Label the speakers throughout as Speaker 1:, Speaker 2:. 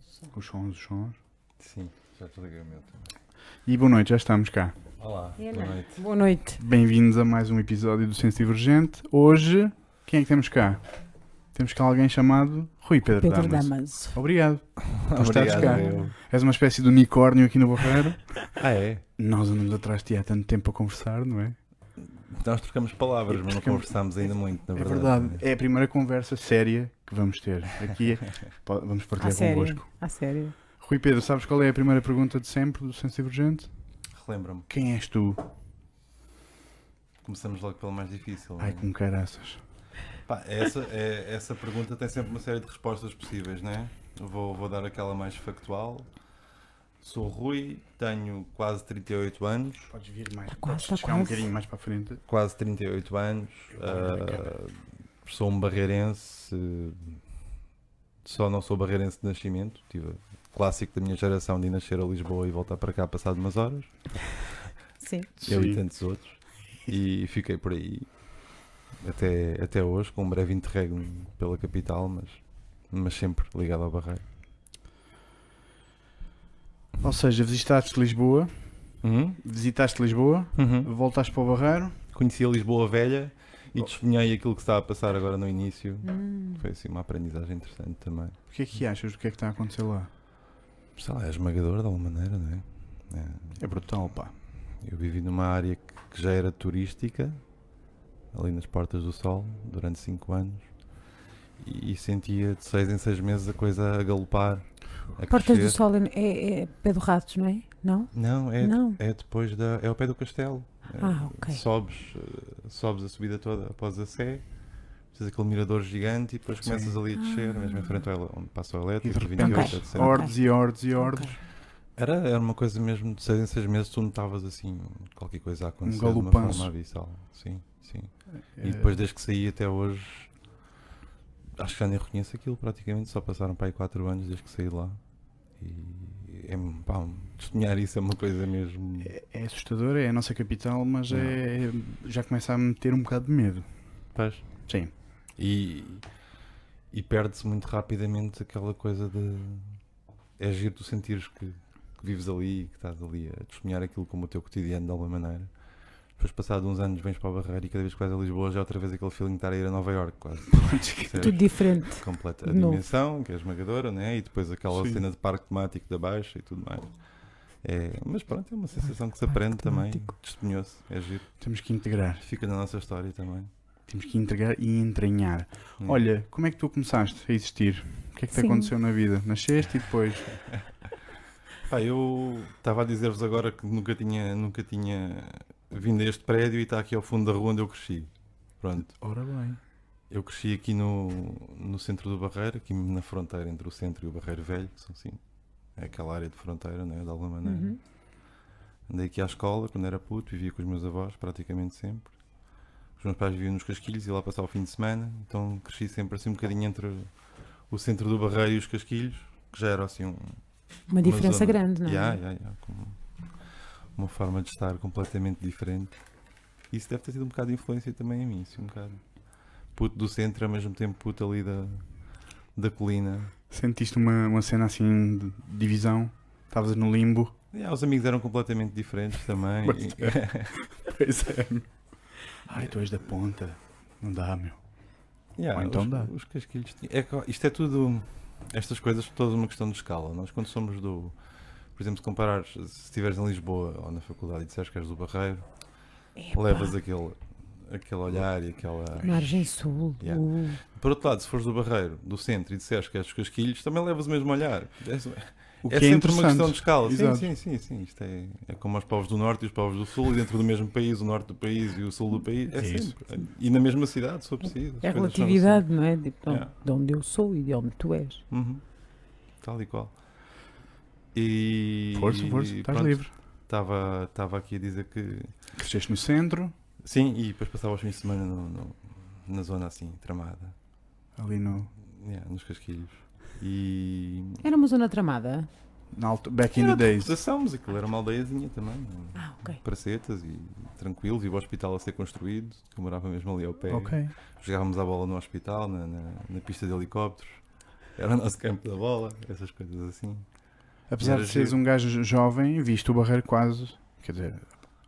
Speaker 1: Os sons.
Speaker 2: Sim, já desliguei o meu também.
Speaker 1: E boa noite, já estamos cá.
Speaker 2: Olá, boa noite.
Speaker 3: Boa noite.
Speaker 1: Bem-vindos a mais um episódio do Senso Divergente. Hoje, quem é que temos cá? Temos cá alguém chamado Rui Pedro Damas.
Speaker 3: Damas.
Speaker 1: Obrigado por estares cá.
Speaker 2: eu.
Speaker 1: És uma espécie de unicórnio aqui no Barreiro.
Speaker 2: Ah, é?
Speaker 1: Nós andamos atrás de ti há tanto tempo a conversar, não é?
Speaker 2: Nós trocamos palavras, mas não conversámos ainda muito, na
Speaker 1: É
Speaker 2: verdade.
Speaker 1: verdade. É a primeira conversa séria que vamos ter. Aqui vamos
Speaker 3: À
Speaker 1: partilhar
Speaker 3: sério.
Speaker 1: convosco.
Speaker 3: À sério.
Speaker 1: Rui Pedro, sabes qual é a primeira pergunta de sempre do Senso Divergente?
Speaker 2: Relembra-me.
Speaker 1: Quem és tu?
Speaker 2: Começamos logo pelo mais difícil.
Speaker 1: Ai,
Speaker 2: não é?
Speaker 1: com caraças.
Speaker 2: Pá, essa pergunta tem sempre uma série de respostas possíveis, não é? Vou dar aquela mais factual. Sou Rui, tenho quase 38 anos.
Speaker 1: Podes vir mais,
Speaker 3: quase,
Speaker 1: podes chegar um
Speaker 3: quase.
Speaker 1: bocadinho mais para a frente.
Speaker 2: Quase 38 anos. Sou um barreirense. Só não sou barreirense de nascimento. Tive o clássico da minha geração de ir nascer a Lisboa e voltar para cá passado umas horas.
Speaker 3: Sim.
Speaker 2: Eu e
Speaker 1: Sim.
Speaker 2: tantos outros. E fiquei por aí até hoje, com um breve interregno pela capital, mas sempre ligado ao Barreiro.
Speaker 1: Ou seja, visitaste Lisboa,
Speaker 2: Uhum.
Speaker 1: voltaste para o Barreiro.
Speaker 2: Conheci a Lisboa Velha e testemunhei aquilo que estava a passar agora no início.
Speaker 3: Hum.
Speaker 2: Foi assim uma aprendizagem interessante também.
Speaker 1: O que é que achas do que é que está a acontecer lá?
Speaker 2: Sei lá, é esmagador de alguma maneira, não é?
Speaker 1: É brutal, pá.
Speaker 2: Eu vivi numa área que já era turística, ali nas Portas do Sol, durante 5 anos, e sentia de 6 em 6 meses a coisa a galopar, a
Speaker 3: Portas
Speaker 2: crescer.
Speaker 3: do Sol é pé do Ratos, não é? Não?
Speaker 2: Não,
Speaker 3: Não.
Speaker 2: é depois é ao pé do castelo.
Speaker 3: Ah, ok.
Speaker 2: Sobes a subida toda após a Sé, tens aquele mirador gigante e depois
Speaker 1: Sim.
Speaker 2: começas ali a descer, mesmo em frente onde passa o
Speaker 1: E de
Speaker 2: elétrico,
Speaker 1: repente,
Speaker 2: 28,
Speaker 3: Ok.
Speaker 2: etc.
Speaker 1: hordes e hordes e hordes.
Speaker 3: Ok.
Speaker 2: Era uma coisa mesmo de 6 em 6 meses, tu notavas assim qualquer coisa a acontecer de uma
Speaker 1: galopanço.
Speaker 2: forma abissal. Sim, sim.
Speaker 1: É,
Speaker 2: E depois, desde que saí até hoje, acho que já nem reconheço aquilo praticamente. Só passaram para aí 4 anos desde que saí de lá. E pá, testemunhar isso é uma coisa mesmo.
Speaker 1: é assustador, é a nossa capital, mas já começa a meter um bocado de medo.
Speaker 2: Paz.
Speaker 1: Sim.
Speaker 2: E perde-se muito rapidamente aquela coisa de. É giro tu sentires que vives ali e que estás ali a testemunhar aquilo como o teu cotidiano de alguma maneira. Depois, passado uns anos, vens para o Barreiro e cada vez que vais a Lisboa já é outra vez aquele feeling de estar a ir a Nova Iorque, quase.
Speaker 3: Tudo diferente.
Speaker 2: Completa a
Speaker 3: De novo.
Speaker 2: dimensão, que é esmagadora, né? E depois aquela
Speaker 1: Sim.
Speaker 2: cena de parque temático da Baixa e tudo mais. Mas pronto, é uma sensação que se aprende também.
Speaker 3: temático.
Speaker 2: Testemunhou-se, é giro.
Speaker 1: Temos que integrar.
Speaker 2: Fica na nossa história também.
Speaker 1: Temos que integrar e entranhar.
Speaker 2: Hum.
Speaker 1: Olha, como é que tu começaste a existir? O que é que te
Speaker 3: Sim.
Speaker 1: aconteceu na vida? Nasceste e depois?
Speaker 2: Pá, eu estava a dizer-vos agora que nunca tinha vindo a este prédio e está aqui ao fundo da rua onde eu cresci. Pronto.
Speaker 1: Ora bem.
Speaker 2: Eu cresci aqui no centro do Barreiro, aqui na fronteira entre o centro e o Barreiro Velho, que são assim, é aquela área de fronteira, não é? De alguma maneira.
Speaker 3: Uhum.
Speaker 2: Andei aqui à escola quando era puto, vivia com os meus avós praticamente sempre. Os meus pais viviam nos Casquilhos e lá passava o fim de semana, então cresci sempre assim um bocadinho entre o centro do Barreiro e os Casquilhos, que já era assim
Speaker 3: Uma diferença
Speaker 2: zona-
Speaker 3: grande, não é?
Speaker 2: Yeah, com uma forma de estar completamente diferente. Isso deve ter tido um bocado de influência também em mim, assim, um bocado puto do centro, ao mesmo tempo puto ali da colina.
Speaker 1: Sentiste uma cena assim de divisão? Estavas no limbo?
Speaker 2: Os amigos eram completamente diferentes também.
Speaker 1: Pois é. Ai, tu és da ponta. Não dá, meu. Ou então dá.
Speaker 2: Os Casquilhos. Isto é tudo. Estas coisas são todas uma questão de escala. Nós, quando somos por exemplo, se comparares, se estiveres em Lisboa ou na faculdade e disseres que és do Barreiro,
Speaker 3: Epá,
Speaker 2: levas aquele olhar e aquela.
Speaker 3: Margem Sul.
Speaker 2: Yeah. Por outro lado, se fores do Barreiro, do centro e disseres que és dos Casquilhos, também levas o mesmo olhar.
Speaker 1: O que
Speaker 2: É
Speaker 1: é
Speaker 2: sempre uma
Speaker 1: interessante.
Speaker 2: questão de escala.
Speaker 1: Exato.
Speaker 2: Sim. Isto é como os povos do Norte e os povos do Sul, e dentro do mesmo país, o Norte do país e o Sul do país. É
Speaker 1: É isso.
Speaker 2: sempre. E na mesma cidade, se for preciso.
Speaker 3: É
Speaker 2: As coisas são
Speaker 3: relatividade, não é? Tipo,
Speaker 2: Yeah.
Speaker 3: de onde eu sou e de onde tu és.
Speaker 2: assim. Uhum. Tal e qual. E.
Speaker 1: Força, estás
Speaker 2: pronto,
Speaker 1: livre.
Speaker 2: Estava aqui a dizer que.
Speaker 1: Cresceste no centro,
Speaker 2: Sim, e depois passava os fins de semana na zona assim, tramada.
Speaker 1: ali no.
Speaker 2: Nos Casquilhos. E.
Speaker 3: Era uma zona tramada?
Speaker 1: Back in the
Speaker 2: Era de
Speaker 1: days.
Speaker 2: reputação, mas aquilo era uma aldeiazinha também.
Speaker 3: Ah, ok.
Speaker 2: Pracetas e tranquilo, vi o hospital a ser construído, que eu morava mesmo ali ao pé.
Speaker 1: Ok.
Speaker 2: Jogávamos a bola no hospital, na pista de helicópteros. Era o nosso campo da bola, essas coisas assim.
Speaker 1: Apesar
Speaker 2: Era
Speaker 1: de seres
Speaker 2: giro.
Speaker 1: um gajo jovem, viste o Barreiro quase, quer dizer,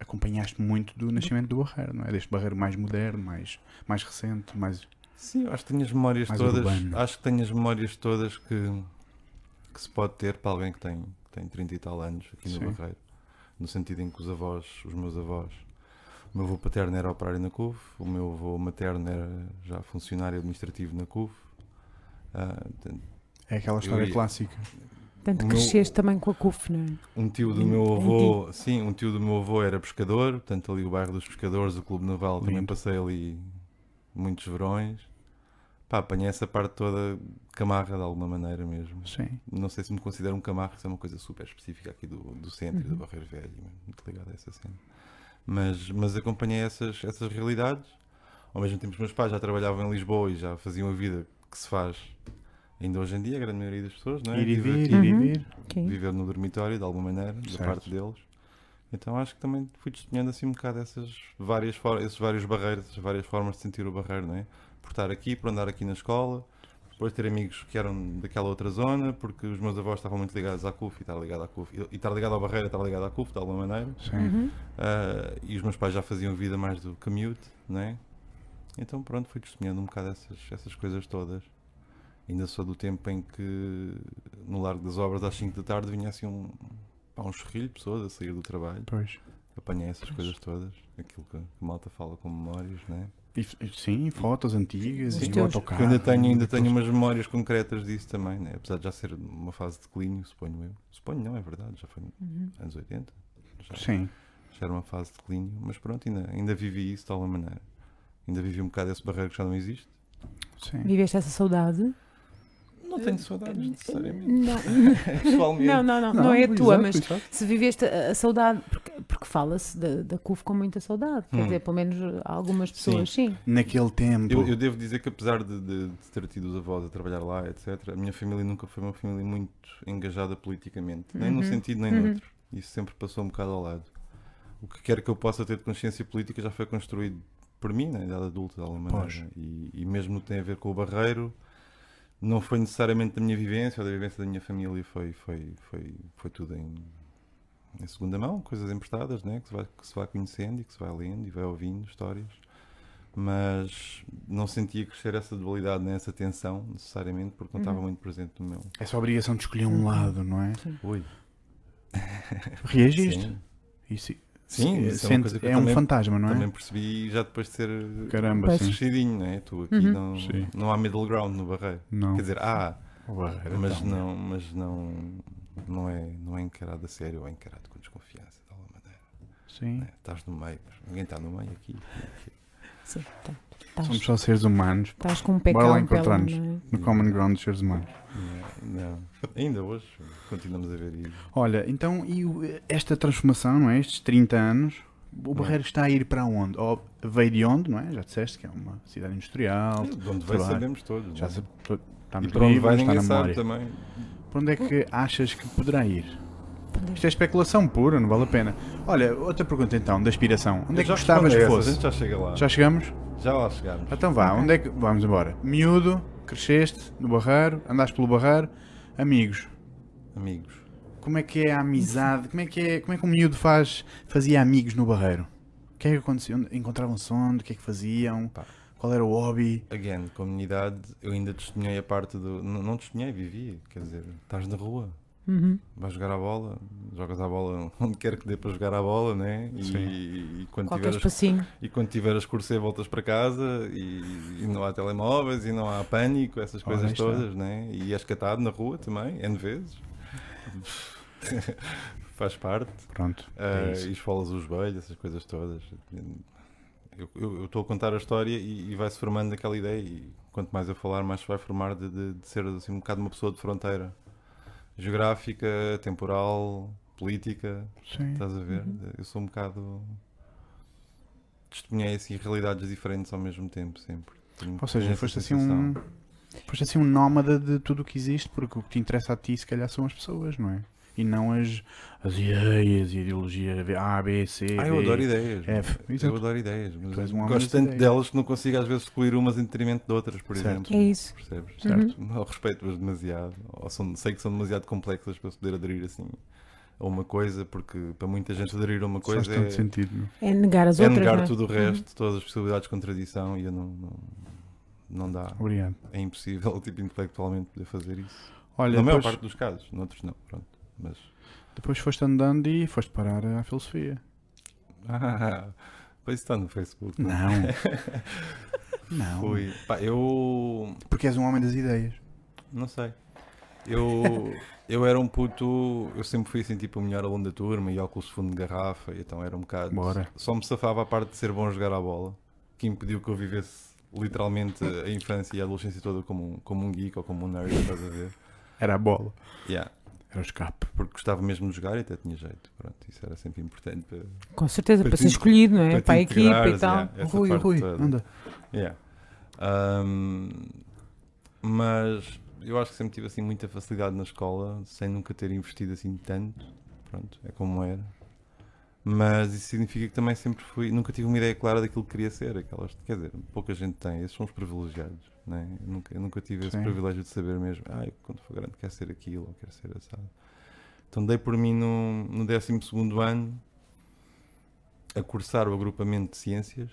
Speaker 1: acompanhaste muito do nascimento do Barreiro, não é? Deste Barreiro mais moderno, mais recente, mais...
Speaker 2: Sim, eu acho que tenho as memórias
Speaker 1: Mais
Speaker 2: todas.
Speaker 1: urbano.
Speaker 2: Acho que tenho as memórias todas que se pode ter para alguém que tem 30 e tal anos aqui no
Speaker 1: Sim.
Speaker 2: Barreiro. No sentido em que os meus avós, o meu avô paterno era operário na CUF, o meu avô materno era já funcionário administrativo na CUF.
Speaker 1: É aquela história
Speaker 2: ia-
Speaker 1: clássica.
Speaker 3: Portanto,
Speaker 2: o meu-
Speaker 3: cresceste também com a CUF, não é?
Speaker 2: Um tio do meu avô, sim, um tio do meu avô era pescador, portanto ali o bairro dos pescadores, o Clube Naval, também
Speaker 1: Lindo.
Speaker 2: passei ali muitos verões. Pá, apanhei essa parte toda camarra de alguma maneira mesmo.
Speaker 1: Sim.
Speaker 2: Não sei se me considero um camarro, isso é uma coisa super específica aqui do centro e do Barreiro Velho, muito ligado a essa cena. Mas acompanhei essas realidades. Ao mesmo tempo, os meus pais já trabalhavam em Lisboa e já faziam a vida que se faz ainda hoje em dia, a grande maioria das pessoas, não é?
Speaker 1: Ir e
Speaker 2: Viver
Speaker 1: vir,
Speaker 2: aqui,
Speaker 1: ir e
Speaker 3: Uhum.
Speaker 1: vir.
Speaker 3: Sim.
Speaker 2: viver no dormitório de alguma maneira,
Speaker 1: Certo.
Speaker 2: da parte deles. Então acho que também fui testemunhando assim um bocado esses vários barreiros, essas várias formas de sentir o Barreiro, não é? Por estar aqui, por andar aqui na escola, depois ter amigos que eram daquela outra zona, porque os meus avós estavam muito ligados à CUF e estar ligado à CUF, e estar ligado ao Barreiro, estar ligado à CUF de alguma maneira.
Speaker 1: Sim.
Speaker 3: Uhum.
Speaker 2: E os meus pais já faziam vida mais do commute, não é? Então pronto, fui testemunhando um bocado essas coisas todas. Ainda sou do tempo em que no Largo das Obras às 5 da tarde vinha assim um chorrilho de pessoas a sair do trabalho.
Speaker 1: Pois.
Speaker 2: Apanhei essas coisas todas, aquilo que a malta fala com memórias, não é?
Speaker 1: Sim, fotos antigas,
Speaker 3: Os
Speaker 1: e o
Speaker 3: teus.
Speaker 1: autocarro.
Speaker 2: Eu ainda tenho umas memórias concretas disso também, né? Apesar de já ser uma fase de declínio, suponho eu. Suponho não, é verdade, já foi nos anos 80.
Speaker 1: Sim.
Speaker 2: Já era uma fase de declínio, mas pronto, ainda vivi isso de alguma maneira. Ainda vivi um bocado esse Barreiro que já não existe.
Speaker 1: Sim.
Speaker 3: Viveste essa saudade?
Speaker 2: Não tenho saudades necessariamente.
Speaker 3: Não.
Speaker 2: Pessoalmente.
Speaker 3: Não é a tua,
Speaker 1: exato,
Speaker 3: mas
Speaker 1: exato.
Speaker 3: se viveste a saudade, porque fala-se da CUF com muita saudade, quer dizer, pelo menos algumas pessoas, sim.
Speaker 1: Naquele tempo.
Speaker 2: Eu devo dizer que apesar de ter tido os avós a trabalhar lá, etc., a minha família nunca foi uma família muito engajada politicamente, nem num sentido nem no outro. Isso sempre passou um bocado ao lado. O que quer que eu possa ter de consciência política já foi construído por mim, na idade adulta, de alguma
Speaker 1: Pois.
Speaker 2: maneira. E mesmo tem a ver com o Barreiro, não foi necessariamente da minha vivência ou da vivência da minha família, foi tudo em segunda mão, coisas emprestadas, né? que se vai conhecendo e que se vai lendo e vai ouvindo histórias. Mas não sentia crescer essa dualidade, né? Essa tensão, necessariamente, porque não estava muito presente no meu.
Speaker 1: Essa obrigação de escolher um lado, não é?
Speaker 2: Ui.
Speaker 1: Reagiste?
Speaker 2: Sim.
Speaker 1: Isso,
Speaker 2: Sim, isso é uma
Speaker 1: sente-
Speaker 2: coisa que eu
Speaker 1: é um
Speaker 2: também-
Speaker 1: fantasma, não é?
Speaker 2: Também percebi já depois de ser
Speaker 1: Caramba,
Speaker 3: Pois.
Speaker 1: sim.
Speaker 2: crescidinho, né? Tu aqui
Speaker 1: Sim.
Speaker 2: não há middle ground no Barreiro.
Speaker 1: Não.
Speaker 2: Quer dizer,
Speaker 1: O Barreiro,
Speaker 2: mas
Speaker 1: então.
Speaker 2: não é encarado a sério, ou é encarado com desconfiança, de alguma maneira.
Speaker 1: Sim.
Speaker 2: Né? Estás no meio, mas ninguém está no meio aqui.
Speaker 3: Sim, tá.
Speaker 1: Somos só seres humanos.
Speaker 3: Estás com um pé
Speaker 1: Bora lá
Speaker 3: cá, um pé lá,
Speaker 1: encontrar-nos.
Speaker 3: não é?
Speaker 1: No common ground dos seres humanos.
Speaker 2: Não. Ainda hoje continuamos a ver isso.
Speaker 1: Olha, então, esta transformação, não é? Estes 30 anos, o Barreiro está a ir para onde? Veio de onde, não é? Já disseste que é uma cidade industrial.
Speaker 2: De onde vai
Speaker 1: trabalho.
Speaker 2: sabemos todos.
Speaker 1: Já
Speaker 2: não é?
Speaker 1: estamos
Speaker 2: E para onde vai
Speaker 1: livres, está
Speaker 2: ninguém
Speaker 1: na
Speaker 2: sabe
Speaker 1: memória.
Speaker 2: também.
Speaker 1: Para onde é que achas que poderá ir? Isto é especulação pura, não vale a pena. Olha, outra pergunta então, da aspiração. Onde é que
Speaker 2: Já
Speaker 1: gostavas que
Speaker 2: respondi a essa,
Speaker 1: fosse?
Speaker 2: A gente já chega lá.
Speaker 1: Já chegamos?
Speaker 2: Já lá chegamos.
Speaker 1: Então vá, onde é que... Vamos embora. Miúdo, cresceste no Barreiro, andaste pelo Barreiro, amigos.
Speaker 2: Amigos.
Speaker 1: Como é que é a amizade? Como é que um miúdo fazia amigos no Barreiro? O que é que acontecia? Encontravam-se onde? O que é que faziam?
Speaker 2: Pá.
Speaker 1: Qual era o hobby?
Speaker 2: Again, comunidade, eu ainda testemunhei a parte do... Não testemunhei, vivi. Quer dizer, estás na rua, vais jogar a bola, jogas a bola onde quer que dê para jogar a bola, né? E quando
Speaker 3: Qualquer
Speaker 2: tiveres
Speaker 3: espacinho.
Speaker 2: E quando tiver a escurecer voltas para casa e não há telemóveis e não há pânico, essas
Speaker 1: Ora,
Speaker 2: coisas
Speaker 1: aí está.
Speaker 2: todas, né? E és catado na rua também, N vezes. Faz parte.
Speaker 1: Pronto.
Speaker 2: E esfolas os joelhos, essas coisas todas. Eu estou a contar a história e vai-se formando aquela ideia e quanto mais eu falar, mais se vai formar de ser assim, um bocado uma pessoa de fronteira. Geográfica, temporal, política.
Speaker 1: Sim.
Speaker 2: Estás a ver? Eu sou um bocado... Testemunhei assim realidades diferentes ao mesmo tempo, sempre. Tenho
Speaker 1: Ou seja,
Speaker 2: essa
Speaker 1: foste assim
Speaker 2: sensação.
Speaker 1: um nómada de tudo o que existe, porque o que te interessa a ti, se calhar, são as pessoas, não é? e não as ideias e a ideologia A, B, C,
Speaker 2: Eu
Speaker 1: D,
Speaker 2: adoro ideias.
Speaker 1: F.
Speaker 2: Eu
Speaker 1: Exato.
Speaker 2: adoro ideias, mas
Speaker 1: Tu és um homem
Speaker 2: gosto
Speaker 1: das
Speaker 2: tanto
Speaker 1: ideias.
Speaker 2: delas que não consigo às vezes excluir umas em detrimento de outras, por
Speaker 1: Certo.
Speaker 2: exemplo.
Speaker 3: É isso.
Speaker 2: Percebes?
Speaker 1: Certo.
Speaker 2: Não respeito-as demasiado, ou sei que são demasiado complexas para se poder aderir assim a uma coisa, porque para muita gente aderir a uma
Speaker 1: Faz
Speaker 2: coisa
Speaker 1: tanto sentido, não?
Speaker 3: É negar as
Speaker 2: é
Speaker 3: outras.
Speaker 2: negar
Speaker 3: não é?
Speaker 2: tudo o resto, todas as possibilidades de contradição, e eu não dá.
Speaker 1: Obrigado.
Speaker 2: É impossível, tipo, intelectualmente poder fazer isso.
Speaker 1: Olha,
Speaker 2: Na maior
Speaker 1: depois,
Speaker 2: parte dos casos, noutros não, pronto. Mas...
Speaker 1: depois foste andando e foste parar à filosofia.
Speaker 2: Pois está no Facebook.
Speaker 1: Não. Não.
Speaker 2: Fui. Pá, eu
Speaker 1: Porque és um homem das ideias.
Speaker 2: não sei. Eu era um puto. Eu sempre fui assim, tipo, o melhor aluno da turma e óculos de fundo de garrafa, e então era um bocado.
Speaker 1: Bora.
Speaker 2: Só me safava a parte de ser bom a jogar à bola, que impediu que eu vivesse literalmente a infância e a adolescência toda como um geek ou como um nerd, estás a ver?
Speaker 1: Era a bola.
Speaker 2: Yeah.
Speaker 1: Era o escape.
Speaker 2: Porque gostava mesmo de jogar e até tinha jeito. Pronto, isso era sempre importante para,
Speaker 3: Com certeza,
Speaker 2: Para
Speaker 3: para
Speaker 2: te
Speaker 3: ser escolhido, não é?
Speaker 2: para te
Speaker 3: Para a equipa e
Speaker 2: integrares,
Speaker 3: tal.
Speaker 2: yeah, essa
Speaker 1: Rui,
Speaker 2: parte
Speaker 1: Rui,
Speaker 2: toda.
Speaker 1: anda.
Speaker 2: Yeah. Mas eu acho que sempre tive assim muita facilidade na escola, sem nunca ter investido assim tanto. Pronto, é como era. Mas isso significa que também sempre nunca tive uma ideia clara daquilo que queria ser. Quer dizer, pouca gente tem, esses são os privilegiados, né? Eu nunca tive esse
Speaker 1: Sim.
Speaker 2: privilégio de saber mesmo, quando for grande quero ser aquilo ou quero ser assado. Então dei por mim no 12º ano a cursar o agrupamento de ciências.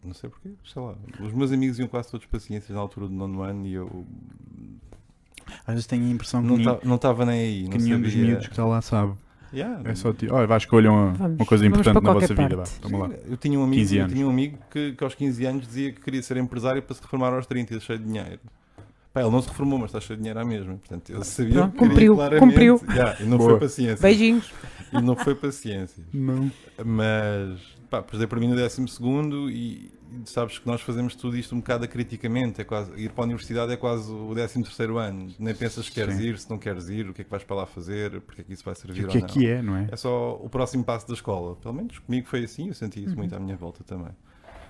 Speaker 2: Não sei porquê, sei lá. Os meus amigos iam quase todos para ciências na altura do 9º ano e eu
Speaker 1: Às vezes tenho a impressão que,
Speaker 2: não estava nem aí.
Speaker 1: que
Speaker 2: não
Speaker 1: nenhum dos
Speaker 2: sabia.
Speaker 1: miúdos que está lá sabe.
Speaker 2: Yeah,
Speaker 1: É só tipo, olha, vai escolher uma
Speaker 3: Vamos-
Speaker 1: coisa
Speaker 3: vamos
Speaker 1: importante
Speaker 3: para
Speaker 1: na vossa
Speaker 3: qualquer
Speaker 1: vida. Vá,
Speaker 3: parte.
Speaker 1: toma lá.
Speaker 2: Eu tinha um
Speaker 1: 15
Speaker 2: amigo,
Speaker 1: anos.
Speaker 2: que aos 15 anos dizia que queria ser empresário para se reformar aos 30 e cheio de dinheiro. Pá, ele não se reformou, mas está cheio de dinheiro à mesma. Portanto, eu sabia
Speaker 3: Pronto,
Speaker 2: que queria
Speaker 3: cumpriu,
Speaker 2: claramente.
Speaker 3: cumpriu.
Speaker 2: Yeah, e não
Speaker 1: Boa.
Speaker 2: foi paciência.
Speaker 3: Beijinhos.
Speaker 2: E não foi paciência.
Speaker 1: Não.
Speaker 2: Mas, pá, depois dei para mim no 12º e sabes que nós fazemos tudo isto um bocado acriticamente. É quase, ir para a universidade é quase o 13º ano. Nem pensas que queres
Speaker 1: Sim.
Speaker 2: ir, se não queres ir, o que é que vais para lá fazer, porque é que isso vai servir
Speaker 1: O
Speaker 2: ou
Speaker 1: que é
Speaker 2: não.
Speaker 1: que é, não é?
Speaker 2: É só o próximo passo da escola. Pelo menos comigo foi assim, eu senti isso muito à minha volta também.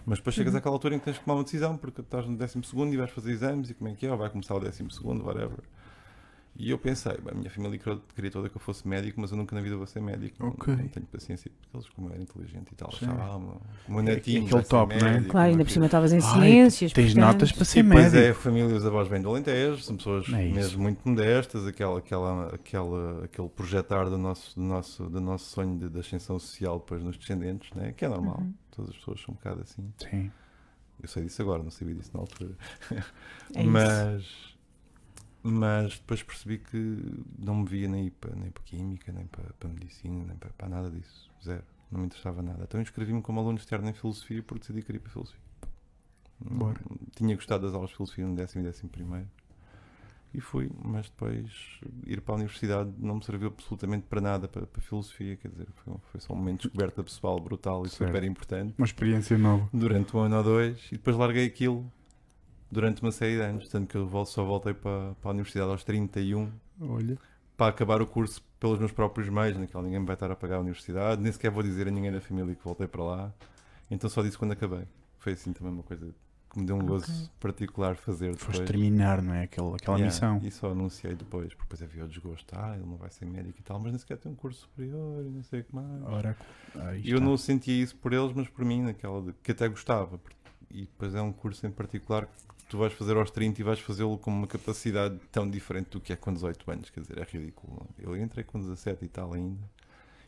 Speaker 2: Mas depois chegas àquela altura em que tens que tomar uma decisão, porque estás no 12º e vais fazer exames e como é que é, ou vai começar o 12º, whatever. E eu pensei, bem, a minha família queria toda que eu fosse médico, mas eu nunca na vida vou ser médico.
Speaker 1: Ok.
Speaker 2: Não tenho paciência, porque eles, como eu era inteligente e tal,
Speaker 1: Sim.
Speaker 2: achavam, o meu netinho
Speaker 1: Aquele
Speaker 2: vai ser
Speaker 1: top, não é?
Speaker 2: médico,
Speaker 3: Claro, ainda
Speaker 2: não
Speaker 3: por
Speaker 2: sei
Speaker 3: cima
Speaker 2: o quê.
Speaker 3: estavas em
Speaker 1: Ai,
Speaker 3: ciências.
Speaker 1: tens
Speaker 3: portanto,
Speaker 1: notas para ser
Speaker 2: E depois
Speaker 1: médico.
Speaker 2: é a família e os avós vêm do Alentejo, são pessoas
Speaker 1: É isso.
Speaker 2: mesmo muito modestas, aquele projetar do nosso sonho de ascensão social depois nos descendentes, né? Que é normal,
Speaker 3: Uhum.
Speaker 2: todas as pessoas são um bocado assim.
Speaker 1: Sim.
Speaker 2: Eu sei disso agora, não sabia disso na altura.
Speaker 3: É isso.
Speaker 2: Mas depois percebi que não me via nem para química, nem para medicina, nem para nada disso. Zero. Não me interessava nada. Então inscrevi-me como aluno externo em filosofia porque decidi que queria ir para filosofia.
Speaker 1: Bora.
Speaker 2: Tinha gostado das aulas de filosofia no 10º e 11º. E fui, mas depois ir para a universidade não me serviu absolutamente para nada para filosofia, quer dizer, foi só um momento de descoberta pessoal brutal e
Speaker 1: Certo.
Speaker 2: super importante
Speaker 1: Uma experiência nova.
Speaker 2: durante 1 ano ou 2 e depois larguei aquilo durante uma série de anos, tanto que eu só voltei para a universidade aos 31
Speaker 1: Olha.
Speaker 2: para acabar o curso pelos meus próprios meios, naquela ninguém me vai estar a pagar a universidade, nem sequer vou dizer a ninguém da família que voltei para lá, então só disse quando acabei. Foi assim também uma coisa que me deu um gozo particular fazer depois.
Speaker 1: Foste terminar, não é? Aquela
Speaker 2: Yeah,
Speaker 1: missão.
Speaker 2: E só anunciei depois, porque depois havia o desgosto, ele não vai ser médico e tal, mas nem sequer tem um curso superior e não sei o que mais.
Speaker 1: Ora, aí
Speaker 2: E eu
Speaker 1: está.
Speaker 2: não sentia isso por eles, mas por mim, que até gostava. E depois é um curso em particular que tu vais fazer aos 30 e vais fazê-lo com uma capacidade tão diferente do que é com 18 anos, quer dizer, é ridículo. Eu entrei com 17 e tal ainda,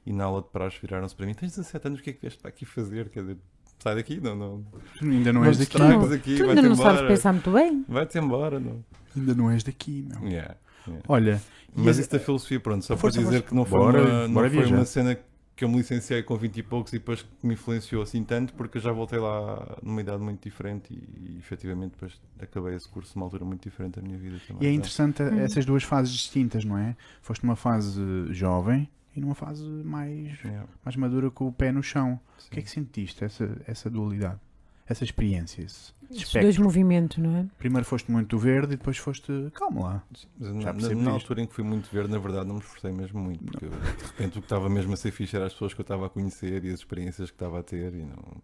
Speaker 2: e na aula de praxe viraram-se para mim, tens 17 anos, o que é que vieste para aqui fazer? Quer dizer, sai daqui, não.
Speaker 1: Tu ainda não
Speaker 2: Não
Speaker 1: és
Speaker 2: te
Speaker 1: daqui.
Speaker 2: estragues
Speaker 3: Tu,
Speaker 2: aqui,
Speaker 3: tu
Speaker 2: vai-te
Speaker 3: ainda não sabes
Speaker 2: embora.
Speaker 3: pensar muito bem.
Speaker 2: Vai-te embora, não.
Speaker 1: Ainda não és daqui, meu.
Speaker 2: Yeah.
Speaker 1: Olha,
Speaker 2: Mas
Speaker 1: e
Speaker 2: isso da filosofia, pronto, só
Speaker 1: Força,
Speaker 2: para dizer
Speaker 1: força.
Speaker 2: que não foi,
Speaker 1: Bora
Speaker 2: não foi
Speaker 1: viajar.
Speaker 2: uma cena que eu me licenciei com 20 e poucos e depois que me influenciou assim tanto, porque eu já voltei lá numa idade muito diferente e efetivamente depois acabei esse curso numa altura muito diferente da minha vida também.
Speaker 1: E é
Speaker 2: Então,
Speaker 1: interessante essas duas fases distintas, não é? Foste numa fase jovem e numa fase mais
Speaker 2: yeah,
Speaker 1: madura com o pé no chão.
Speaker 2: sim.
Speaker 1: O que é que sentiste, essa dualidade? Essa experiência, esse
Speaker 3: Estes
Speaker 1: espectro?
Speaker 3: dois movimentos, não é?
Speaker 1: Primeiro foste muito verde e depois foste... Calma lá.
Speaker 2: Mas
Speaker 1: Já
Speaker 2: na
Speaker 1: percebes isto.
Speaker 2: altura em que fui muito verde, na verdade não me esforcei mesmo muito, porque de repente o que estava mesmo a ser fixe era as pessoas que eu estava a conhecer e as experiências que estava a ter e não...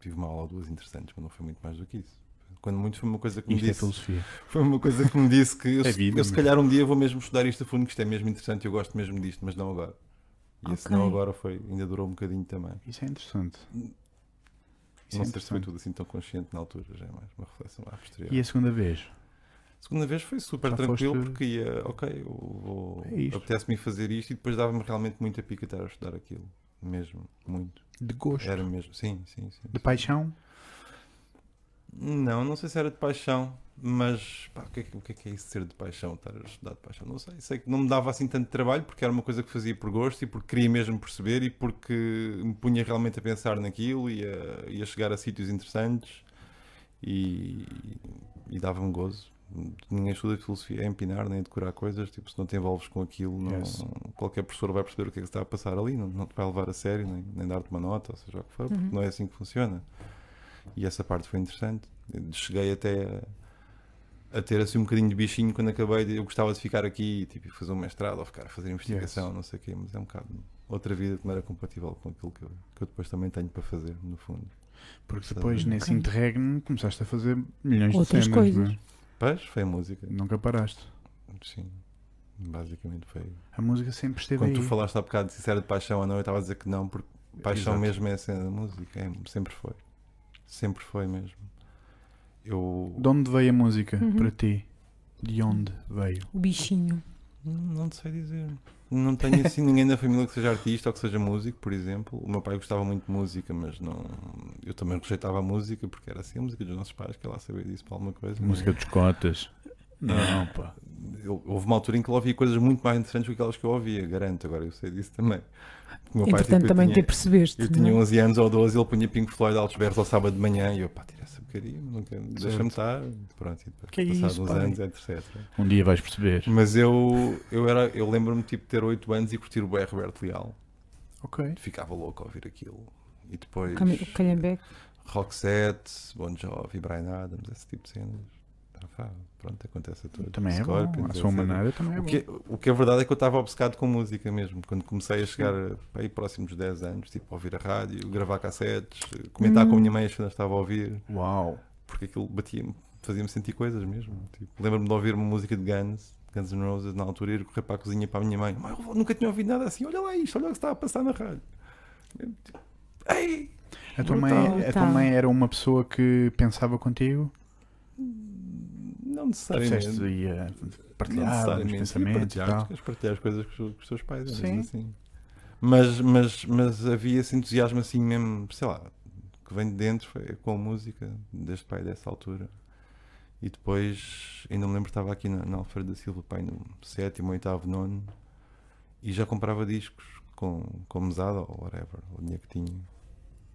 Speaker 2: Tive uma aula ou duas interessantes, mas não foi muito mais do que isso. Quando muito foi uma coisa que me
Speaker 1: Isto é
Speaker 2: disse.
Speaker 1: filosofia.
Speaker 2: Foi uma coisa que me disse que eu,
Speaker 1: É vida,
Speaker 2: eu se
Speaker 1: mas-
Speaker 2: calhar um dia vou mesmo estudar isto a fundo, que isto é mesmo interessante e eu gosto mesmo disto, mas não agora. E esse
Speaker 3: Ok.
Speaker 2: não agora ainda durou um bocadinho também.
Speaker 1: Isso é interessante. Isso
Speaker 2: Não
Speaker 1: é
Speaker 2: sei se foi
Speaker 1: interessante.
Speaker 2: tudo assim tão consciente na altura, já é mais uma reflexão à posterior.
Speaker 1: E a segunda vez?
Speaker 2: A segunda vez foi super
Speaker 1: Já
Speaker 2: tranquilo
Speaker 1: foste-
Speaker 2: porque ia, ok, eu vou,
Speaker 1: É isto.
Speaker 2: apetece-me fazer isto e depois dava-me realmente muita pica estar a estudar aquilo. Mesmo, muito.
Speaker 1: De gosto?
Speaker 2: Era mesmo, sim.
Speaker 1: De paixão?
Speaker 2: Não sei se era de paixão, mas pá, o que é isso de ser de paixão, estar a estudar de paixão? Não sei, sei que não me dava assim tanto trabalho porque era uma coisa que fazia por gosto e porque queria mesmo perceber e porque me punha realmente a pensar naquilo e a chegar a sítios interessantes e dava-me gozo. Ninguém estuda filosofia a empinar nem a decorar coisas, tipo, se não te envolves com aquilo,
Speaker 1: Yes.
Speaker 2: qualquer professor vai perceber o que é que se está a passar ali, não te vai levar a sério, nem dar-te uma nota, ou seja o que for, porque não é assim que funciona. E essa parte foi interessante. Eu cheguei até a ter assim um bocadinho de bichinho quando acabei. Eu gostava de ficar aqui tipo, e fazer um mestrado ou ficar a fazer investigação,
Speaker 1: Yes.
Speaker 2: não sei o quê, mas é um bocado outra vida que não era compatível com aquilo que eu depois também tenho para fazer, no fundo.
Speaker 1: Porque depois,
Speaker 2: Ok.
Speaker 1: nesse interregno, começaste a fazer milhões
Speaker 3: Outras
Speaker 1: de cenas,
Speaker 3: coisas.
Speaker 1: não é?
Speaker 2: Pois, foi a música.
Speaker 1: Nunca paraste.
Speaker 2: Sim, basicamente foi.
Speaker 1: A música sempre esteve
Speaker 2: Quando
Speaker 1: aí.
Speaker 2: tu falaste há bocado se era de paixão ou não, eu estava a dizer que não, porque paixão
Speaker 1: Exato.
Speaker 2: mesmo é a cena da música, sempre foi. Sempre foi mesmo. Eu
Speaker 1: De onde veio a música
Speaker 3: Uhum.
Speaker 1: para ti? De onde veio?
Speaker 3: O bichinho.
Speaker 2: não te sei dizer. Não tenho assim ninguém na família que seja artista ou que seja músico, por exemplo. O meu pai gostava muito de música, mas não. Eu também rejeitava a música porque era assim a música dos nossos pais, que ela sabia disso para alguma coisa.
Speaker 1: Música dos cotas. Não, pá.
Speaker 2: Houve uma altura em que ele ouvia coisas muito mais interessantes do que aquelas que eu ouvia, garanto, agora eu sei disso também. O meu pai,
Speaker 3: Entretanto,
Speaker 2: eu
Speaker 3: também
Speaker 2: tinha-
Speaker 3: te percebeste.
Speaker 2: Eu
Speaker 3: não
Speaker 2: tinha
Speaker 3: é?
Speaker 2: 11 anos ou 12, ele punha Pink Floyd altos berros ao sábado de manhã e eu, pá, tira essa porcaria, deixa-me estar. Pronto, e depois,
Speaker 1: Que é
Speaker 2: passados
Speaker 1: isso,
Speaker 2: uns
Speaker 1: pai?
Speaker 2: anos, etc.
Speaker 1: Um dia vais perceber.
Speaker 2: Mas eu lembro-me tipo, de ter 8 anos e curtir o B.R. Roberto Leal.
Speaker 1: Ok.
Speaker 2: Ficava louco a ouvir aquilo. E depois
Speaker 3: O Calhambeque.
Speaker 2: Roxette, Bon Jovi, Bryan Adams, esse tipo de cenas. Pronto, acontece a todos.
Speaker 1: Também é bom.
Speaker 2: Scorpions,
Speaker 1: A sua
Speaker 2: etc.
Speaker 1: maneira também é bom.
Speaker 2: O que é verdade é que eu estava obcecado com música mesmo. Quando comecei a chegar para aí próximos de 10 anos, tipo, a ouvir a rádio, gravar cassetes, comentar com a minha mãe as cenas que estava a ouvir,
Speaker 1: Uau.
Speaker 2: porque aquilo batia-me, fazia-me sentir coisas mesmo. Tipo, lembro-me de ouvir uma música de Guns N' Roses na altura e ir correr para a cozinha para a minha mãe. Mãe, eu nunca tinha ouvido nada assim, olha lá isto, olha o que está a passar na rádio. Eu, tipo, ei!
Speaker 1: A tua
Speaker 3: Brutal.
Speaker 1: mãe era uma pessoa que pensava contigo?
Speaker 2: Não necessariamente.
Speaker 1: Disseste ia
Speaker 2: Não
Speaker 1: partilhar os
Speaker 2: necessariamente.
Speaker 1: pensamentos e tal.
Speaker 2: Partilhar as coisas com os teus pais, às
Speaker 1: Sim.
Speaker 2: vezes assim. Mas havia esse entusiasmo assim mesmo, sei lá, que vem de dentro foi com a música, desde pai dessa altura. E depois, ainda me lembro, estava aqui na Alfredo da Silva, pai, no 7º, 8º, 9º, e já comprava discos com mesada ou whatever, o dinheiro que tinha.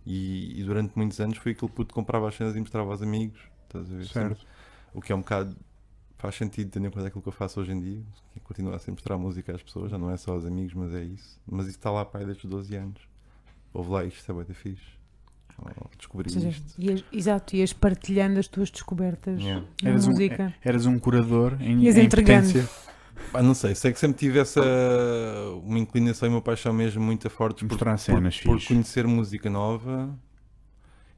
Speaker 2: E durante muitos anos foi aquele puto que comprava as cenas e mostrava aos amigos, estás a ver?
Speaker 1: Certo.
Speaker 2: O que é um bocado, faz sentido tendo em conta aquilo que eu faço hoje em dia, que continua a sempre mostrar música às pessoas, já não é só aos amigos, mas é isso. Mas isso está lá, pai, desde os 12 anos. Houve lá isto, é bué da fixe. Descobri
Speaker 3: Ou seja,
Speaker 2: isto.
Speaker 3: exato, ias partilhando as tuas descobertas
Speaker 2: Yeah.
Speaker 3: na música.
Speaker 1: Eras um curador em
Speaker 3: Ias entregando.
Speaker 1: potência.
Speaker 2: Não sei que sempre tive uma inclinação e uma paixão mesmo muito forte por
Speaker 1: Mostrar cenas
Speaker 2: por
Speaker 1: fixe.
Speaker 2: conhecer música nova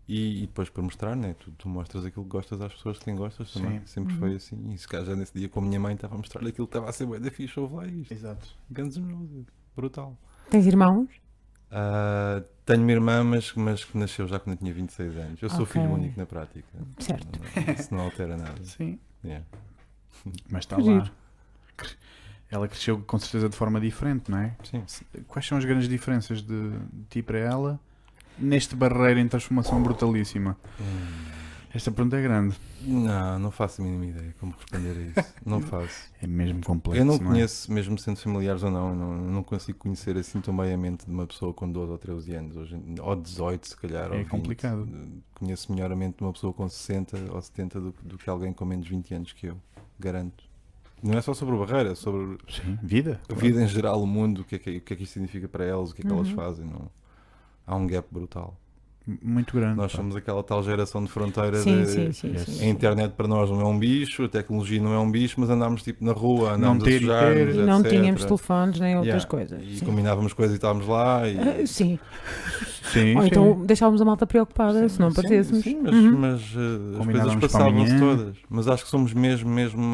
Speaker 2: e depois para mostrar, né? Tu mostras aquilo que gostas às pessoas de quem gostas também.
Speaker 1: Sim.
Speaker 2: Sempre foi assim. E se calhar já nesse dia com a minha mãe estava a mostrar aquilo que estava a ser bué da fixe, ouve lá isto.
Speaker 1: Exato.
Speaker 2: Guns N' Roses, brutal.
Speaker 3: Tens irmãos?
Speaker 2: Tenho uma irmã, mas que nasceu já quando eu tinha 26 anos. Eu sou
Speaker 3: Ok.
Speaker 2: filho único na prática.
Speaker 3: Certo.
Speaker 2: Isso não altera nada.
Speaker 1: Sim.
Speaker 2: Yeah.
Speaker 1: Mas está
Speaker 3: Giro.
Speaker 1: lá. Ela cresceu com certeza de forma diferente, não é?
Speaker 2: Sim.
Speaker 1: Quais são as grandes diferenças de ti para ela neste barreiro em transformação brutalíssima? Esta pergunta é grande.
Speaker 2: Não faço a mínima ideia como responder a isso. Não faço.
Speaker 1: É mesmo complexo.
Speaker 2: Eu não
Speaker 1: é?
Speaker 2: conheço, mesmo sendo familiares ou não, eu não consigo conhecer assim tão bem a mente de uma pessoa com 12 ou 13 anos, ou 18 se calhar, ou
Speaker 1: É
Speaker 2: 20.
Speaker 1: complicado.
Speaker 2: Conheço melhor a mente de uma pessoa com 60 ou 70 do que alguém com menos de 20 anos que eu, garanto. Não é só sobre barreira, é sobre
Speaker 1: Sim, vida.
Speaker 2: a vida em geral, o mundo, o que é que isto significa para elas, o que é que elas
Speaker 3: Uhum.
Speaker 2: fazem. Não. Há um gap brutal.
Speaker 1: Muito grande.
Speaker 2: Nós
Speaker 1: pá.
Speaker 2: somos aquela tal geração de fronteira
Speaker 3: Sim,
Speaker 2: de...
Speaker 3: sim, sim,
Speaker 1: Yes.
Speaker 3: sim.
Speaker 2: A internet para nós não é um bicho, a tecnologia não é um bicho, mas andámos tipo na rua, andámos
Speaker 1: Não ter
Speaker 2: a
Speaker 1: e
Speaker 2: sujar,
Speaker 1: ter.
Speaker 3: E não
Speaker 2: etc.
Speaker 3: tínhamos telefones nem outras
Speaker 2: Yeah.
Speaker 3: coisas.
Speaker 2: E
Speaker 3: Sim.
Speaker 2: combinávamos coisas e estávamos lá e
Speaker 3: Sim.
Speaker 1: Sim,
Speaker 3: Ou
Speaker 1: sim.
Speaker 3: então deixávamos a malta preocupada se não aparecêssemos.
Speaker 2: Sim,
Speaker 3: Uhum.
Speaker 2: mas as coisas
Speaker 1: Combinávamos para
Speaker 2: passavam-se
Speaker 1: amanhã.
Speaker 2: todas. Mas acho que somos mesmo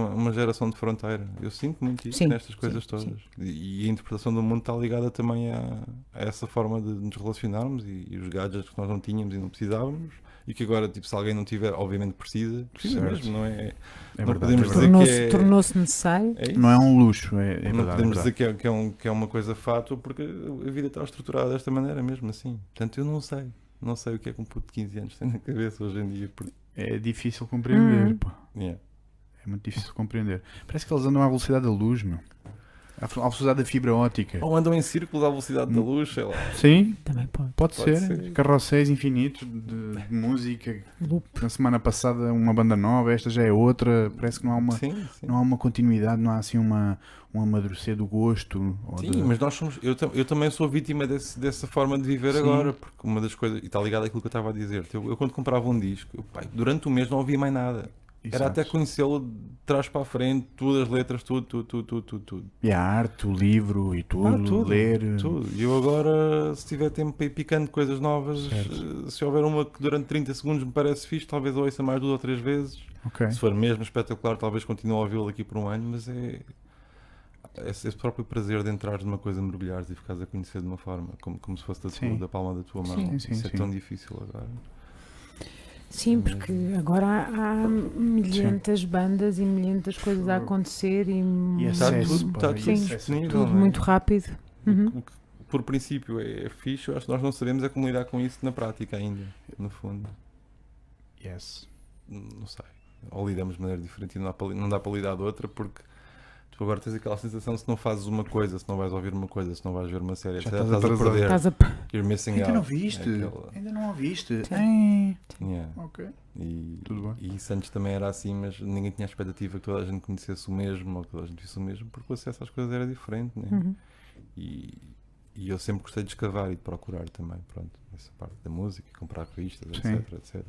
Speaker 2: uma geração de fronteira. Eu sinto muito isso
Speaker 3: Sim,
Speaker 2: nestas coisas
Speaker 3: sim,
Speaker 2: todas.
Speaker 3: sim.
Speaker 2: E a interpretação do mundo está ligada também a essa forma de nos relacionarmos e os gadgets que nós não tínhamos e não precisávamos. E que agora, tipo, se alguém não tiver, obviamente precisa
Speaker 1: Certo.
Speaker 2: mesmo, não é?
Speaker 1: É
Speaker 2: não
Speaker 1: verdade,
Speaker 2: podemos
Speaker 1: é
Speaker 2: dizer
Speaker 1: verdade.
Speaker 2: que é-
Speaker 3: Tornou-se necessário.
Speaker 2: É isso.
Speaker 1: Não é um luxo, é
Speaker 2: Não
Speaker 1: verdade.
Speaker 2: podemos
Speaker 1: é
Speaker 2: dizer
Speaker 1: verdade.
Speaker 2: que é uma coisa fátua porque a vida está estruturada desta maneira mesmo assim. Portanto, eu não sei. Não sei o que é que um puto de 15 anos tem na cabeça hoje em dia. Porque...
Speaker 1: É difícil compreender, pá.
Speaker 2: Yeah.
Speaker 1: É muito difícil compreender. Parece que eles andam à velocidade da luz, meu. À velocidade da fibra ótica.
Speaker 2: Ou andam em círculos à velocidade da luz, sei lá.
Speaker 1: Sim,
Speaker 3: Também pode.
Speaker 1: pode
Speaker 2: Pode
Speaker 1: ser.
Speaker 2: ser.
Speaker 1: Carrosséis infinitos de música.
Speaker 3: Loop.
Speaker 1: Na semana passada uma banda nova, esta já é outra. Parece que não há uma,
Speaker 2: Sim, sim.
Speaker 1: não há uma continuidade, não há assim um amadurecer do gosto. Ou
Speaker 2: Sim, mas nós somos. Eu também sou vítima dessa forma de viver
Speaker 1: Sim.
Speaker 2: agora, porque uma das coisas. E está ligado àquilo que eu estava a dizer. Eu quando comprava um disco, durante o mês não ouvia mais nada. Era
Speaker 1: Exato.
Speaker 2: até conhecê-lo de trás para a frente, tudo, as letras, tudo.
Speaker 1: E a arte, o livro e tudo,
Speaker 2: Tudo.
Speaker 1: ler.
Speaker 2: Tudo. E eu agora, se tiver tempo para ir picando coisas novas,
Speaker 1: Certo.
Speaker 2: se houver uma que durante 30 segundos me parece fixe, talvez ouça mais 2 ou 3 vezes.
Speaker 1: Ok.
Speaker 2: Se for mesmo espetacular, talvez continue a ouvi-lo aqui por um ano, mas é esse próprio prazer de entrar numa coisa, mergulhares e ficares a conhecer de uma forma, como se fosse
Speaker 1: Sim.
Speaker 2: da palma da tua mão.
Speaker 1: Sim, sim,
Speaker 2: Isso é
Speaker 1: sim.
Speaker 2: tão difícil agora.
Speaker 3: Sim, porque agora há milhentas bandas e milhentas coisas a acontecer e
Speaker 1: E
Speaker 2: Está
Speaker 1: acesso,
Speaker 2: tudo,
Speaker 1: pá,
Speaker 2: está
Speaker 1: e
Speaker 2: tudo
Speaker 1: acesso a
Speaker 2: disponível.
Speaker 3: tudo
Speaker 2: não é?
Speaker 3: muito rápido. Uhum.
Speaker 2: O que, por princípio, é fixe, eu acho que nós não sabemos é como lidar com isso na prática ainda, no fundo.
Speaker 1: Yes.
Speaker 2: Não sei. Ou lidamos de maneira diferente e não dá para lidar de outra, porque tu agora tens aquela sensação, se não fazes uma coisa, se não vais ouvir uma coisa, se não vais ver uma série,
Speaker 1: Já
Speaker 2: etc,
Speaker 1: estás
Speaker 2: estás a
Speaker 1: atrasado.
Speaker 2: perder.
Speaker 3: Estás a...
Speaker 2: You're missing
Speaker 1: Ainda
Speaker 2: out.
Speaker 1: não viste?
Speaker 2: É aquela-
Speaker 1: Ainda não ouviste?
Speaker 3: Sim.
Speaker 1: Ei.
Speaker 2: Yeah.
Speaker 1: Ok.
Speaker 2: E,
Speaker 1: Tudo bem.
Speaker 2: e isso antes também era assim, mas ninguém tinha a expectativa que toda a gente conhecesse o mesmo ou que toda a gente visse o mesmo, porque o acesso às coisas era diferente, né?
Speaker 3: Uhum.
Speaker 2: E eu sempre gostei de escavar e de procurar também, pronto, essa parte da música, comprar revistas,
Speaker 1: Sim.
Speaker 2: etc.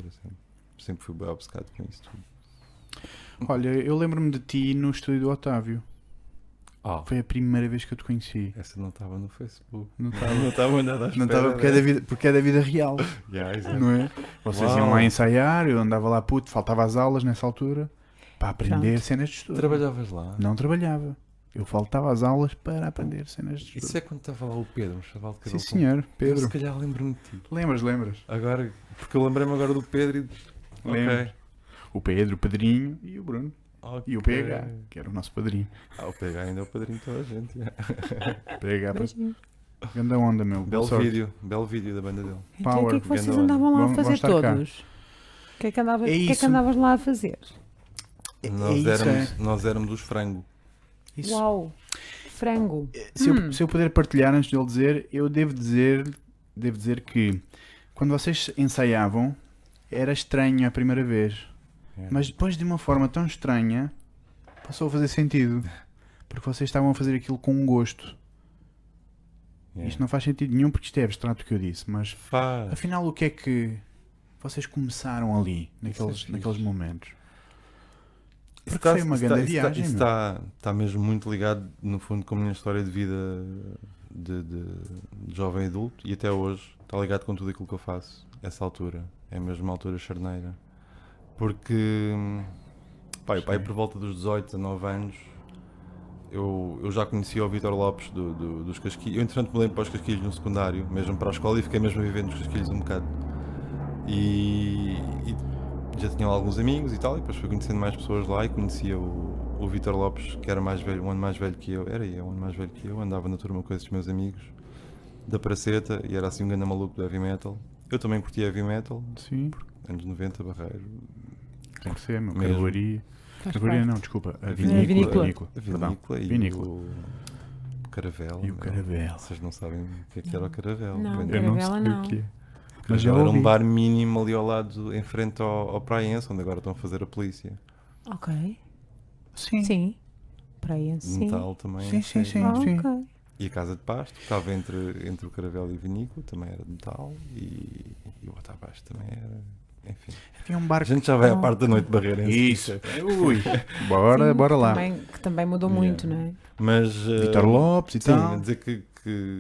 Speaker 2: Sempre fui bem obcecado com isso tudo.
Speaker 1: Olha, eu lembro-me de ti no estúdio do Otávio. Foi a primeira vez que eu te conheci.
Speaker 2: Essa não estava no Facebook.
Speaker 1: Não estava.
Speaker 2: Não estava nada à
Speaker 1: Não
Speaker 2: espera
Speaker 1: estava porque é da vida real,
Speaker 2: Yeah, exato.
Speaker 1: não é? Vocês
Speaker 2: Uau.
Speaker 1: iam lá ensaiar, eu andava lá puto, faltava as aulas nessa altura para aprender
Speaker 3: Pronto.
Speaker 1: cenas de estudo.
Speaker 2: Trabalhavas lá?
Speaker 1: Não trabalhava. Eu faltava às aulas para aprender cenas de estudo.
Speaker 2: Isso é quando estava lá o Pedro, um chaval de
Speaker 1: Sim,
Speaker 2: cabelo
Speaker 1: senhor,
Speaker 2: Eu,
Speaker 1: Pedro.
Speaker 2: se calhar lembro-me de ti.
Speaker 1: Lembras?
Speaker 2: Agora, porque eu lembrei-me agora do Pedro e...
Speaker 1: Lembro.
Speaker 2: Ok.
Speaker 1: O Pedro, o Pedrinho e o Bruno. E o
Speaker 2: Ok.
Speaker 1: PH, que era o nosso padrinho.
Speaker 2: O PH ainda é o padrinho de toda a gente. yeah.
Speaker 1: PH,
Speaker 3: Beijinho.
Speaker 1: grande onda, meu. Boa sorte.
Speaker 2: Belo vídeo da banda dele.
Speaker 3: Então, o que é que
Speaker 1: Power,
Speaker 3: vocês
Speaker 2: grande
Speaker 3: andavam lá a
Speaker 1: Vão
Speaker 3: fazer
Speaker 1: estar cá.
Speaker 3: todos? O que é que andavas,
Speaker 1: É
Speaker 3: o que é que
Speaker 1: isso.
Speaker 3: andavas lá a fazer?
Speaker 2: Nós éramos os frango.
Speaker 1: Isso.
Speaker 3: Uau! Frango.
Speaker 1: Se eu puder partilhar antes de ele dizer, eu devo dizer que quando vocês ensaiavam era estranho a primeira vez, mas depois de uma forma tão estranha passou a fazer sentido, porque vocês estavam a fazer aquilo com um gosto. Isto não faz sentido nenhum porque isto é abstrato o que eu disse, mas
Speaker 2: faz.
Speaker 1: afinal o que é que vocês começaram ali,
Speaker 2: Isso é
Speaker 1: naqueles
Speaker 2: fixe.
Speaker 1: momentos?
Speaker 2: Isso
Speaker 1: Porque foi uma grande viagem,
Speaker 2: Isso
Speaker 1: meu.
Speaker 2: está mesmo muito ligado, no fundo, com a minha história de vida de jovem adulto e até hoje está ligado com tudo aquilo que eu faço. Essa altura. É mesmo uma altura charneira. Porque, pai, por volta dos 18, 19 anos, eu já conhecia o Vítor Lopes dos Casquilhos. Eu, entretanto, mudei para os Casquilhos no secundário, mesmo para a escola, e fiquei mesmo a viver nos Casquilhos um bocado. E já tinha lá alguns amigos e tal, e depois fui conhecendo mais pessoas lá e conhecia o Vítor Lopes, que era mais velho, um ano mais velho que eu. Um ano mais velho que eu, andava na turma com esses meus amigos da Praceta e era assim um grande maluco do heavy metal. Eu também curtia heavy metal,
Speaker 1: Sim,
Speaker 2: anos 90, Barreiro.
Speaker 1: tem que ser, meu.
Speaker 2: Mesmo.
Speaker 1: Carboaria.
Speaker 3: Faz
Speaker 1: Carboaria
Speaker 3: parte.
Speaker 1: não, desculpa. A
Speaker 3: vinícola.
Speaker 1: vinícola.
Speaker 2: A
Speaker 1: Perdão.
Speaker 2: vinícola e
Speaker 1: Vinícola.
Speaker 2: o Caravel.
Speaker 1: E o Caravel.
Speaker 2: Vocês não sabem o que era o Caravel.
Speaker 3: Não,
Speaker 2: Bem,
Speaker 1: Eu não
Speaker 3: Caravela
Speaker 1: sei
Speaker 3: não.
Speaker 1: o que é.
Speaker 2: Mas
Speaker 1: Mas já
Speaker 2: era
Speaker 1: ouvi.
Speaker 2: um bar mínimo ali ao lado, em frente ao Praense, onde agora estão a fazer a polícia.
Speaker 3: Ok.
Speaker 1: Sim.
Speaker 3: Sim. Para aí,
Speaker 2: De
Speaker 3: sim.
Speaker 2: metal também.
Speaker 1: Sim, sim,
Speaker 2: sei.
Speaker 1: sim.
Speaker 3: Ah, ok.
Speaker 2: E a Casa de Pasto, que estava entre o Caravel e o Vinícola, também era de metal. E o outro abaixo também era. Enfim.
Speaker 1: Havia um bar
Speaker 2: A gente já vai à
Speaker 3: Ah,
Speaker 2: parte da noite barreirense.
Speaker 1: Isso. Ui. Bora,
Speaker 3: Sim,
Speaker 1: bora lá.
Speaker 3: Que também mudou
Speaker 2: Yeah.
Speaker 3: muito, não é?
Speaker 2: Mas.
Speaker 1: Vítor Lopes e
Speaker 2: Sim,
Speaker 1: tal.
Speaker 2: a dizer que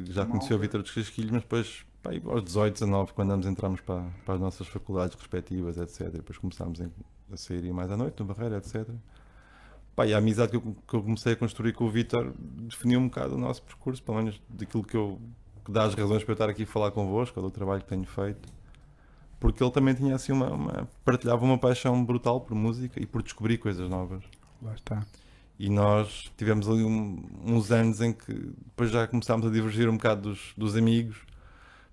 Speaker 2: já conheci o Vítor dos Casquilhos, mas depois Pá, e aos 18, 19, quando entramos para as nossas faculdades respectivas, etc. Depois começámos a sair mais à noite, no Barreiro, etc. Pá, e a amizade que eu comecei a construir com o Vítor definiu um bocado o nosso percurso, pelo menos daquilo que dá as razões para eu estar aqui a falar convosco, ou do trabalho que tenho feito. Porque ele também tinha assim partilhava uma paixão brutal por música e por descobrir coisas novas.
Speaker 1: Lá está.
Speaker 2: E nós tivemos ali uns anos em que depois já começámos a divergir um bocado dos amigos,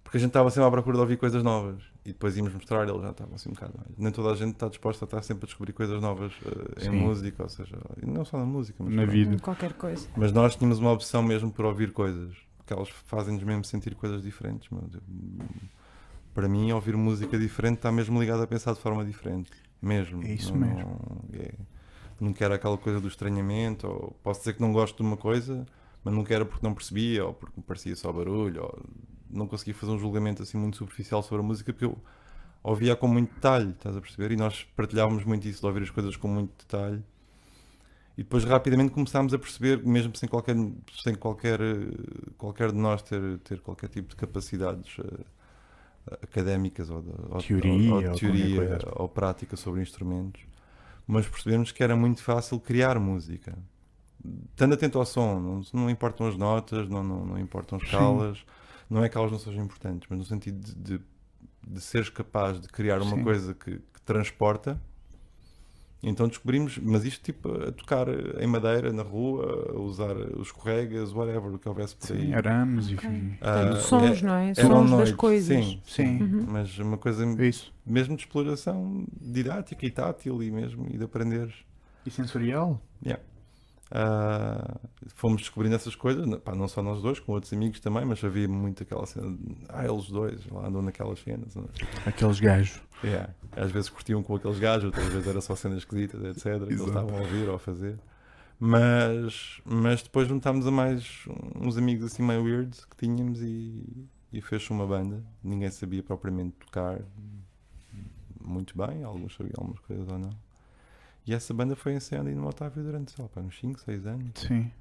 Speaker 2: porque a gente estava sempre à procura de ouvir coisas novas. E depois íamos mostrar, ele já estava assim um bocado mais. Nem toda a gente está disposta a estar sempre a descobrir coisas novas em
Speaker 1: Sim.
Speaker 2: música, ou seja, e não só na música, mas
Speaker 1: Na
Speaker 2: pronto.
Speaker 1: vida.
Speaker 3: Qualquer coisa.
Speaker 2: Mas nós tínhamos uma opção mesmo por ouvir coisas, porque elas fazem-nos mesmo sentir coisas diferentes. Para mim, ouvir música diferente está mesmo ligado a pensar de forma diferente. Mesmo.
Speaker 1: É isso mesmo.
Speaker 2: Não quero aquela coisa do estranhamento, ou posso dizer que não gosto de uma coisa, mas não quero porque não percebia, ou porque me parecia só barulho, ou não consegui fazer um julgamento assim muito superficial sobre a música, porque eu ouvia com muito detalhe, estás a perceber? E nós partilhávamos muito isso, de ouvir as coisas com muito detalhe. E depois rapidamente começámos a perceber, mesmo sem qualquer de nós ter qualquer tipo de capacidades académicas ou
Speaker 1: Teoria,
Speaker 2: ou prática sobre instrumentos, mas percebemos que era muito fácil criar música. Estando atento ao som, não importam as notas, não importam as escalas, não é que elas não sejam importantes, mas no sentido de seres capaz de criar uma coisa que transporta. Então descobrimos, mas isto tipo a tocar em madeira, na rua, a usar os escorregas, whatever, o que houvesse por aí.
Speaker 1: Sim, arames e
Speaker 3: Sons, não é?
Speaker 2: Eram
Speaker 3: Sons das
Speaker 2: noites,
Speaker 3: coisas.
Speaker 1: Sim.
Speaker 2: Mas uma coisa
Speaker 1: Isso.
Speaker 2: mesmo de exploração didática e tátil e de aprender.
Speaker 1: E sensorial?
Speaker 2: Fomos descobrindo essas coisas, pá, não só nós dois, com outros amigos também, mas havia muito aquela cena de, eles dois lá andam naquelas cenas.
Speaker 1: Aqueles gajos.
Speaker 2: Às vezes curtiam com aqueles gajos, outras vezes era só cenas esquisitas, etc. Que eles estavam a ouvir ou a fazer. Mas depois juntámos a mais uns amigos assim meio weird que tínhamos e fez-se uma banda. Ninguém sabia propriamente tocar muito bem, alguns sabiam algumas coisas ou não. E essa banda foi ensaiando aí no Otávio durante, sei lá, uns 5, 6 anos.
Speaker 1: Sim.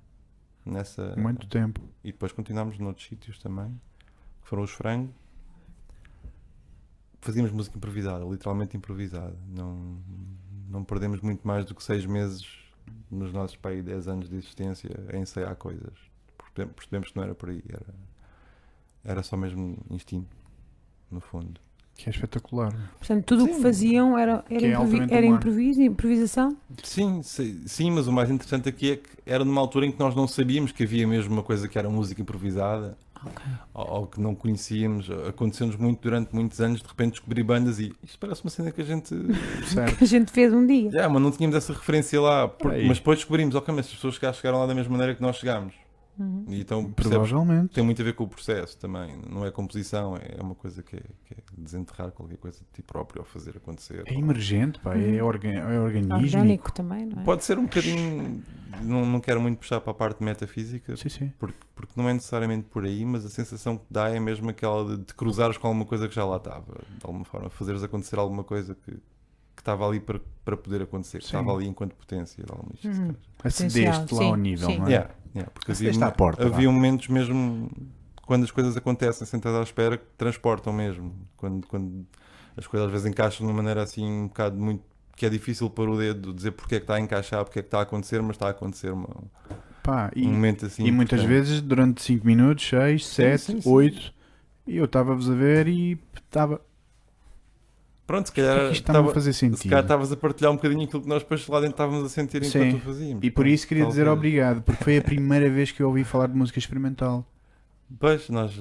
Speaker 1: Muito tempo.
Speaker 2: E depois continuámos noutros sítios também, que foram os Frango. Fazíamos música improvisada, literalmente improvisada. Não perdemos muito mais do que 6 meses nos nossos 10 anos de existência a ensaiar coisas. Percebemos que não era por aí, era só mesmo instinto, no fundo.
Speaker 1: Que é espetacular.
Speaker 3: Portanto, tudo o que faziam era improvisação?
Speaker 2: Sim, mas o mais interessante aqui é que era numa altura em que nós não sabíamos que havia mesmo uma coisa que era música improvisada. Ou que não conhecíamos. Aconteceu-nos muito durante muitos anos, de repente descobrir bandas e isto parece uma cena que a gente
Speaker 3: Que a gente fez um dia.
Speaker 2: mas não tínhamos essa referência lá, mas depois descobrimos, mas as pessoas chegaram lá da mesma maneira que nós chegámos. E então
Speaker 1: Provavelmente.
Speaker 2: tem muito a ver com o processo também, não é composição, é uma coisa que é desenterrar qualquer coisa de ti próprio ou fazer acontecer.
Speaker 1: É emergente, pá, é organismo.
Speaker 3: Orgânico também, não é?
Speaker 2: Pode ser um bocadinho, não quero muito puxar para a parte metafísica,
Speaker 1: Sim.
Speaker 2: porque não é necessariamente por aí, mas a sensação que dá é mesmo aquela de cruzares com alguma coisa que já lá estava, de alguma forma, fazeres acontecer alguma coisa que estava ali para poder acontecer, que estava ali enquanto potência.
Speaker 1: Acedeste lá ao nível, não é?
Speaker 2: Porque havia momentos mesmo quando as coisas acontecem sentado à espera que transportam mesmo, quando as coisas às vezes encaixam de uma maneira assim um bocado muito, que é difícil pôr o dedo, dizer porque é que está a encaixar, porque é que está a acontecer, mas está a acontecer um momento assim.
Speaker 1: E muitas vezes durante 5 minutos, 6, 7, 8 e eu estava-vos a ver e estava...
Speaker 2: Pronto, se calhar
Speaker 1: estava a fazer sentido.
Speaker 2: Se calhar estavas a partilhar um bocadinho aquilo que nós depois lá dentro estávamos a sentir enquanto o fazíamos.
Speaker 1: E por isso queria dizer obrigado, porque foi a primeira vez que eu ouvi falar de música experimental.
Speaker 2: Pois, nós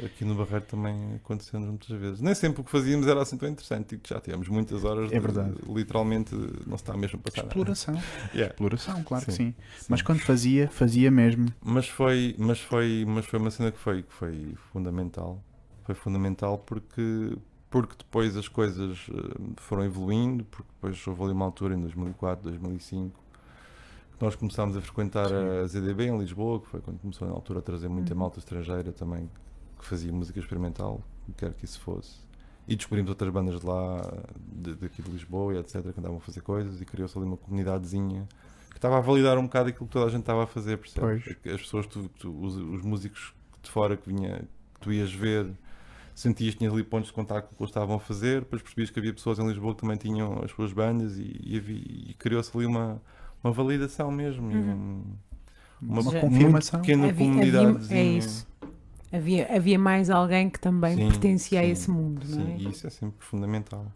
Speaker 2: aqui no Barreiro também aconteceu-nos muitas vezes. Nem sempre o que fazíamos era assim tão interessante, e já tivemos muitas horas literalmente não se está mesmo a passar
Speaker 1: exploração.
Speaker 2: Nada.
Speaker 1: Exploração, claro que sim. Mas quando fazia mesmo.
Speaker 2: Mas foi uma cena que foi fundamental. Foi fundamental porque depois as coisas foram evoluindo, porque depois houve ali uma altura em 2004, 2005 que nós começámos a frequentar a ZDB em Lisboa, que foi quando começou na altura a trazer muita malta estrangeira também que fazia música experimental, quer que isso fosse, e descobrimos outras bandas de lá, daqui de Lisboa e etc, que andavam a fazer coisas, e criou-se ali uma comunidadezinha que estava a validar um bocado aquilo que toda a gente estava a fazer, percebes? As pessoas, os músicos de fora que tu ias ver sentias que tinhas ali pontos de contacto com o que eles estavam a fazer, depois percebias que havia pessoas em Lisboa que também tinham as suas bandas e criou-se ali uma validação mesmo, e uma
Speaker 3: Já-
Speaker 1: confirmação.
Speaker 2: muito pequena
Speaker 3: Havia-
Speaker 2: comunidadezinha.
Speaker 3: é isso. Havia mais alguém que também
Speaker 2: Sim,
Speaker 3: pertencia a
Speaker 2: sim,
Speaker 3: esse mundo, não
Speaker 2: Sim,
Speaker 3: é?
Speaker 2: e isso é sempre fundamental.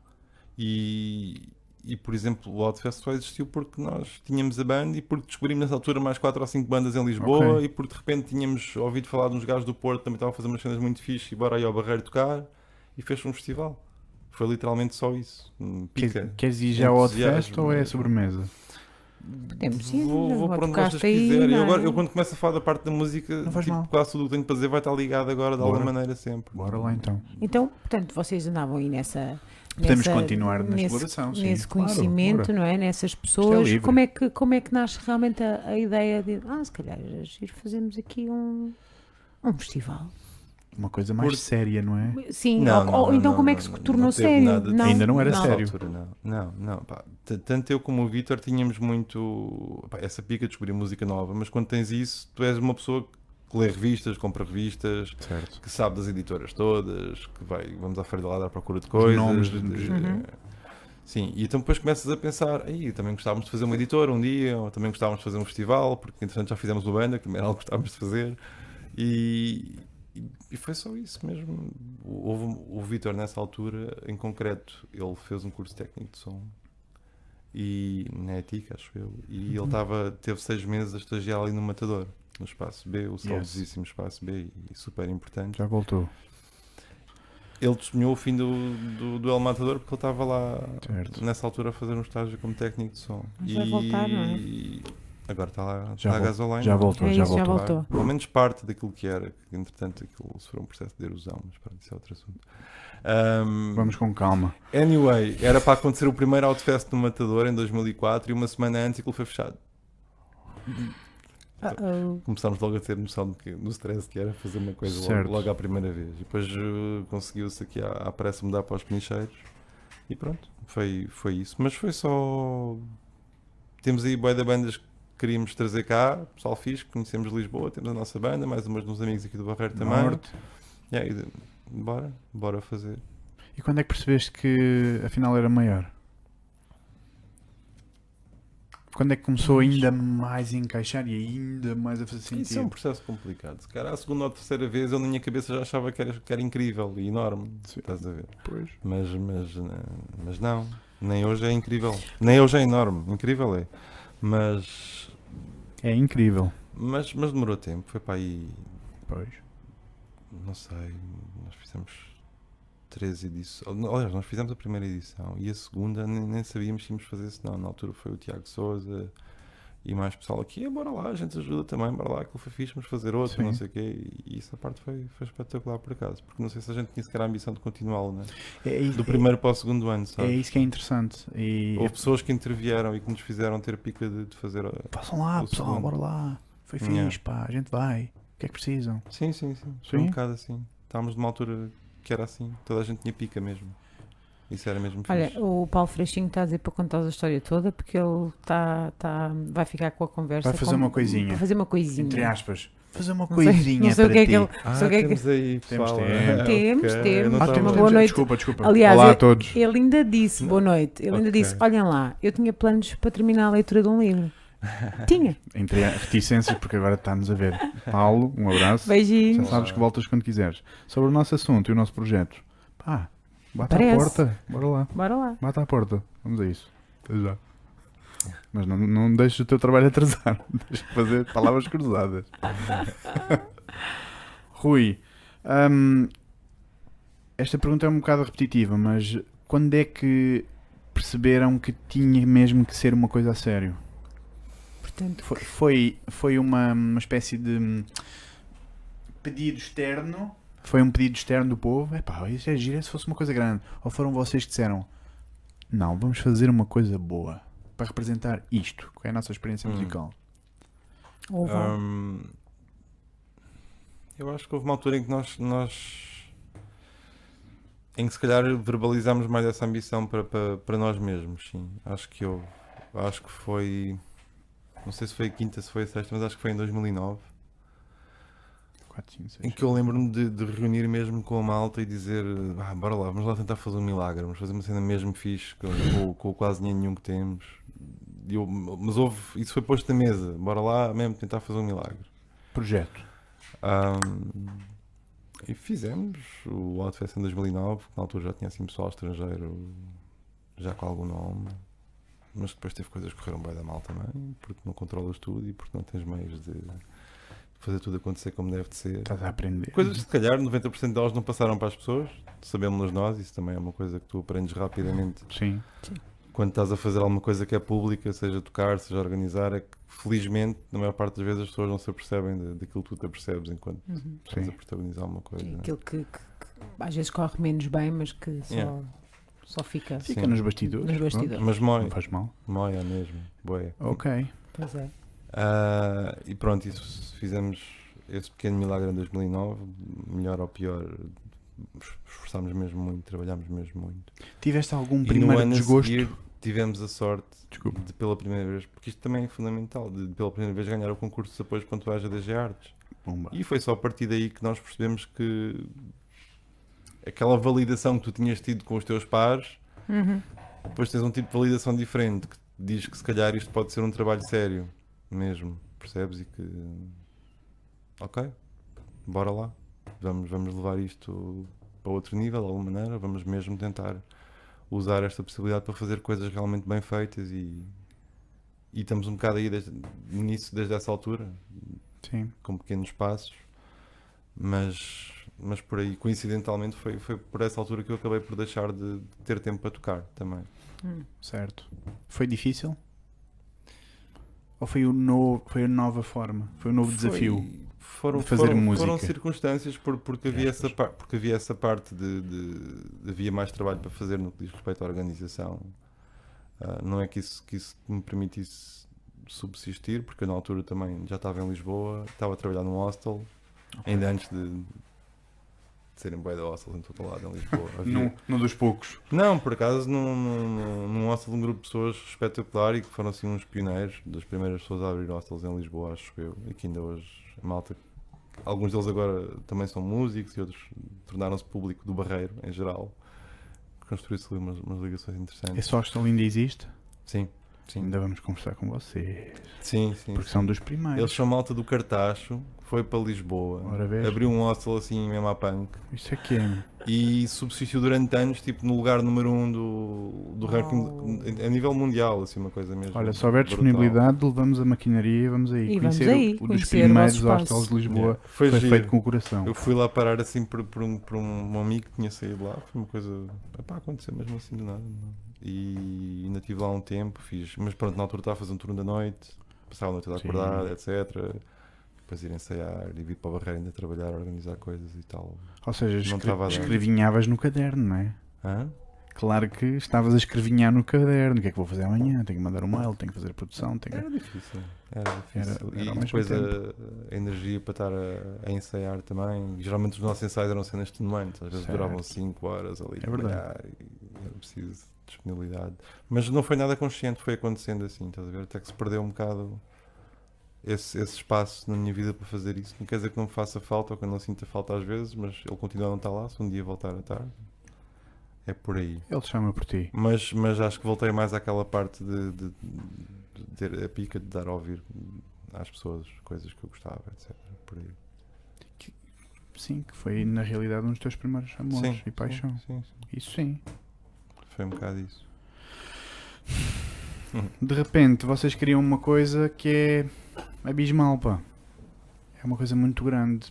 Speaker 2: E por exemplo, o Outfest só existiu porque nós tínhamos a banda e porque descobrimos nessa altura mais 4 ou 5 bandas em Lisboa
Speaker 1: Ok.
Speaker 2: e porque de repente tínhamos ouvido falar de uns gajos do Porto que também estavam a fazer umas cenas muito fixe e bora aí ao Barreiro tocar e fez um festival. Foi literalmente só isso. Pica.
Speaker 1: Queres ir já ao
Speaker 2: Entusiasmo
Speaker 1: Outfest ou é
Speaker 2: mesmo.
Speaker 1: sobremesa?
Speaker 3: Podemos ir,
Speaker 2: Vou
Speaker 3: já
Speaker 2: para onde vocês
Speaker 3: tocaste aí,
Speaker 2: quiserem.
Speaker 3: não é?
Speaker 2: Eu quando começo a falar da parte da música,
Speaker 1: Não faz
Speaker 2: tipo,
Speaker 1: mal.
Speaker 2: quase tudo o que tenho para dizer vai estar ligado agora de alguma
Speaker 1: Bora.
Speaker 2: maneira sempre.
Speaker 1: Bora lá então.
Speaker 3: Então, portanto, vocês andavam aí
Speaker 1: Podemos continuar na exploração, sim,
Speaker 3: nesse
Speaker 1: claro,
Speaker 3: conhecimento,
Speaker 1: bora.
Speaker 3: não é? Nessas pessoas.
Speaker 1: livre.
Speaker 3: Como é que nasce realmente a ideia de, se calhar era giro fazermos aqui um festival?
Speaker 1: Uma coisa mais
Speaker 2: Porque-
Speaker 1: séria, não é?
Speaker 3: Sim,
Speaker 2: Não,
Speaker 3: ou
Speaker 2: não,
Speaker 3: então
Speaker 2: não,
Speaker 3: como é
Speaker 2: não,
Speaker 3: que se
Speaker 2: não,
Speaker 3: tornou
Speaker 2: não teve
Speaker 3: sério?
Speaker 2: nada de-
Speaker 1: Ainda não era
Speaker 2: Nessa
Speaker 1: sério.
Speaker 2: altura, não, pá. Tanto eu como o Vítor tínhamos muito pá, essa pica de descobrir música nova, mas quando tens isso, tu és uma pessoa que lê revistas, compra revistas,
Speaker 1: Certo.
Speaker 2: que sabe das editoras todas, que vamos à Feira de Lada à procura de coisas.
Speaker 1: nomes
Speaker 3: Uhum.
Speaker 2: Sim, e então depois começas a pensar, aí também gostávamos de fazer uma editora um dia, ou também gostávamos de fazer um festival, porque entretanto já fizemos uma banda, que também era algo que gostávamos de fazer, e foi só isso mesmo. Houve o Vítor nessa altura, em concreto, ele fez um curso técnico de som, e na ETIC, acho eu, e ele teve 6 meses a estagiar ali no Matador, no Espaço B, o saudosíssimo Espaço B, e super importante.
Speaker 1: Já voltou.
Speaker 2: Ele testemunhou o fim do El Matador porque ele estava lá
Speaker 1: Certo.
Speaker 2: nessa altura a fazer um estágio como técnico de som.
Speaker 3: Mas vai voltar, não é?
Speaker 2: Agora está lá,
Speaker 1: Já
Speaker 2: está a
Speaker 1: vol-
Speaker 2: gasolina.
Speaker 1: já voltou,
Speaker 3: É
Speaker 1: já
Speaker 3: isso, já
Speaker 1: voltou.
Speaker 3: voltou.
Speaker 2: Pelo menos parte daquilo que era, que entretanto aquilo sofreu um processo de erosão, mas pronto, isso é outro assunto.
Speaker 1: Vamos com calma.
Speaker 2: Anyway, era para acontecer o primeiro Outfest no Matador em 2004 e uma semana antes aquilo foi fechado. Começámos logo a ter noção do stress que era fazer uma coisa
Speaker 1: Certo.
Speaker 2: logo à primeira vez. E depois conseguiu-se aqui à pressa mudar para os penicheiros. E pronto, foi isso. Mas foi só. Temos aí bué de bandas que queríamos trazer cá, pessoal fixe, conhecemos Lisboa, temos a nossa banda, mais umas dos amigos aqui do Barreiro também.
Speaker 1: Norte.
Speaker 2: Yeah, bora fazer.
Speaker 1: E quando é que percebeste que afinal era maior? Quando é que começou ainda mais a encaixar e ainda mais a fazer
Speaker 2: Isso é um
Speaker 1: sentido?
Speaker 2: processo complicado. Se calhar a segunda ou terceira vez eu na minha cabeça já achava que era incrível e enorme.
Speaker 1: Sim.
Speaker 2: Estás a ver?
Speaker 1: Pois.
Speaker 2: Mas não. Nem hoje é incrível. Nem hoje é enorme. Incrível é. Mas
Speaker 1: É incrível.
Speaker 2: demorou tempo. Foi para aí.
Speaker 1: Pois.
Speaker 2: Não sei. Nós fizemos 3 edições. Aliás, nós fizemos a primeira edição e a segunda nem sabíamos se íamos fazer isso. Não, na altura foi o Tiago Souza e mais pessoal aqui. Bora lá, a gente ajuda também. Bora lá, que foi fixe, vamos fazer outro.
Speaker 1: Sim.
Speaker 2: Não sei o quê. E essa parte foi espetacular por acaso. Porque não sei se a gente tinha sequer a ambição de continuá-lo, né? Do primeiro para o segundo ano,
Speaker 1: É
Speaker 2: sabes?
Speaker 1: isso que é interessante. E
Speaker 2: Houve pessoas que intervieram e que nos fizeram ter pica de fazer.
Speaker 1: passam lá,
Speaker 2: o
Speaker 1: pessoal,
Speaker 2: segundo.
Speaker 1: bora lá. Foi
Speaker 2: Yeah.
Speaker 1: fixe, pá, a gente vai. O que é que precisam?
Speaker 2: Sim. Foi um
Speaker 1: Sim?
Speaker 2: bocado assim. Estávamos numa altura que era assim. Toda a gente tinha pica mesmo. Isso era mesmo
Speaker 3: Olha,
Speaker 2: fixe.
Speaker 3: o Paulo Freixinho está a dizer para contar a história toda porque ele vai ficar com a conversa.
Speaker 1: Vai fazer uma coisinha.
Speaker 3: Vai fazer uma coisinha.
Speaker 1: Entre aspas. Fazer uma
Speaker 3: Não sei-
Speaker 1: coisinha
Speaker 3: não sei o
Speaker 1: para
Speaker 3: que é
Speaker 1: ti.
Speaker 3: que ele- só que é que-
Speaker 2: Temos aí,
Speaker 1: Temos,
Speaker 2: pessoal.
Speaker 3: temos.
Speaker 2: Ok,
Speaker 3: Temos.
Speaker 2: eu não
Speaker 3: Ah,
Speaker 2: estava-
Speaker 3: temos. Boa noite.
Speaker 1: Desculpa.
Speaker 3: Aliás,
Speaker 1: Olá a todos.
Speaker 3: Ele ainda disse, boa noite, ele ainda
Speaker 2: Ok.
Speaker 3: disse, olhem lá, eu tinha planos para terminar a leitura de um livro. Tinha.
Speaker 1: Entre reticências, porque agora está-nos a ver. Paulo, um abraço. Já
Speaker 3: Beijinhos.
Speaker 1: sabes que voltas quando quiseres. Sobre o nosso assunto e o nosso projeto. Pá, bate à
Speaker 3: Parece.
Speaker 1: porta. Bora lá.
Speaker 3: Bora lá.
Speaker 1: Bate à porta. Vamos a isso. Até já. Mas não deixes o teu trabalho atrasar. Deixa de fazer palavras cruzadas. Rui, esta pergunta é um bocado repetitiva, mas quando é que perceberam que tinha mesmo que ser uma coisa a sério?
Speaker 3: Portanto,
Speaker 1: Foi uma espécie de pedido externo? Foi um pedido externo do povo? Epá, isso é giro se fosse uma coisa grande. Ou foram vocês que disseram, não, vamos fazer uma coisa boa para representar isto, que é a nossa experiência musical.
Speaker 3: houve
Speaker 2: Eu acho que houve uma altura em que nós em que se calhar verbalizámos mais essa ambição para nós mesmos, sim. Acho que foi, não sei se foi a quinta, se foi a sexta, mas acho que foi em 2009.
Speaker 1: 4, 5, 6.
Speaker 2: Em que eu lembro-me de reunir mesmo com a malta e dizer bora lá, vamos lá tentar fazer um milagre, vamos fazer uma cena mesmo fixe com quase nenhum que temos. Mas isso foi posto na mesa, bora lá mesmo tentar fazer um milagre.
Speaker 1: Projeto.
Speaker 2: E fizemos o Outfest em 2009, que na altura já tinha assim pessoal estrangeiro, já com algum nome, mas depois teve coisas que correram bem da mal também, porque não controlas tudo e porque não tens meios de fazer tudo acontecer como deve de ser.
Speaker 1: Estás a aprender.
Speaker 2: Coisas que se calhar 90% delas não passaram para as pessoas, sabemos nós, isso também é uma coisa que tu aprendes rapidamente.
Speaker 1: Sim.
Speaker 2: Quando estás a fazer alguma coisa que é pública, seja tocar, seja organizar, é que felizmente, na maior parte das vezes, as pessoas não se apercebem daquilo que tu te apercebes enquanto estás a protagonizar alguma coisa.
Speaker 3: Sim, aquilo que às vezes corre menos bem, mas que só fica
Speaker 1: Fica nos bastidores.
Speaker 3: nos bastidores.
Speaker 2: Mas
Speaker 1: Não faz mal.
Speaker 2: moia mesmo, boia.
Speaker 1: Ok.
Speaker 3: Pois é.
Speaker 2: E pronto, isso, fizemos esse pequeno milagre em 2009, melhor ou pior, esforçámos mesmo muito, trabalhámos mesmo muito.
Speaker 1: Tiveste algum
Speaker 2: E no
Speaker 1: primeiro
Speaker 2: ano a
Speaker 1: desgosto?
Speaker 2: seguir tivemos a sorte
Speaker 1: Desculpa.
Speaker 2: de pela primeira vez, porque isto também é fundamental, de pela primeira vez ganhar o concurso de apoio pontuais da DG Artes.
Speaker 1: Pumba.
Speaker 2: E foi só a partir daí que nós percebemos que aquela validação que tu tinhas tido com os teus pares, depois tens um tipo de validação diferente que diz que se calhar isto pode ser um trabalho sério mesmo, percebes? E que ok, bora lá, vamos levar isto para outro nível de alguma maneira, vamos mesmo tentar usar esta possibilidade para fazer coisas realmente bem feitas e estamos um bocado aí desde essa altura,
Speaker 1: Sim.
Speaker 2: com pequenos passos, mas por aí, coincidentalmente, foi por essa altura que eu acabei por deixar de ter tempo para tocar também.
Speaker 1: Certo. Foi difícil? Ou foi a nova forma? Foi um novo desafio?
Speaker 2: Foram,
Speaker 1: de fazer música.
Speaker 2: Foram circunstâncias porque havia essa parte havia mais trabalho para fazer no que diz respeito à organização. Não é que isso me permitisse subsistir, porque eu na altura também já estava em Lisboa, estava a trabalhar num hostel, ainda antes de serem bué de hostels em todo lado em Lisboa.
Speaker 1: Num dos poucos.
Speaker 2: Não, por acaso num hostel de um grupo de pessoas espetacular e que foram assim uns pioneiros, das primeiras pessoas a abrir hostels em Lisboa, acho eu, e que ainda hoje a malta, alguns deles agora também são músicos e outros tornaram-se público do Barreiro em geral. Construiu-se ali umas ligações interessantes.
Speaker 1: Esse hostel ainda existe?
Speaker 2: Sim.
Speaker 1: Ainda vamos conversar com vocês.
Speaker 2: Sim.
Speaker 1: Porque são dos primeiros.
Speaker 2: Eles são malta do Cartacho, foi para Lisboa,
Speaker 1: Ora, vês?
Speaker 2: abriu um hostel assim mesmo à punk
Speaker 1: Isto é que é.
Speaker 2: e subsistiu durante anos tipo no lugar número 1 do ranking a nível mundial, assim uma coisa mesmo.
Speaker 1: Olha, se houver
Speaker 2: brutal.
Speaker 1: disponibilidade, levamos a maquinaria e vamos aí
Speaker 3: E vamos
Speaker 1: conhecer
Speaker 3: aí,
Speaker 1: o dos
Speaker 3: conhecer o
Speaker 1: primeiros
Speaker 3: nosso
Speaker 1: hostels
Speaker 3: espaço.
Speaker 1: de Lisboa.
Speaker 2: Foi
Speaker 1: Foi
Speaker 2: giro.
Speaker 1: feito com o coração.
Speaker 2: Eu fui lá parar assim por um amigo que tinha saído lá, foi uma coisa aconteceu mesmo assim do nada. Não? E ainda estive lá um tempo, mas pronto, na altura estava a fazer um turno da noite, passava a noite a acordar, etc. Depois ir ensaiar e vir para o Barreiro ainda trabalhar, organizar coisas e tal.
Speaker 1: Ou seja,
Speaker 2: Não estava a dar.
Speaker 1: escrevinhavas no caderno, não é?
Speaker 2: Hã?
Speaker 1: Claro que estavas a escrevinhar no caderno. O que é que vou fazer amanhã? Tenho que mandar um mail, tenho que fazer a produção.
Speaker 2: Era difícil. Era
Speaker 1: Era ao
Speaker 2: e
Speaker 1: mesmo
Speaker 2: depois
Speaker 1: tempo.
Speaker 2: a energia para estar a ensaiar também. Geralmente os nossos ensaios eram cenas extenuantes, às vezes
Speaker 1: Certo.
Speaker 2: duravam 5 horas ali.
Speaker 1: É verdade.
Speaker 2: trabalhar E era preciso disponibilidade. Mas não foi nada consciente, foi acontecendo assim, estás a ver? Até que se perdeu um bocado esse espaço na minha vida para fazer isso. Não quer dizer que não me faça falta ou que eu não sinta falta às vezes, mas ele continua a não estar lá. Se um dia voltar a estar, é por aí.
Speaker 1: Ele chama por ti.
Speaker 2: Mas acho que voltei mais àquela parte de ter a pica de dar a ouvir às pessoas coisas que eu gostava, etc. Por aí.
Speaker 1: Sim, que foi na realidade um dos teus primeiros amores e paixão.
Speaker 2: Sim.
Speaker 1: Isso sim.
Speaker 2: Foi um bocado isso.
Speaker 1: De repente vocês criam uma coisa que é abismal, pá. É uma coisa muito grande.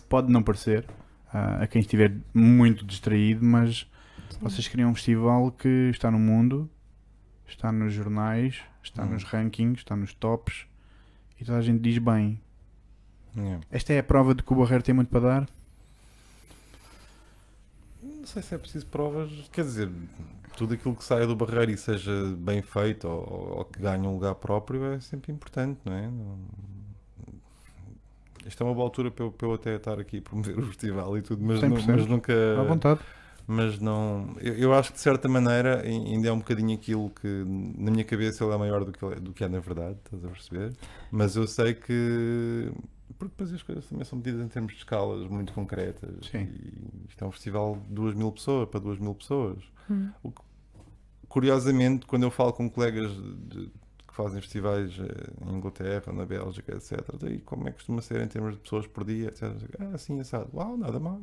Speaker 1: Pode não parecer a quem estiver muito distraído, mas vocês criam um festival que está no mundo, está nos jornais, está nos rankings, está nos tops e toda a gente diz bem.
Speaker 2: Yeah.
Speaker 1: Esta é a prova de que o Barreiro tem muito para dar?
Speaker 2: Não sei se é preciso provas, quer dizer, tudo aquilo que saia do Barreiro e seja bem feito ou que ganhe um lugar próprio é sempre importante, não é? Esta é uma boa altura para eu até estar aqui a promover o festival e tudo, mas
Speaker 1: 100%.
Speaker 2: mas nunca.
Speaker 1: À vontade.
Speaker 2: Mas não. Eu acho que de certa maneira ainda é um bocadinho aquilo que na minha cabeça ele é maior do que é na verdade, estás a perceber? Mas eu sei que Porque depois as coisas também são medidas em termos de escalas muito concretas.
Speaker 1: Sim.
Speaker 2: E isto é um festival de 2.000 pessoas, para 2.000 pessoas.
Speaker 3: Hum.
Speaker 2: Curiosamente, quando eu falo com colegas que fazem festivais em Inglaterra, na Bélgica, etc., daí como é que costuma ser em termos de pessoas por dia, etc. Assim, assado. Uau, nada mal,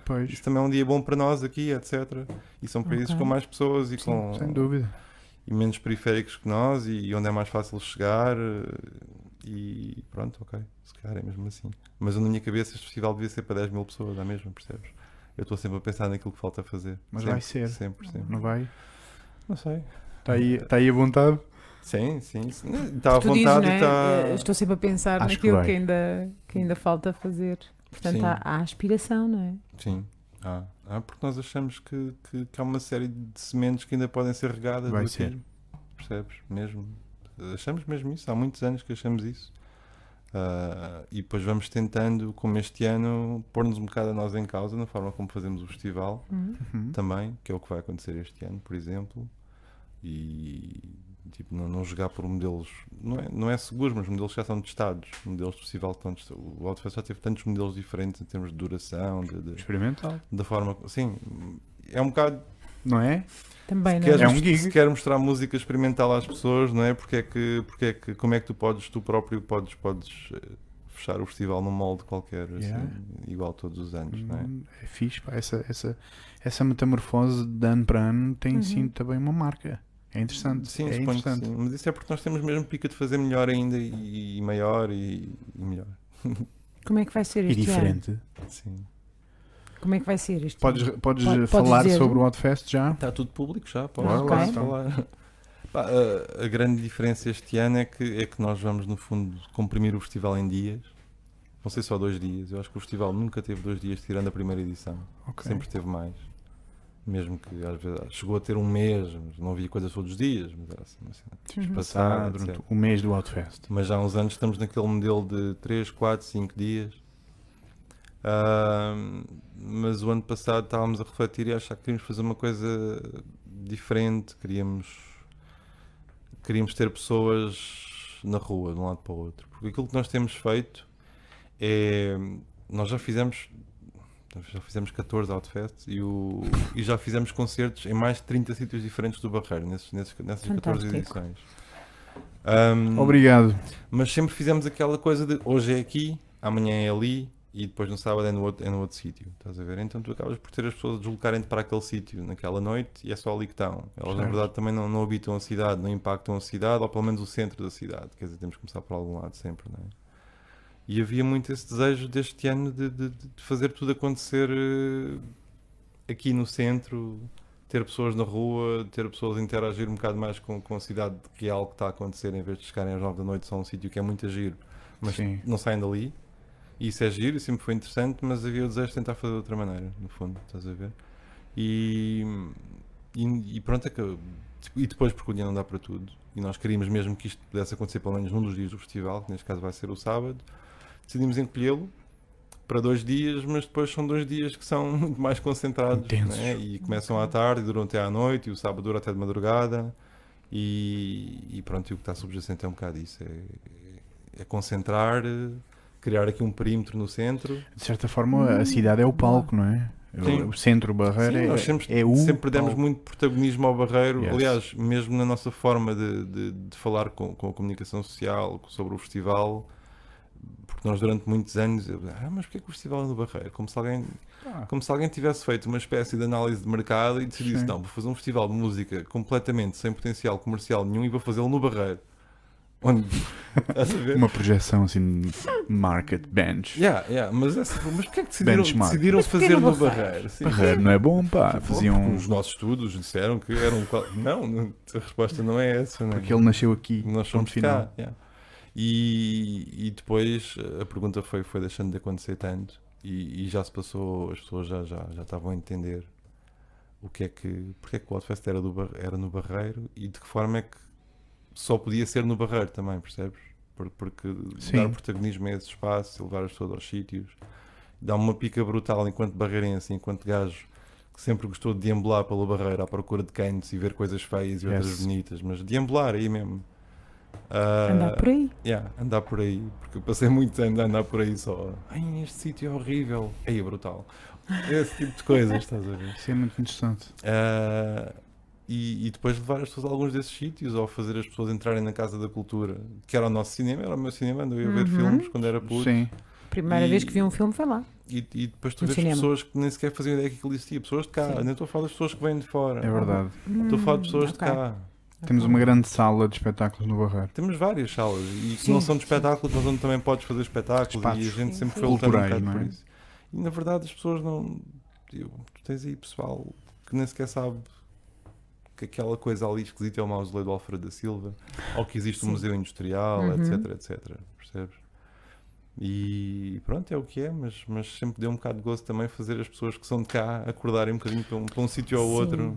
Speaker 1: Pois,
Speaker 2: isso também é um dia bom para nós aqui, etc. E são países
Speaker 3: Ok.
Speaker 2: com mais pessoas e com
Speaker 1: sem dúvida.
Speaker 2: e menos periféricos que nós e onde é mais fácil chegar. E pronto, ok, se calhar é mesmo assim. Mas na minha cabeça este festival devia ser para 10.000 pessoas, é mesmo, percebes? Eu estou sempre a pensar naquilo que falta fazer.
Speaker 1: Mas
Speaker 2: sempre,
Speaker 1: vai ser.
Speaker 2: Sempre.
Speaker 1: Não vai?
Speaker 2: Não sei.
Speaker 1: Está aí à vontade?
Speaker 2: Sim. Está à
Speaker 3: Tu dizes,
Speaker 2: vontade
Speaker 3: não
Speaker 2: e
Speaker 3: é?
Speaker 2: está.
Speaker 3: Estou sempre a pensar
Speaker 1: Acho que
Speaker 3: naquilo
Speaker 1: vai.
Speaker 3: que ainda falta fazer. Portanto,
Speaker 2: Sim.
Speaker 3: há aspiração, não é?
Speaker 2: Sim. Porque nós achamos que há uma série de sementes que ainda podem ser regadas.
Speaker 1: Vai
Speaker 2: do
Speaker 1: ser.
Speaker 2: autismo. Percebes? Mesmo. Achamos mesmo isso. Há muitos anos que achamos isso. E depois vamos tentando, como este ano, pôr-nos um bocado a nós em causa na forma como fazemos o festival
Speaker 1: Uhum.
Speaker 2: também, que é o que vai acontecer este ano, por exemplo. E tipo, não jogar por modelos, não é seguros, mas modelos que já são testados. Modelos de festival que estão testados. O Outfest já teve tantos modelos diferentes em termos de duração,
Speaker 1: Experimental.
Speaker 2: da forma. Sim, é um bocado.
Speaker 1: Não é?
Speaker 3: Também, não
Speaker 2: Queres
Speaker 3: é?
Speaker 1: É um gig.
Speaker 2: Se quer mostrar música experimental às pessoas, não é? Como é que tu próprio podes fechar o festival num molde qualquer,
Speaker 1: Yeah.
Speaker 2: assim, igual todos os anos, não é?
Speaker 1: É fixe, pá. Essa metamorfose de ano para ano tem
Speaker 3: Uhum.
Speaker 1: sim também uma marca. É interessante.
Speaker 2: Sim,
Speaker 1: é
Speaker 2: suponho que
Speaker 1: interessante.
Speaker 2: sim. Mas isso é porque nós temos mesmo pica de fazer melhor ainda e maior e melhor.
Speaker 3: Como é que vai ser
Speaker 1: E
Speaker 3: este ano?
Speaker 1: diferente.
Speaker 2: Sim.
Speaker 3: Como é que vai ser este
Speaker 1: Podes
Speaker 3: ano?
Speaker 1: podes
Speaker 3: Podes
Speaker 1: falar
Speaker 3: dizer?
Speaker 1: sobre o Outfest já?
Speaker 2: Está tudo público já,
Speaker 3: Ok.
Speaker 2: posso falar. Pá, a grande diferença este ano é que nós vamos, no fundo, comprimir o festival em dias. Vão ser só 2 dias. Eu acho que o festival nunca teve 2 dias, tirando a primeira edição.
Speaker 1: Ok.
Speaker 2: Sempre teve mais. Mesmo que às vezes chegou a ter um mês, mas não havia coisas todos os dias. Mas era assim, uma cena.
Speaker 3: Uhum.
Speaker 2: Passar,
Speaker 1: Durante
Speaker 2: etc.
Speaker 1: o mês do Outfest.
Speaker 2: Mas já há uns anos estamos naquele modelo de 3, 4, 5 dias. Mas o ano passado estávamos a refletir e a achar que queríamos fazer uma coisa diferente. Queríamos ter pessoas na rua, de um lado para o outro. Porque aquilo que nós temos feito é. Nós já fizemos 14 Outfests e já fizemos concertos em mais de 30 sítios diferentes do Barreiro, nessas 14
Speaker 3: Fantástico.
Speaker 2: edições.
Speaker 1: Obrigado.
Speaker 2: Mas sempre fizemos aquela coisa de hoje é aqui, amanhã é ali e depois no sábado é no outro sítio. Estás a ver? Então tu acabas por ter as pessoas a deslocarem-te para aquele sítio naquela noite e é só ali que estão. Elas na
Speaker 1: Certo.
Speaker 2: verdade também não habitam a cidade, não impactam a cidade, ou pelo menos o centro da cidade. Quer dizer, temos que começar por algum lado sempre, não é? E havia muito esse desejo deste ano de fazer tudo acontecer aqui no centro, ter pessoas na rua, ter pessoas a interagir um bocado mais com a cidade, que é algo que está a acontecer, em vez de chegarem às 9 da noite só um sítio que é muito giro, mas
Speaker 1: Sim.
Speaker 2: não saem dali. E isso é giro, sempre foi interessante, mas havia o desejo de tentar fazer de outra maneira, no fundo, estás a ver? E pronto, e depois porque o dia não dá para tudo, e nós queríamos mesmo que isto pudesse acontecer pelo menos num dos dias do festival, que neste caso vai ser o sábado, decidimos encolhê-lo para 2 dias, mas depois são 2 dias que são muito mais concentrados,
Speaker 1: Intensos.
Speaker 2: né? E começam à tarde e duram até à noite, e o sábado dura até de madrugada, e pronto, e o que está subjacente é um bocado isso, é concentrar, criar aqui um perímetro no centro.
Speaker 1: De certa forma, a cidade é o palco, não é?
Speaker 2: Sim.
Speaker 1: O centro Barreiro
Speaker 2: Sim, nós
Speaker 1: é o
Speaker 2: sempre demos
Speaker 1: palco.
Speaker 2: muito protagonismo ao Barreiro.
Speaker 1: Yes.
Speaker 2: Aliás, mesmo na nossa forma de falar com a comunicação social sobre o festival, porque nós durante muitos anos, mas porquê que o festival é no Barreiro? Como se alguém tivesse feito uma espécie de análise de mercado e decidisse,
Speaker 1: Sim.
Speaker 2: não, vou fazer um festival de música completamente sem potencial comercial nenhum e vou fazê-lo no Barreiro. Onde, estás a ver?
Speaker 1: Uma projeção assim de market bench.
Speaker 2: Mas porquê é que
Speaker 1: Benchmark.
Speaker 2: decidiram
Speaker 3: Mas porquê
Speaker 2: fazer
Speaker 3: no
Speaker 2: no
Speaker 3: Barreiro?
Speaker 2: Barreiro? Sim.
Speaker 1: Barreiro não é bom, pá.
Speaker 2: Porque
Speaker 1: Faziam.
Speaker 2: os nossos estudos disseram que eram. Não, a resposta não é essa. Não é?
Speaker 1: Porque ele nasceu aqui.
Speaker 2: Nós somos
Speaker 1: ponto final.
Speaker 2: cá. Yeah. E depois a pergunta foi deixando de acontecer tanto e já se passou, as pessoas já estavam a entender porque é que o Outfest era no Barreiro e de que forma é que só podia ser no Barreiro também, percebes? Porque
Speaker 1: Sim.
Speaker 2: dar protagonismo a esse espaço, levar as pessoas aos sítios, dá uma pica brutal enquanto barreirense, enquanto gajo que sempre gostou de deambular pela Barreira à procura de cantos e ver coisas feias e outras
Speaker 1: Yes.
Speaker 2: bonitas, mas deambular aí mesmo.
Speaker 3: Andar por aí.
Speaker 2: Andar por aí, porque eu passei muitos anos a andar por aí só. Ai, este sítio é horrível. Aí é brutal. Esse tipo de coisas, estás a ver?
Speaker 1: Isso é muito interessante.
Speaker 2: E depois levar as pessoas a alguns desses sítios, ou fazer as pessoas entrarem na Casa da Cultura, que era o nosso cinema, era o meu cinema, andava a ver filmes quando era puto.
Speaker 1: Sim.
Speaker 3: Primeira vez que vi um filme foi lá.
Speaker 2: E depois tu
Speaker 3: No
Speaker 2: vês
Speaker 3: cinema.
Speaker 2: pessoas que nem sequer faziam ideia que aquilo existia, pessoas de cá,
Speaker 3: Sim.
Speaker 2: nem estou a falar das pessoas que vêm de fora.
Speaker 1: É verdade.
Speaker 2: Estou a falar de pessoas
Speaker 3: ok.
Speaker 2: de cá.
Speaker 1: Temos uma grande sala de espetáculos no Barreiro.
Speaker 2: Temos várias salas e que
Speaker 3: Sim,
Speaker 2: não são de
Speaker 3: sim.
Speaker 2: espetáculos, mas onde também podes fazer espetáculos
Speaker 1: Espaços.
Speaker 2: e a gente
Speaker 3: Sim,
Speaker 2: sempre
Speaker 3: sim.
Speaker 2: foi lutando um
Speaker 1: Culturais,
Speaker 2: bocado
Speaker 1: não é?
Speaker 2: por isso. E na verdade as pessoas não. Tu tens aí pessoal que nem sequer sabe que aquela coisa ali esquisita é o mausoléu do Alfredo da Silva, ou que existe um
Speaker 3: Sim.
Speaker 2: museu industrial,
Speaker 3: Uhum.
Speaker 2: etc. Percebes? E pronto, é o que é, mas sempre deu um bocado de gosto também fazer as pessoas que são de cá acordarem um bocadinho para um sítio ou
Speaker 3: Sim.
Speaker 2: outro,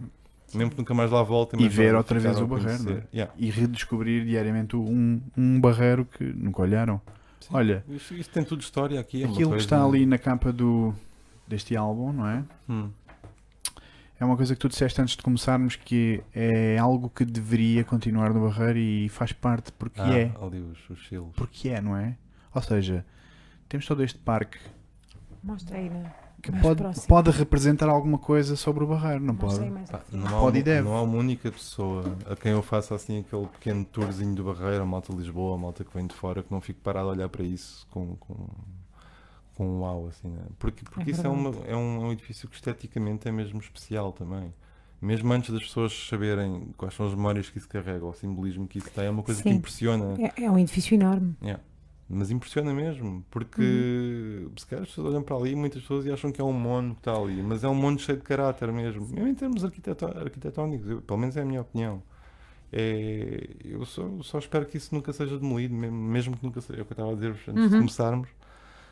Speaker 2: mesmo que nunca mais lá voltem.
Speaker 1: E
Speaker 2: mas
Speaker 1: ver
Speaker 2: já
Speaker 1: outra vez
Speaker 2: ficaram
Speaker 1: o
Speaker 2: a
Speaker 1: Barreiro,
Speaker 2: conhecer.
Speaker 1: não
Speaker 2: Yeah.
Speaker 1: E redescobrir diariamente um Barreiro que nunca olharam.
Speaker 2: Sim.
Speaker 1: Olha,
Speaker 2: Isto tem tudo história aqui. É uma
Speaker 1: aquilo que
Speaker 2: coisa-
Speaker 1: está ali na capa deste álbum, não é? É uma coisa que tu disseste antes de começarmos, que é algo que deveria continuar no Barreiro e faz parte porque é.
Speaker 2: Ali os selos.
Speaker 1: Porque é, não é? Ou seja, temos todo este parque
Speaker 3: Mostra aí, né?
Speaker 1: que
Speaker 3: Mais próximo.
Speaker 1: pode representar alguma coisa sobre o Barreiro, não
Speaker 3: Mostra
Speaker 1: pode?
Speaker 3: aí mais
Speaker 2: Pá,
Speaker 3: à frente.
Speaker 2: não, há
Speaker 1: Pode e
Speaker 2: uma,
Speaker 1: deve.
Speaker 2: não há uma única pessoa a quem eu faça assim aquele pequeno tourzinho do Barreiro, a malta de Lisboa, a malta que vem de fora, que não fique parado a olhar para isso com um uau, assim, né? Porque isso
Speaker 3: verdade.
Speaker 2: é um edifício que esteticamente é mesmo especial também. Mesmo antes das pessoas saberem quais são as memórias que isso carrega, ou o simbolismo que isso tem, é uma coisa que
Speaker 3: Sim.
Speaker 2: impressiona.
Speaker 3: É um edifício enorme.
Speaker 2: Mas impressiona mesmo, porque se calhar as pessoas olham para ali, muitas pessoas e acham que é um mono que está ali, mas é um mono cheio de caráter mesmo, mesmo em termos arquitetónicos, pelo menos é a minha opinião. Eu só espero que isso nunca seja demolido, mesmo que nunca seja, é o que eu estava a dizer antes de começarmos,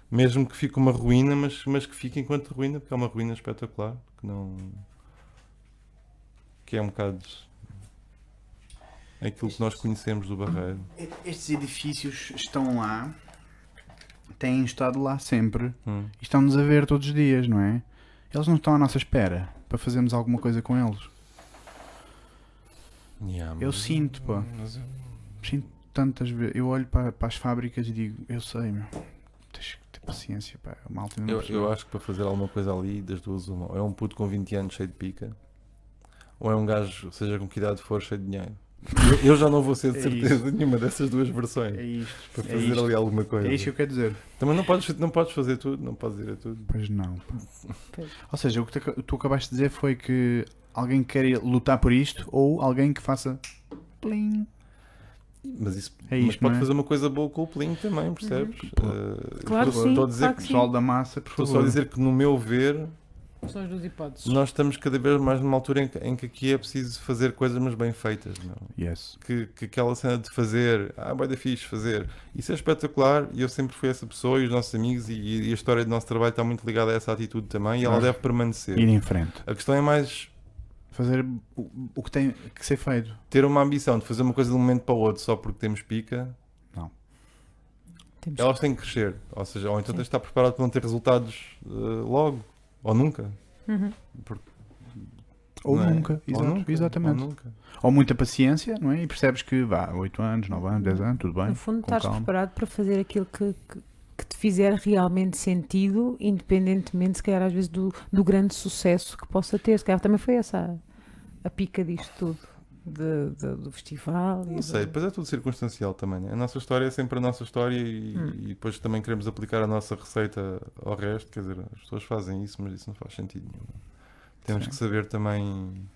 Speaker 2: mesmo que fique uma ruína, mas que fique enquanto ruína, porque é uma ruína espetacular, que é um bocado aquilo que nós conhecemos do Barreiro.
Speaker 1: Estes edifícios estão lá, têm estado lá sempre
Speaker 2: Hum.
Speaker 1: e estão-nos a ver todos os dias, não é? Eles não estão à nossa espera para fazermos alguma coisa com eles. Eu sinto, pá.
Speaker 2: Mas eu-
Speaker 1: Sinto tantas vezes. Eu olho para as fábricas e digo, eu sei, meu, tens que ter paciência, pá. A malta ainda não
Speaker 2: Eu
Speaker 1: percebeu.
Speaker 2: acho que para fazer alguma coisa ali, das duas, uma, ou é um puto com 20 anos cheio de pica, ou é um gajo, seja com que idade for, cheio de dinheiro. Eu já não vou ser de
Speaker 1: É
Speaker 2: certeza nenhuma dessas duas versões
Speaker 1: É isto.
Speaker 2: para
Speaker 1: é
Speaker 2: fazer
Speaker 1: isto.
Speaker 2: ali alguma coisa.
Speaker 1: É isto que eu quero dizer.
Speaker 2: Também não podes fazer tudo, não podes ir a tudo.
Speaker 1: Pois não.
Speaker 3: Pois.
Speaker 1: Ou seja, o que tu acabaste de dizer foi que alguém quer lutar por isto ou alguém que faça plim.
Speaker 2: Mas isso
Speaker 1: É
Speaker 2: mas
Speaker 1: isto,
Speaker 2: pode
Speaker 1: não é?
Speaker 2: fazer uma coisa boa com o Plim também, percebes?
Speaker 3: Claro que sim,
Speaker 2: Estou a dizer
Speaker 3: claro
Speaker 2: que
Speaker 3: que
Speaker 1: Pessoal da massa, por
Speaker 2: estou
Speaker 1: favor.
Speaker 2: só a dizer que no meu ver
Speaker 3: São as duas hipóteses.
Speaker 2: nós estamos cada vez mais numa altura em que aqui é preciso fazer coisas mas bem feitas, não?
Speaker 1: Yes.
Speaker 2: Que aquela cena de fazer, vai dar fixe fazer, isso é espetacular e eu sempre fui essa pessoa e os nossos amigos e a história do nosso trabalho está muito ligada a essa atitude também e ela
Speaker 1: Nós-
Speaker 2: deve permanecer.
Speaker 1: Ir em frente.
Speaker 2: A questão é mais
Speaker 1: Fazer o que tem que ser feito.
Speaker 2: ter uma ambição de fazer uma coisa de um momento para o outro só porque temos pica,
Speaker 3: Temos
Speaker 2: elas têm que crescer, ou seja, ou então tens de estar preparado para não ter resultados logo, ou nunca.
Speaker 3: Uhum.
Speaker 1: Ou
Speaker 2: Não é?
Speaker 1: nunca.
Speaker 2: Ou
Speaker 1: Exato,
Speaker 2: nunca,
Speaker 1: exatamente.
Speaker 2: ou nunca.
Speaker 1: Ou muita paciência, não é? E percebes que vá, 8 anos, 9 anos, 10 anos, tudo bem.
Speaker 3: No fundo,
Speaker 1: com
Speaker 3: estás
Speaker 1: calma.
Speaker 3: preparado para fazer aquilo que te fizer realmente sentido, independentemente, se calhar, às vezes, do grande sucesso que possa ter. Se calhar também foi essa a pica disto tudo, do festival.
Speaker 2: Não sei, depois é tudo circunstancial também. Né? A nossa história é sempre a nossa história e depois também queremos aplicar a nossa receita ao resto. Quer dizer, as pessoas fazem isso, mas isso não faz sentido nenhum. Temos
Speaker 1: Sim.
Speaker 2: que saber também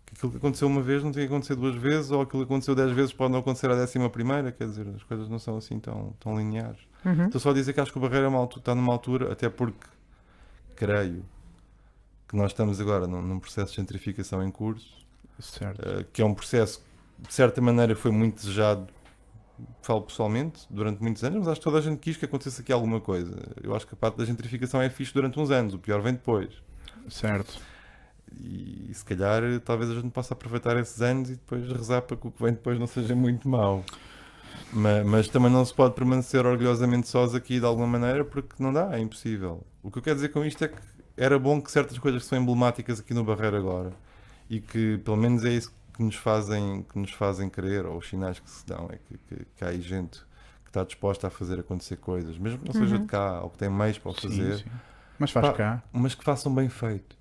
Speaker 2: que aquilo que aconteceu uma vez não tem que acontecer duas vezes, ou aquilo que aconteceu 10 vezes pode não acontecer a 11ª. Quer dizer, as coisas não são assim tão lineares.
Speaker 3: Uhum.
Speaker 2: Estou só a dizer que acho que o Barreiro está numa altura, até porque creio que nós estamos agora num processo de gentrificação em curso.
Speaker 1: Certo.
Speaker 2: Que é um processo que de certa maneira foi muito desejado, falo pessoalmente, durante muitos anos, mas acho que toda a gente quis que acontecesse aqui alguma coisa. Eu acho que a parte da gentrificação é fixe durante uns anos, o pior vem depois.
Speaker 1: Certo.
Speaker 2: E se calhar talvez a gente possa aproveitar esses anos e depois rezar para que o que vem depois não seja muito mau. Mas também não se pode permanecer orgulhosamente sós aqui de alguma maneira porque não dá, é impossível. O que eu quero dizer com isto é que era bom que certas coisas que são emblemáticas aqui no Barreiro agora e que pelo menos é isso que nos fazem querer, ou os sinais que se dão, é que há aí gente que está disposta a fazer acontecer coisas, mesmo que não seja de cá, ou que tem meios para o fazer,
Speaker 1: Sim. Mas faz
Speaker 2: Pá,
Speaker 1: cá.
Speaker 2: mas que façam bem feito.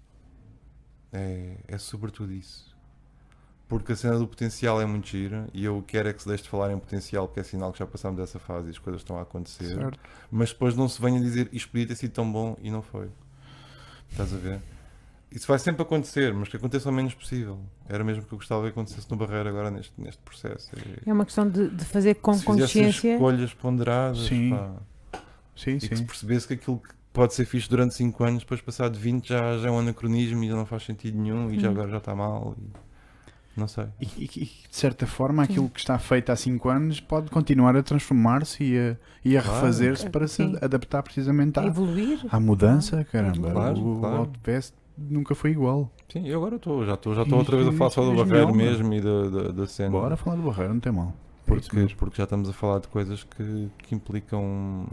Speaker 2: É sobretudo isso. Porque a cena do potencial é muito gira e eu quero é que se deixe de falar em potencial, porque é sinal que já passamos dessa fase e as coisas estão a acontecer.
Speaker 1: Certo.
Speaker 2: Mas depois não se venha dizer isto podia ter sido tão bom e não foi. Estás a ver? Isso vai sempre acontecer, mas que aconteça o menos possível. Era mesmo que eu gostava que acontecesse no Barreiro agora neste processo.
Speaker 3: É uma questão de fazer com
Speaker 2: se fizessem
Speaker 3: consciência.
Speaker 2: escolhas ponderadas,
Speaker 1: Sim.
Speaker 2: pá,
Speaker 1: Sim,
Speaker 2: e que se
Speaker 1: sim.
Speaker 2: percebesse que aquilo que pode ser fixe durante 5 anos, depois passado 20 já é um anacronismo e já não faz sentido nenhum e já agora já está mal. Não sei.
Speaker 1: E de certa forma aquilo que está feito há 5 anos pode continuar a transformar-se e a
Speaker 2: Claro.
Speaker 1: refazer-se para se
Speaker 3: Sim.
Speaker 1: adaptar precisamente
Speaker 3: A evoluir.
Speaker 1: à mudança. Caramba,
Speaker 2: Claro,
Speaker 1: o
Speaker 2: claro.
Speaker 1: Outfest nunca foi igual.
Speaker 2: Sim, eu agora já estou outra vez a falar só do
Speaker 1: Isso é
Speaker 2: Barreiro
Speaker 1: genial,
Speaker 2: mesmo e da cena.
Speaker 1: Bora falar do Barreiro, não tem mal. É isso mesmo.
Speaker 2: Porque já estamos a falar de coisas que implicam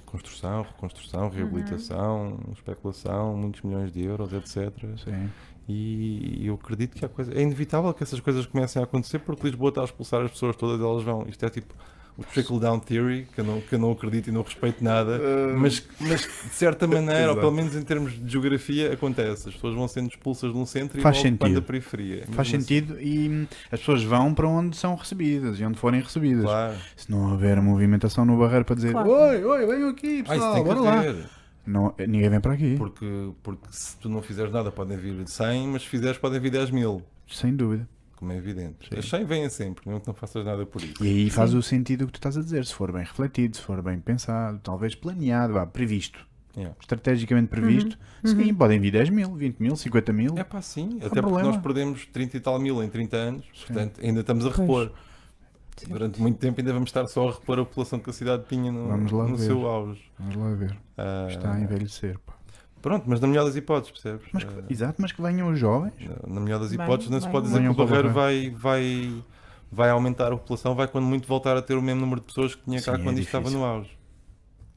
Speaker 2: construção, reconstrução, reabilitação, especulação, muitos milhões de euros, etc.
Speaker 1: Sim.
Speaker 2: E eu acredito que é inevitável que essas coisas comecem a acontecer porque Lisboa está a expulsar as pessoas todas, elas vão. Isto é tipo o trickle-down theory, que eu não acredito e não respeito nada, mas de certa maneira, ou pelo menos em termos de geografia, acontece. As pessoas vão sendo expulsas de um centro e
Speaker 1: Faz
Speaker 2: vão ocupando
Speaker 1: sentido.
Speaker 2: a periferia.
Speaker 1: Faz
Speaker 2: Mesmo
Speaker 1: sentido e as pessoas vão para onde são recebidas e onde forem recebidas.
Speaker 2: assim. Claro.
Speaker 1: Se não houver movimentação no Barreiro para dizer
Speaker 3: Claro.
Speaker 1: oi, venham aqui
Speaker 2: Isso
Speaker 1: pessoal,
Speaker 2: tem que
Speaker 1: bora lá.
Speaker 2: haver.
Speaker 1: Não, ninguém vem para aqui,
Speaker 2: Porque se tu não fizeres nada, podem vir 100, mas se fizeres, podem vir 10 mil.
Speaker 1: sem dúvida.
Speaker 2: Como é evidente.
Speaker 1: Sim.
Speaker 2: As 100 vêm sempre, mesmo que não faças nada por isso.
Speaker 1: E aí faz
Speaker 3: Sim.
Speaker 1: o sentido o que tu estás a dizer, se for bem refletido, se for bem pensado, talvez planeado, previsto,
Speaker 2: Yeah.
Speaker 1: estrategicamente previsto, sim, podem vir 10 mil, 20 mil, 50 mil.
Speaker 2: É pá, sim. Até porque
Speaker 1: problema.
Speaker 2: nós perdemos 30 e tal mil em 30 anos, portanto ainda estamos a repor.
Speaker 3: Sim.
Speaker 2: Durante muito tempo ainda vamos estar só a repor a população que a cidade tinha
Speaker 1: Vamos lá
Speaker 2: no
Speaker 1: ver.
Speaker 2: seu auge.
Speaker 1: Vamos lá ver.
Speaker 2: Ah,
Speaker 1: Está a envelhecer. Pá.
Speaker 2: Pronto, mas na melhor das hipóteses, percebes?
Speaker 1: Mas, exato, mas que venham os jovens.
Speaker 2: Na melhor das
Speaker 3: Bem,
Speaker 2: hipóteses, não se
Speaker 3: bem,
Speaker 2: pode dizer
Speaker 1: bem.
Speaker 2: que o
Speaker 1: Venham para
Speaker 2: Barreiro vai aumentar a população, vai quando muito voltar a ter o mesmo número de pessoas que tinha cá
Speaker 1: Sim, é
Speaker 2: quando isto estava
Speaker 1: difícil.
Speaker 2: no auge.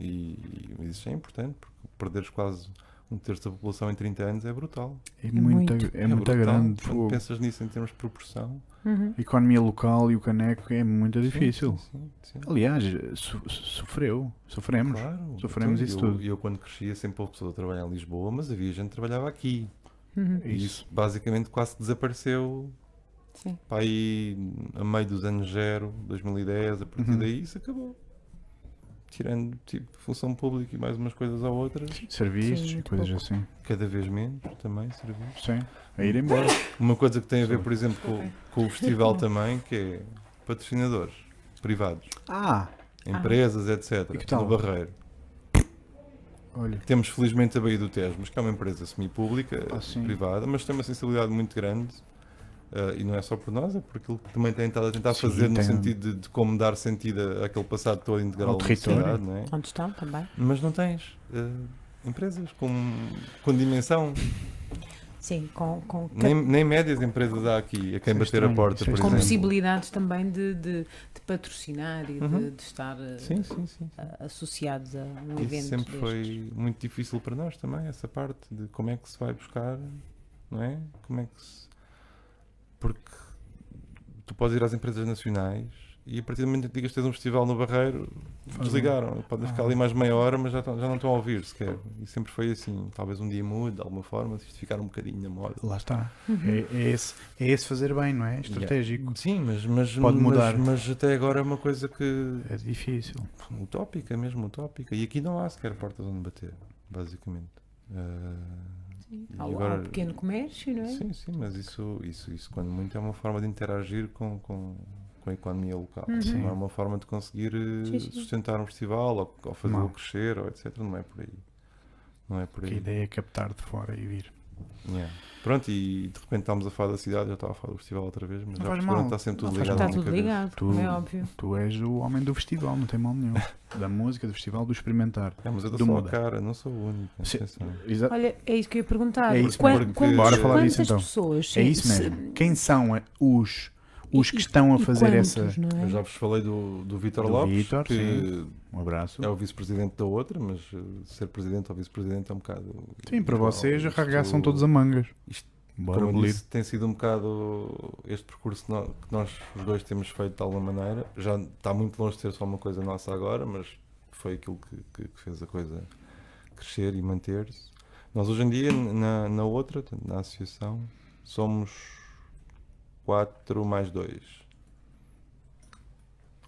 Speaker 2: E isso é importante, porque perderes quase um terço da população em 30 anos é brutal.
Speaker 1: É
Speaker 3: muito.
Speaker 1: muito
Speaker 2: brutal.
Speaker 1: grande.
Speaker 2: Quando
Speaker 1: Fogo.
Speaker 2: pensas nisso em termos de proporção.
Speaker 3: Uhum.
Speaker 1: A economia local e o caneco é muito difícil.
Speaker 2: Sim.
Speaker 1: Aliás, sofremos.
Speaker 2: Claro.
Speaker 1: Sofremos isso tudo.
Speaker 2: Eu quando crescia sempre houve pessoas a trabalhar em Lisboa, mas havia gente que trabalhava aqui.
Speaker 3: Uhum.
Speaker 2: E isso basicamente quase desapareceu
Speaker 3: Sim.
Speaker 2: para aí a meio dos anos 2010, a partir
Speaker 1: Uhum.
Speaker 2: daí isso acabou. Tirando tipo função pública e mais umas coisas ou outras,
Speaker 1: Serviços
Speaker 3: Sim,
Speaker 1: e
Speaker 3: muito
Speaker 1: coisas
Speaker 3: pouco.
Speaker 1: assim.
Speaker 2: cada vez menos também serviços.
Speaker 1: Sim. A ir embora.
Speaker 2: Uma coisa que tem a ver, por exemplo, com o festival também, que é patrocinadores privados, empresas, etc.
Speaker 1: E que tal?
Speaker 2: No Barreiro.
Speaker 1: Olha.
Speaker 2: Temos felizmente a Baía do Tejo, mas que é uma empresa semi-pública,
Speaker 1: Sim.
Speaker 2: privada, mas tem uma sensibilidade muito grande. E não é só por nós, é por aquilo que também tem estado a tentar
Speaker 1: Sim,
Speaker 2: fazer no
Speaker 1: tem-
Speaker 2: sentido de como dar sentido àquele passado todo integral
Speaker 1: Ao
Speaker 2: da
Speaker 1: território.
Speaker 2: cidade, não é?
Speaker 3: Onde estão também?
Speaker 2: Mas não tens empresas com dimensão,
Speaker 3: Sim, com
Speaker 2: nem médias empresas há aqui, a quem
Speaker 1: Isso é
Speaker 2: bater a
Speaker 1: estranho,
Speaker 2: porta,
Speaker 1: isso é
Speaker 2: por
Speaker 3: com
Speaker 1: estranho.
Speaker 2: exemplo.
Speaker 3: possibilidades também de patrocinar e
Speaker 2: Uhum.
Speaker 3: de estar
Speaker 2: Sim, sim, sim.
Speaker 3: associados a um
Speaker 2: Isso
Speaker 3: evento
Speaker 2: sempre
Speaker 3: destes.
Speaker 2: foi muito difícil para nós também, essa parte de como é que se vai buscar, não é? Como é que se... Porque tu podes ir às empresas nacionais e a partir do momento que digas que tens um festival no Barreiro, desligaram. Podem ficar ali mais meia hora, mas já não estão a ouvir sequer. E sempre foi assim. Talvez um dia mude, de alguma forma, se isto ficar um bocadinho na moda.
Speaker 1: Lá está.
Speaker 3: Uhum.
Speaker 1: É esse fazer bem, não é? Estratégico.
Speaker 2: Sim,
Speaker 1: Pode mudar.
Speaker 2: Mas até agora é uma coisa que...
Speaker 1: É difícil.
Speaker 2: utópica, mesmo utópica. E aqui não há sequer portas onde bater, basicamente.
Speaker 3: Sim.
Speaker 2: E
Speaker 3: Ao
Speaker 2: agora-
Speaker 3: pequeno comércio, não é?
Speaker 2: Sim, mas isso quando muito é uma forma de interagir com a economia local.
Speaker 3: Uhum.
Speaker 1: Sim.
Speaker 2: Não é uma forma de conseguir
Speaker 3: Sim, sim.
Speaker 2: sustentar um festival ou fazê-lo
Speaker 1: Não.
Speaker 2: crescer, ou etc. Não é por aí. Não é por
Speaker 1: Que a
Speaker 2: aí.
Speaker 1: ideia é captar de fora e vir.
Speaker 2: Yeah. Pronto, e de repente estávamos a falar da cidade, já estava a falar do festival outra vez, mas
Speaker 1: Não
Speaker 2: já
Speaker 1: faz
Speaker 2: perceberam
Speaker 1: mal.
Speaker 2: que está sempre
Speaker 1: Não
Speaker 2: tudo
Speaker 1: faz
Speaker 2: ligado
Speaker 3: Está
Speaker 2: à minha
Speaker 3: tudo
Speaker 2: cabeça.
Speaker 3: ligado,
Speaker 1: Tu-
Speaker 3: como é óbvio.
Speaker 1: Tu és o homem do festival, não tem mal nenhum. Da música, do festival, do experimentar.
Speaker 2: Mas eu
Speaker 1: Do
Speaker 2: dou só a
Speaker 1: muda.
Speaker 2: cara, não sou o único.
Speaker 1: Sim.
Speaker 2: atenção.
Speaker 1: Exa-
Speaker 3: Olha, é isso que eu ia perguntar.
Speaker 1: É isso
Speaker 3: Quan-
Speaker 2: mesmo.
Speaker 3: quantas-
Speaker 2: Bora falar
Speaker 3: quantas
Speaker 1: disso, então.
Speaker 3: pessoas?
Speaker 1: É isso
Speaker 3: se-
Speaker 1: mesmo. Quem são os
Speaker 3: e-
Speaker 1: que estão a
Speaker 3: e
Speaker 1: fazer
Speaker 3: quantos,
Speaker 1: essa.
Speaker 3: não é?
Speaker 2: Eu já vos falei do Vítor
Speaker 1: Do
Speaker 2: Lopes,
Speaker 1: Vítor,
Speaker 2: que
Speaker 1: Um abraço.
Speaker 2: é o vice-presidente da outra, mas ser presidente ou vice-presidente é um bocado.
Speaker 1: Sim, para
Speaker 2: igual.
Speaker 1: vocês
Speaker 2: Isto-
Speaker 1: arregaçam todos a mangas. Bora
Speaker 2: como eu
Speaker 1: abolir.
Speaker 2: disse, tem sido um bocado este percurso que nós os dois temos feito de alguma maneira. Já está muito longe de ser só uma coisa nossa agora, mas foi aquilo que fez a coisa crescer e manter-se. Nós hoje em dia, na outra, na associação, somos 4 mais 2.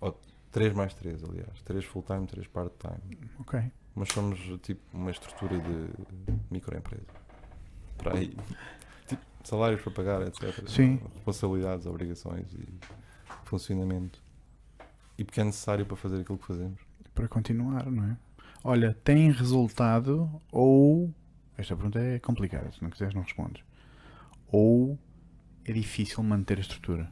Speaker 2: Ou 3 mais 3, aliás. 3 full-time, 3 part-time.
Speaker 1: Ok.
Speaker 2: Mas somos tipo uma estrutura de microempresa. Para aí. Tipo, salários para pagar, etc.
Speaker 1: Sim.
Speaker 2: Responsabilidades, obrigações e funcionamento. E porque é necessário para fazer aquilo que fazemos.
Speaker 1: Para continuar, não é? Olha, tem resultado ou... Esta pergunta é complicada, se não quiseres não respondes. Ou é difícil manter a estrutura?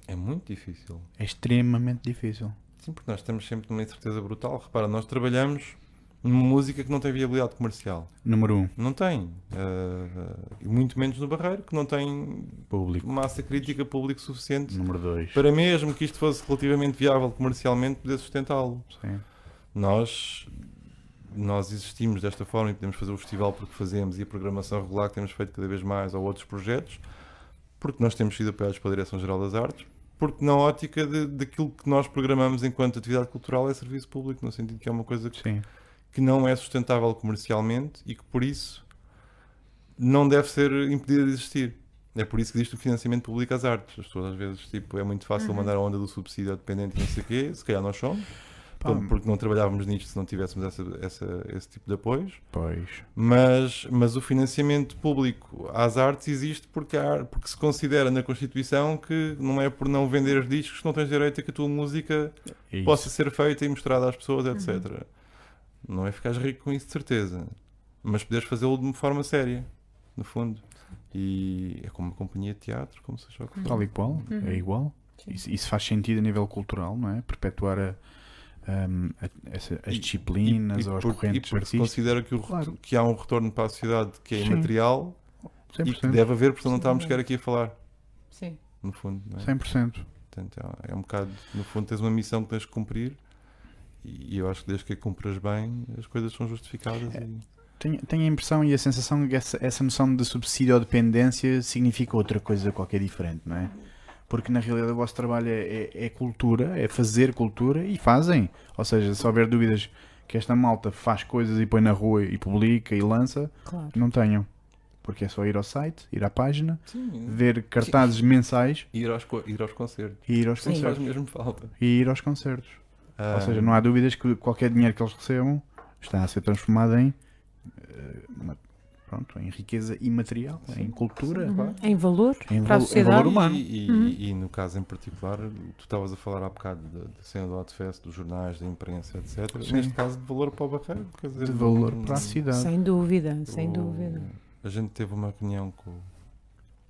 Speaker 2: É muito difícil.
Speaker 1: É extremamente difícil.
Speaker 2: Sim, porque nós estamos sempre numa incerteza brutal. Repara, nós trabalhamos numa música que não tem viabilidade comercial.
Speaker 1: Número 1,
Speaker 2: Não tem. E muito menos no Barreiro, que não tem
Speaker 1: público.
Speaker 2: massa crítica público suficiente
Speaker 1: Número 2,
Speaker 2: para mesmo que isto fosse relativamente viável comercialmente poder sustentá-lo.
Speaker 1: sim.
Speaker 2: Nós existimos desta forma e podemos fazer o festival porque fazemos e a programação regular que temos feito cada vez mais ou outros projetos, porque nós temos sido apoiados pela Direção-Geral das Artes, porque na ótica daquilo que nós programamos enquanto atividade cultural é serviço público, no sentido que é uma coisa
Speaker 1: Sim.
Speaker 2: que não é sustentável comercialmente e que por isso não deve ser impedida de existir. É por isso que existe o financiamento público às artes. As pessoas às vezes, tipo, é muito fácil mandar a onda do subsídio ao dependente e não sei o quê, se calhar nós somos,
Speaker 1: Pá,
Speaker 2: porque não trabalhávamos nisto se não tivéssemos esse tipo de apoios.
Speaker 1: Pois.
Speaker 2: Mas o financiamento público às artes existe porque se considera na Constituição que não é por não vender os discos que não tens direito a que a tua música
Speaker 1: É isso.
Speaker 2: possa ser feita e mostrada às pessoas, etc. Não é ficares rico com isso, de certeza. Mas poderes fazê-lo de uma forma séria, no fundo. E é como uma companhia de teatro, como se achou que
Speaker 1: Tal e qual, é igual. Isso faz sentido a nível cultural, não é? Perpetuar as disciplinas ou as correntes
Speaker 2: porque se
Speaker 1: artísticas.
Speaker 2: considera
Speaker 1: Claro.
Speaker 2: que há um retorno para a sociedade que é
Speaker 1: Sim.
Speaker 2: imaterial e que
Speaker 1: 100%.
Speaker 2: deve haver, porque não estávamos sequer aqui a falar,
Speaker 3: Sim.
Speaker 2: no fundo. Não é?
Speaker 1: 100%.
Speaker 2: Portanto, é um bocado, no fundo, tens uma missão que tens que cumprir e eu acho que desde que a cumpras bem, as coisas são justificadas.
Speaker 1: Tenho a impressão e a sensação que essa noção de subsídio ou dependência significa outra coisa qualquer diferente, não é? Porque na realidade o vosso trabalho é cultura, é fazer cultura e fazem. Ou seja, se houver dúvidas que esta malta faz coisas e põe na rua e publica e lança,
Speaker 3: Claro.
Speaker 1: não tenham. Porque é só ir ao site, ir à página,
Speaker 2: Sim,
Speaker 1: ver cartazes mensais
Speaker 2: ir aos concertos.
Speaker 1: e ir aos
Speaker 3: Sim.
Speaker 2: Faz
Speaker 1: concertos.
Speaker 2: mesmo falta.
Speaker 1: E ir aos concertos. Ou seja, não há dúvidas que qualquer dinheiro que eles recebam está a ser transformado em em riqueza imaterial, em cultura,
Speaker 3: Em valor
Speaker 1: em
Speaker 3: para a
Speaker 1: valor
Speaker 3: sociedade.
Speaker 1: humano.
Speaker 2: E no caso em particular, tu estavas a falar há bocado da cena do Outfest, dos jornais, da imprensa, etc.
Speaker 1: Sim.
Speaker 2: Neste caso, de valor para o Barreiro. Quer dizer,
Speaker 1: De valor para a cidade.
Speaker 3: Sem dúvida, sem dúvida.
Speaker 2: A gente teve uma reunião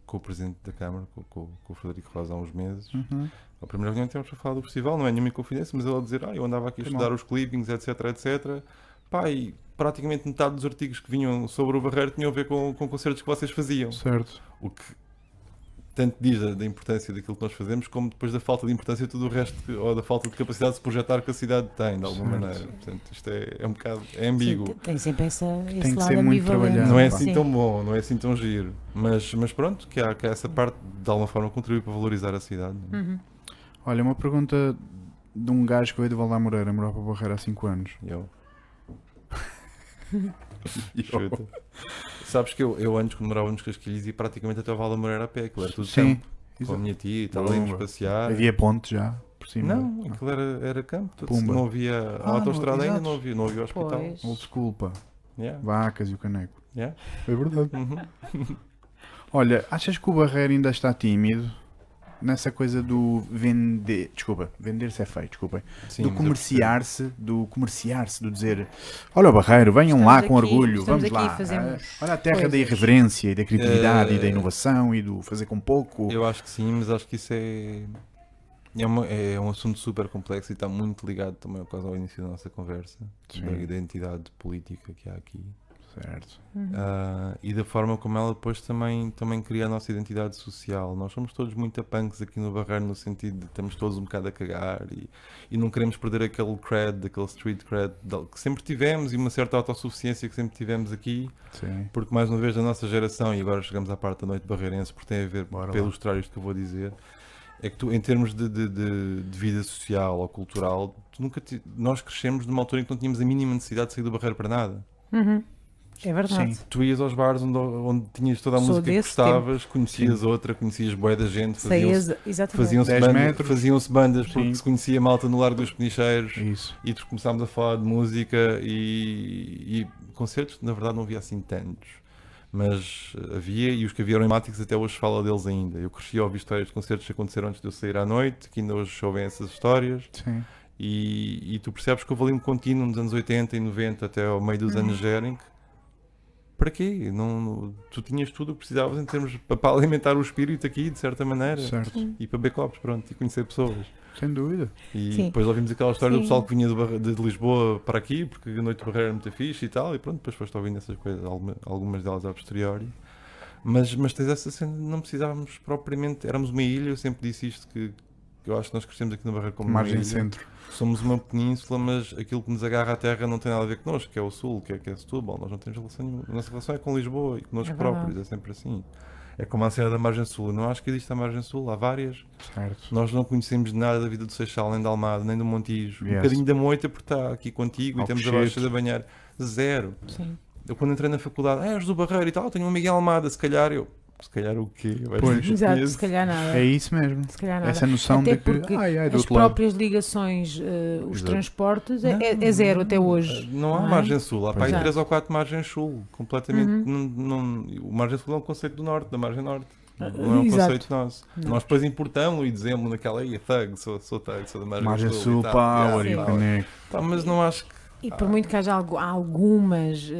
Speaker 2: com o Presidente da Câmara, com o Frederico Rosa, há uns meses.
Speaker 1: Uhum.
Speaker 2: A primeira reunião que temos para falar do festival, não é nenhuma confidência, mas ele a dizer, eu andava aqui a
Speaker 1: Foi
Speaker 2: estudar
Speaker 1: mal.
Speaker 2: os clippings, etc, etc. Pá, e praticamente metade dos artigos que vinham sobre o Barreiro tinham a ver com concertos que vocês faziam.
Speaker 1: Certo.
Speaker 2: O que tanto diz da importância daquilo que nós fazemos, como depois da falta de importância de tudo o resto, ou da falta de capacidade de se projetar que a cidade tem, de alguma
Speaker 1: Certo.
Speaker 2: maneira. Portanto, isto é um bocado ambíguo.
Speaker 3: Sim, tem sempre esse
Speaker 1: que
Speaker 3: lado
Speaker 1: ser muito
Speaker 3: ambivalente.
Speaker 1: trabalhado.
Speaker 2: Não é
Speaker 1: Pá.
Speaker 2: assim
Speaker 3: Sim.
Speaker 2: tão bom, não é assim tão giro. Mas pronto, que há essa parte de alguma forma contribui para valorizar a cidade. não é?
Speaker 3: Uhum.
Speaker 1: Olha, uma pergunta de um gajo que veio de Valdar Moreira, morou para Barreira há 5 anos.
Speaker 2: Eu. Chuta. Sabes que eu antes, quando morava nos Casquilhos, ia praticamente até o Val da Moreira a pé, aquilo era tudo
Speaker 1: Sim.
Speaker 2: campo. Com a
Speaker 1: Exato.
Speaker 2: minha tia e tal, íamos
Speaker 1: Pumba.
Speaker 2: passear.
Speaker 1: Havia ponte já, por cima.
Speaker 2: Não, aquilo era campo.
Speaker 1: Pumba.
Speaker 2: Não havia a
Speaker 1: Ah,
Speaker 2: autostrada
Speaker 1: não,
Speaker 2: ainda,
Speaker 1: exato.
Speaker 2: não havia o hospital.
Speaker 3: Pois.
Speaker 1: Old school, pá.
Speaker 2: Yeah,
Speaker 1: Vacas e o caneco.
Speaker 2: yeah.
Speaker 1: É verdade.
Speaker 2: Uhum.
Speaker 1: Olha, achas que o Barreiro ainda está tímido nessa coisa do vender... Desculpa, vender-se é feio, desculpem.
Speaker 2: Sim,
Speaker 1: Do
Speaker 2: mas eu
Speaker 1: comerciar-se, do dizer olha o Barreiro, venham
Speaker 3: Estamos
Speaker 1: lá com
Speaker 3: aqui,
Speaker 1: orgulho,
Speaker 3: estamos
Speaker 1: vamos
Speaker 3: aqui,
Speaker 1: lá.
Speaker 3: fazemos
Speaker 1: Olha a terra da
Speaker 3: coisas.
Speaker 1: irreverência e da criatividade e da
Speaker 2: Eh,
Speaker 1: inovação e do fazer com pouco.
Speaker 2: percebo. Eu acho que sim, mas acho que isso é um assunto super complexo e está muito ligado também quase ao início da nossa conversa,
Speaker 1: Sim.
Speaker 2: da identidade política que há aqui.
Speaker 1: Certo.
Speaker 2: E da forma como ela depois também cria a nossa identidade social. Nós somos todos muito punks aqui no Barreiro, no sentido de estamos todos um bocado a cagar e não queremos perder aquele cred, aquele street cred que sempre tivemos e uma certa autossuficiência que sempre tivemos aqui,
Speaker 1: Sim.
Speaker 2: porque mais uma vez da nossa geração, e agora chegamos à parte da noite barreirense, porque tem a ver,
Speaker 1: Bora
Speaker 2: para
Speaker 1: lá.
Speaker 2: ilustrar isto que eu vou dizer, é que tu, em termos de vida social ou cultural, nós crescemos numa altura em que não tínhamos a mínima necessidade de sair do Barreiro para nada.
Speaker 3: É verdade.
Speaker 1: Sim.
Speaker 2: Tu ias aos bares onde tinhas toda a
Speaker 3: Sou
Speaker 2: música que
Speaker 3: desse
Speaker 2: gostavas, conhecias outra, conhecias bué da gente,
Speaker 3: Exatamente.
Speaker 2: faziam-se
Speaker 1: 10
Speaker 2: bandas,
Speaker 1: metros.
Speaker 2: faziam-se bandas porque
Speaker 1: Sim.
Speaker 2: se conhecia malta no Largo dos Penicheiros
Speaker 1: Isso.
Speaker 2: e tu começámos a falar de música e concertos, na verdade não havia assim tantos, mas havia, e os que havia emblemáticos até hoje fala deles ainda. Eu cresci a ouvir histórias de concertos que aconteceram antes de eu sair à noite, que ainda hoje se ouvem essas histórias.
Speaker 1: Sim.
Speaker 2: E tu percebes que houve ali um contínuo nos anos 80 e 90 até ao meio dos anos zero, para quê? Tu tinhas tudo o que precisavas em termos para alimentar o espírito aqui, de certa maneira.
Speaker 1: Certo.
Speaker 2: E para beber copos, pronto, e conhecer pessoas.
Speaker 1: Sem dúvida.
Speaker 2: E
Speaker 3: Sim.
Speaker 2: depois ouvimos aquela história do
Speaker 3: Sim.
Speaker 2: pessoal que vinha de Lisboa para aqui, porque a noite de Barreira era muito fixe e tal, e pronto, depois foste ouvindo essas coisas, algumas delas a posteriori. Mas tens essa cena, não precisávamos propriamente, éramos uma ilha, eu sempre disse isto, que eu acho que nós crescemos aqui no Barreiro como uma
Speaker 1: Margem
Speaker 2: ilha.
Speaker 1: centro.
Speaker 2: Somos uma península, mas aquilo que nos agarra à terra não tem nada a ver connosco, que é o sul, que é Setúbal. Nós não temos relação nenhuma. A nossa relação é com Lisboa e connosco
Speaker 3: É verdade.
Speaker 2: próprios, é sempre assim. É como a cena da Margem Sul. Eu não acho que existe a Margem Sul, há várias.
Speaker 1: Certo.
Speaker 2: Nós não conhecemos nada da vida do Seixal, nem da Almada, nem do Montijo. Um
Speaker 1: Yes.
Speaker 2: bocadinho da Moita, porque está aqui contigo e temos a
Speaker 1: Alcochete.
Speaker 2: Baixa da Banhar. Zero.
Speaker 3: Sim.
Speaker 2: Eu quando entrei na faculdade, és do Barreiro e tal, tenho um Miguel Almada, se calhar o quê? Eu acho
Speaker 1: Pois.
Speaker 2: que
Speaker 3: Exato,
Speaker 2: conheço.
Speaker 3: se calhar nada.
Speaker 1: É isso mesmo.
Speaker 3: Se calhar nada.
Speaker 1: Essa noção
Speaker 3: Até
Speaker 1: de que
Speaker 3: porque
Speaker 1: do
Speaker 3: as
Speaker 1: outro lado.
Speaker 3: próprias ligações, os
Speaker 1: Exato.
Speaker 3: transportes,
Speaker 2: Não,
Speaker 3: é zero até hoje.
Speaker 2: Não há
Speaker 3: não é?
Speaker 2: Margem Sul, há para aí
Speaker 3: Exato.
Speaker 2: 3 ou 4 Margens Sul, completamente.
Speaker 3: Uhum.
Speaker 2: O Margem Sul é um conceito do Norte, da Margem Norte. Não é um
Speaker 3: Exato.
Speaker 2: conceito nosso.
Speaker 3: Não.
Speaker 2: Nós depois importamos e dizemos naquela aí, thug, sou thug, sou da Margem,
Speaker 1: Margem
Speaker 2: Sul.
Speaker 1: Sul,
Speaker 2: e tal.
Speaker 1: power
Speaker 3: Sim.
Speaker 1: e caneco.
Speaker 2: Tá, mas não acho que.
Speaker 3: E por muito que haja algumas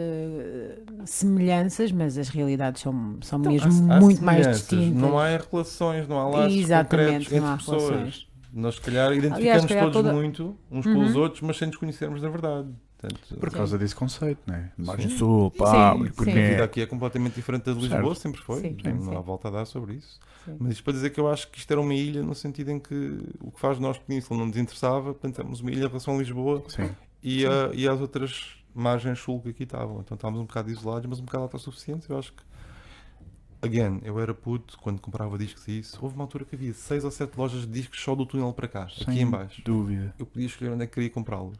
Speaker 3: semelhanças, mas as realidades são mesmo
Speaker 2: Há
Speaker 3: muito mais
Speaker 2: semelhanças,
Speaker 3: distintas.
Speaker 2: Não há relações, não há laços
Speaker 3: Exatamente,
Speaker 2: concretos entre
Speaker 3: não há
Speaker 2: pessoas.
Speaker 3: relações.
Speaker 2: Nós, se calhar, identificamos
Speaker 3: Aliás, se calhar
Speaker 2: todos
Speaker 3: toda-
Speaker 2: muito uns com os outros, mas sem nos conhecermos na verdade. Portanto,
Speaker 1: Por causa desse conceito, né? Margem
Speaker 2: Sim.
Speaker 1: Sul,
Speaker 3: Sim,
Speaker 1: power,
Speaker 3: sim.
Speaker 2: a vida
Speaker 1: caneco.
Speaker 2: aqui é completamente diferente da de Lisboa,
Speaker 1: Certo.
Speaker 2: sempre foi.
Speaker 3: Sim,
Speaker 2: Não
Speaker 3: sim.
Speaker 2: há volta a dar sobre isso.
Speaker 3: Sim.
Speaker 2: Mas isto para dizer que eu acho que isto era uma ilha no sentido em que o que faz de nós península não nos interessava, portanto éramos uma ilha em relação a Lisboa
Speaker 1: Sim.
Speaker 2: e às outras margens sul que aqui estavam. Então estávamos um bocado isolados, mas um bocado autossuficientes. Eu acho que, again, eu era puto quando comprava discos e isso. Houve uma altura que havia 6 ou 7 lojas de discos só do túnel para cá, aqui
Speaker 1: Sem
Speaker 2: em baixo.
Speaker 1: dúvida.
Speaker 2: Eu podia escolher onde é que queria comprá-los.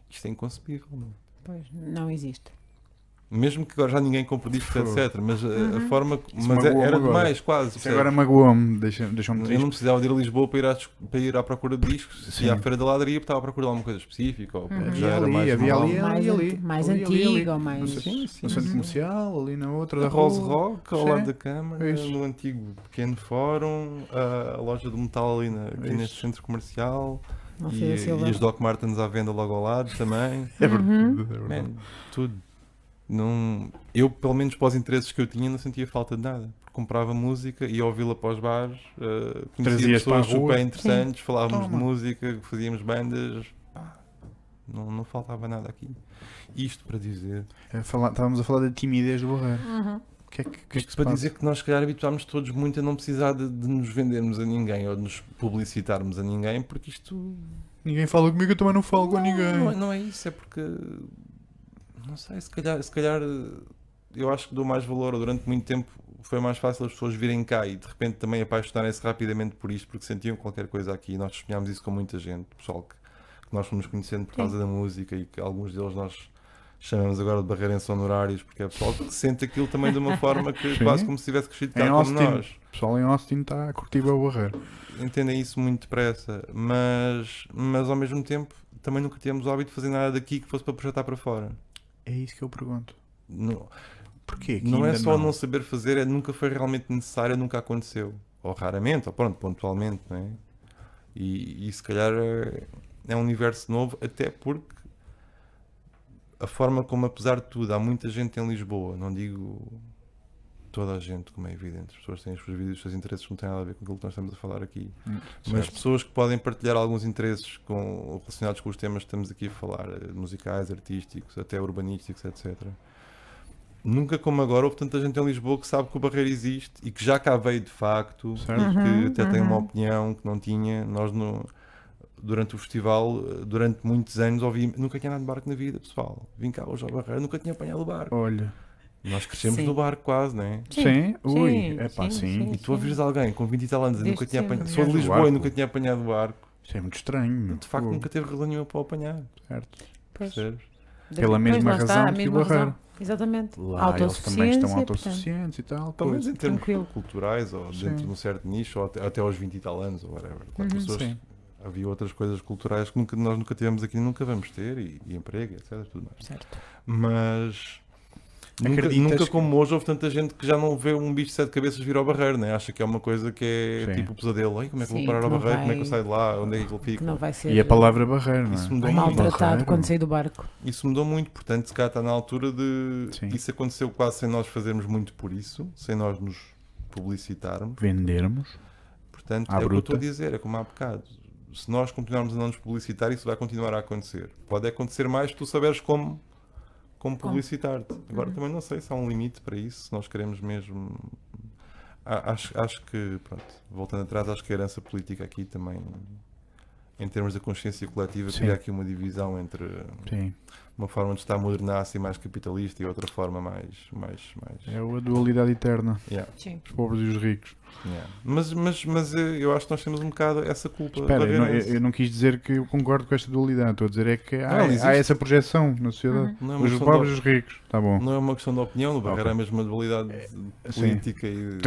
Speaker 2: Isto é inconcebível, não é?
Speaker 3: Pois, não existe.
Speaker 2: Mesmo que agora já ninguém compre discos,
Speaker 1: Fogo.
Speaker 2: etc. Mas a forma.
Speaker 1: Isso
Speaker 2: Mas
Speaker 1: magoou-me
Speaker 2: era
Speaker 1: agora.
Speaker 2: demais, quase.
Speaker 1: Isso
Speaker 2: percebes?
Speaker 1: agora magoou-me, deixou-me
Speaker 2: Eu
Speaker 1: triste.
Speaker 2: não precisava de ir a Lisboa para ir à procura de discos. Se
Speaker 1: Sim.
Speaker 2: ia à feira da ladaria, estava à procura de alguma coisa específica. Ou já era
Speaker 1: ali,
Speaker 2: mais
Speaker 1: havia
Speaker 2: normal.
Speaker 1: ali,
Speaker 3: mais
Speaker 1: ali,
Speaker 3: mais
Speaker 1: ali,
Speaker 3: antigo
Speaker 1: ali.
Speaker 3: ou mais.
Speaker 1: No centro-
Speaker 2: Sim,
Speaker 1: no
Speaker 2: sim,
Speaker 1: centro
Speaker 2: sim.
Speaker 1: comercial, ali na outra da
Speaker 2: A Rose
Speaker 1: rua.
Speaker 2: Rock, ao
Speaker 1: Sim.
Speaker 2: lado da Câmara,
Speaker 1: Isso.
Speaker 2: no antigo pequeno fórum, a loja do metal ali aqui
Speaker 1: Isso.
Speaker 2: neste centro comercial
Speaker 3: Não
Speaker 2: e,
Speaker 3: sei a Silva.
Speaker 2: e as Doc Martens à venda logo ao lado também.
Speaker 1: É verdade.
Speaker 3: Uhum.
Speaker 1: É verdade.
Speaker 2: Man, tudo. Não, eu, pelo menos para os interesses que eu tinha, não sentia falta de nada. Comprava música, ia ouvi-la para os bares, conhecia
Speaker 1: Trazias para a
Speaker 2: pessoas
Speaker 1: rua.
Speaker 2: super interessantes, falávamos
Speaker 1: Toma.
Speaker 2: de música, fazíamos bandas. Pá, não faltava nada aqui. Isto para dizer.
Speaker 1: Estávamos a falar da timidez do Barreiro.
Speaker 3: Uhum.
Speaker 1: O que é que
Speaker 2: Isto
Speaker 1: se
Speaker 2: para
Speaker 1: passa?
Speaker 2: dizer que nós, se calhar, habituámos todos muito a não precisar de nos vendermos a ninguém ou de nos publicitarmos a ninguém, porque isto.
Speaker 1: Ninguém fala comigo, eu também não falo com ninguém.
Speaker 2: Não é isso, é porque. Não sei, se calhar eu acho que dou mais valor, ou durante muito tempo foi mais fácil as pessoas virem cá e de repente também apaixonarem-se rapidamente por isto, porque sentiam qualquer coisa aqui. E nós testemunhámos isso com muita gente, pessoal que nós fomos conhecendo por causa da música e que alguns deles nós chamamos agora de barreirenses honorários, porque é pessoal que sente aquilo também de uma forma que
Speaker 1: Sim.
Speaker 2: quase como se tivesse crescido cá
Speaker 1: Em
Speaker 2: como
Speaker 1: Austin.
Speaker 2: nós.
Speaker 1: O pessoal em Austin está a curtir bem o Barreiro.
Speaker 2: Entendem isso muito depressa, mas ao mesmo tempo também nunca tivemos o hábito de fazer nada daqui que fosse para projetar para fora.
Speaker 1: É isso que eu pergunto.
Speaker 2: Não,
Speaker 1: Porquê? Que
Speaker 2: não é
Speaker 1: ainda
Speaker 2: só não saber fazer, nunca foi realmente necessário, nunca aconteceu. Ou raramente, ou pronto, pontualmente, não é? E se calhar é um universo novo, até porque a forma como, apesar de tudo, há muita gente em Lisboa, não digo toda a gente, como é evidente, as pessoas têm os seus vídeos, os seus interesses, que não têm nada a ver com aquilo que nós estamos a falar aqui. Mas
Speaker 1: Certo.
Speaker 2: pessoas que podem partilhar alguns interesses relacionados com os temas que estamos aqui a falar, musicais, artísticos, até urbanísticos, etc. nunca como agora houve tanta gente em Lisboa que sabe que o Barreiro existe e que já cá veio de facto,
Speaker 1: Certo.
Speaker 2: e que até tem uma opinião que não tinha. Nós durante o festival, durante muitos anos, nunca tinha andado de barco na vida, pessoal. Vim cá hoje ao Barreiro, nunca tinha apanhado o barco.
Speaker 1: Olha.
Speaker 2: Nós crescemos
Speaker 3: Sim.
Speaker 2: no barco quase, não é?
Speaker 1: Sim? Ui,
Speaker 3: sim,
Speaker 1: é pá,
Speaker 3: sim,
Speaker 1: sim.
Speaker 2: E tu ouvires alguém com 20 e tal anos e nunca
Speaker 3: Desde
Speaker 2: tinha
Speaker 3: sempre.
Speaker 2: apanhado, sou de
Speaker 1: Apanhaste o
Speaker 2: Lisboa e
Speaker 1: barco?
Speaker 2: nunca tinha apanhado o barco,
Speaker 1: Isso é muito estranho.
Speaker 2: de facto nunca teve razão nenhuma para o apanhar,
Speaker 1: Certo.
Speaker 3: Pois.
Speaker 2: percebes?
Speaker 1: Pela
Speaker 3: Pois,
Speaker 1: mesma
Speaker 3: lá está,
Speaker 1: razão
Speaker 3: a
Speaker 1: que o
Speaker 3: mesma
Speaker 1: Barreiro.
Speaker 3: razão. Exatamente.
Speaker 1: Lá eles também estão
Speaker 3: Autossuficiência,
Speaker 1: autossuficientes e tal.
Speaker 2: Pelo menos
Speaker 1: Pois.
Speaker 2: em termos
Speaker 3: tranquilo.
Speaker 2: culturais ou
Speaker 1: Sim.
Speaker 2: dentro de um certo nicho, ou até aos 20 e tal anos, ou whatever. Claro que as pessoas,
Speaker 1: Sim.
Speaker 2: havia outras coisas culturais que nós nunca tivemos aqui e nunca vamos ter, e emprego, etc. Tudo mais.
Speaker 3: Certo.
Speaker 2: Mas
Speaker 1: Acreditas
Speaker 2: nunca
Speaker 1: que-
Speaker 2: como hoje houve tanta gente que já não vê um bicho de 7 cabeças vir ao Barreiro, né? Acha que é uma coisa que é
Speaker 1: Sim.
Speaker 2: tipo o pesadelo. Ai, como é que eu vou
Speaker 3: Sim,
Speaker 2: parar
Speaker 3: que
Speaker 2: ao
Speaker 3: não
Speaker 2: Barreiro? Como é que eu
Speaker 3: vai-
Speaker 2: saio de lá? Onde é que ele
Speaker 3: Que
Speaker 2: fica?
Speaker 3: não vai ser
Speaker 1: E a palavra barreiro, não é?
Speaker 2: Isso mudou
Speaker 1: Ai,
Speaker 2: muito.
Speaker 3: maltratado
Speaker 1: barreiro.
Speaker 3: quando sair do barco.
Speaker 2: Isso mudou muito, portanto, se cá está na altura de.
Speaker 1: Sim.
Speaker 2: Isso aconteceu quase sem nós fazermos muito por isso, sem nós nos publicitarmos.
Speaker 1: Vendermos.
Speaker 2: Portanto,
Speaker 1: À
Speaker 2: é o que eu
Speaker 1: bruta.
Speaker 2: estou a dizer, é como há bocado. Se nós continuarmos a não nos publicitar, isso vai continuar a acontecer. Pode acontecer mais se tu saberes como publicitar-te. Agora também não sei se há um limite para isso, se nós queremos mesmo. Acho que, pronto, voltando atrás, acho que a herança política aqui também, em termos da consciência coletiva,
Speaker 1: Sim.
Speaker 2: cria aqui uma divisão entre
Speaker 1: Sim.
Speaker 2: uma forma de estar modernaça e mais capitalista e outra forma mais.
Speaker 1: É a dualidade eterna.
Speaker 2: Yeah,
Speaker 3: Sim.
Speaker 1: Os pobres e os ricos.
Speaker 2: yeah. Mas eu acho que nós temos um bocado essa culpa.
Speaker 1: Espera, eu não,
Speaker 2: barreirense.
Speaker 1: eu não quis dizer que eu concordo com esta dualidade. Estou a dizer é que
Speaker 2: Não, existe.
Speaker 1: há essa projeção na sociedade.
Speaker 2: Não é uma
Speaker 1: Os
Speaker 2: questão
Speaker 1: pobres e
Speaker 2: de-
Speaker 1: os ricos. Tá bom.
Speaker 2: Não é uma questão de opinião, no Barreiro
Speaker 1: Ok.
Speaker 2: é mesmo uma dualidade política e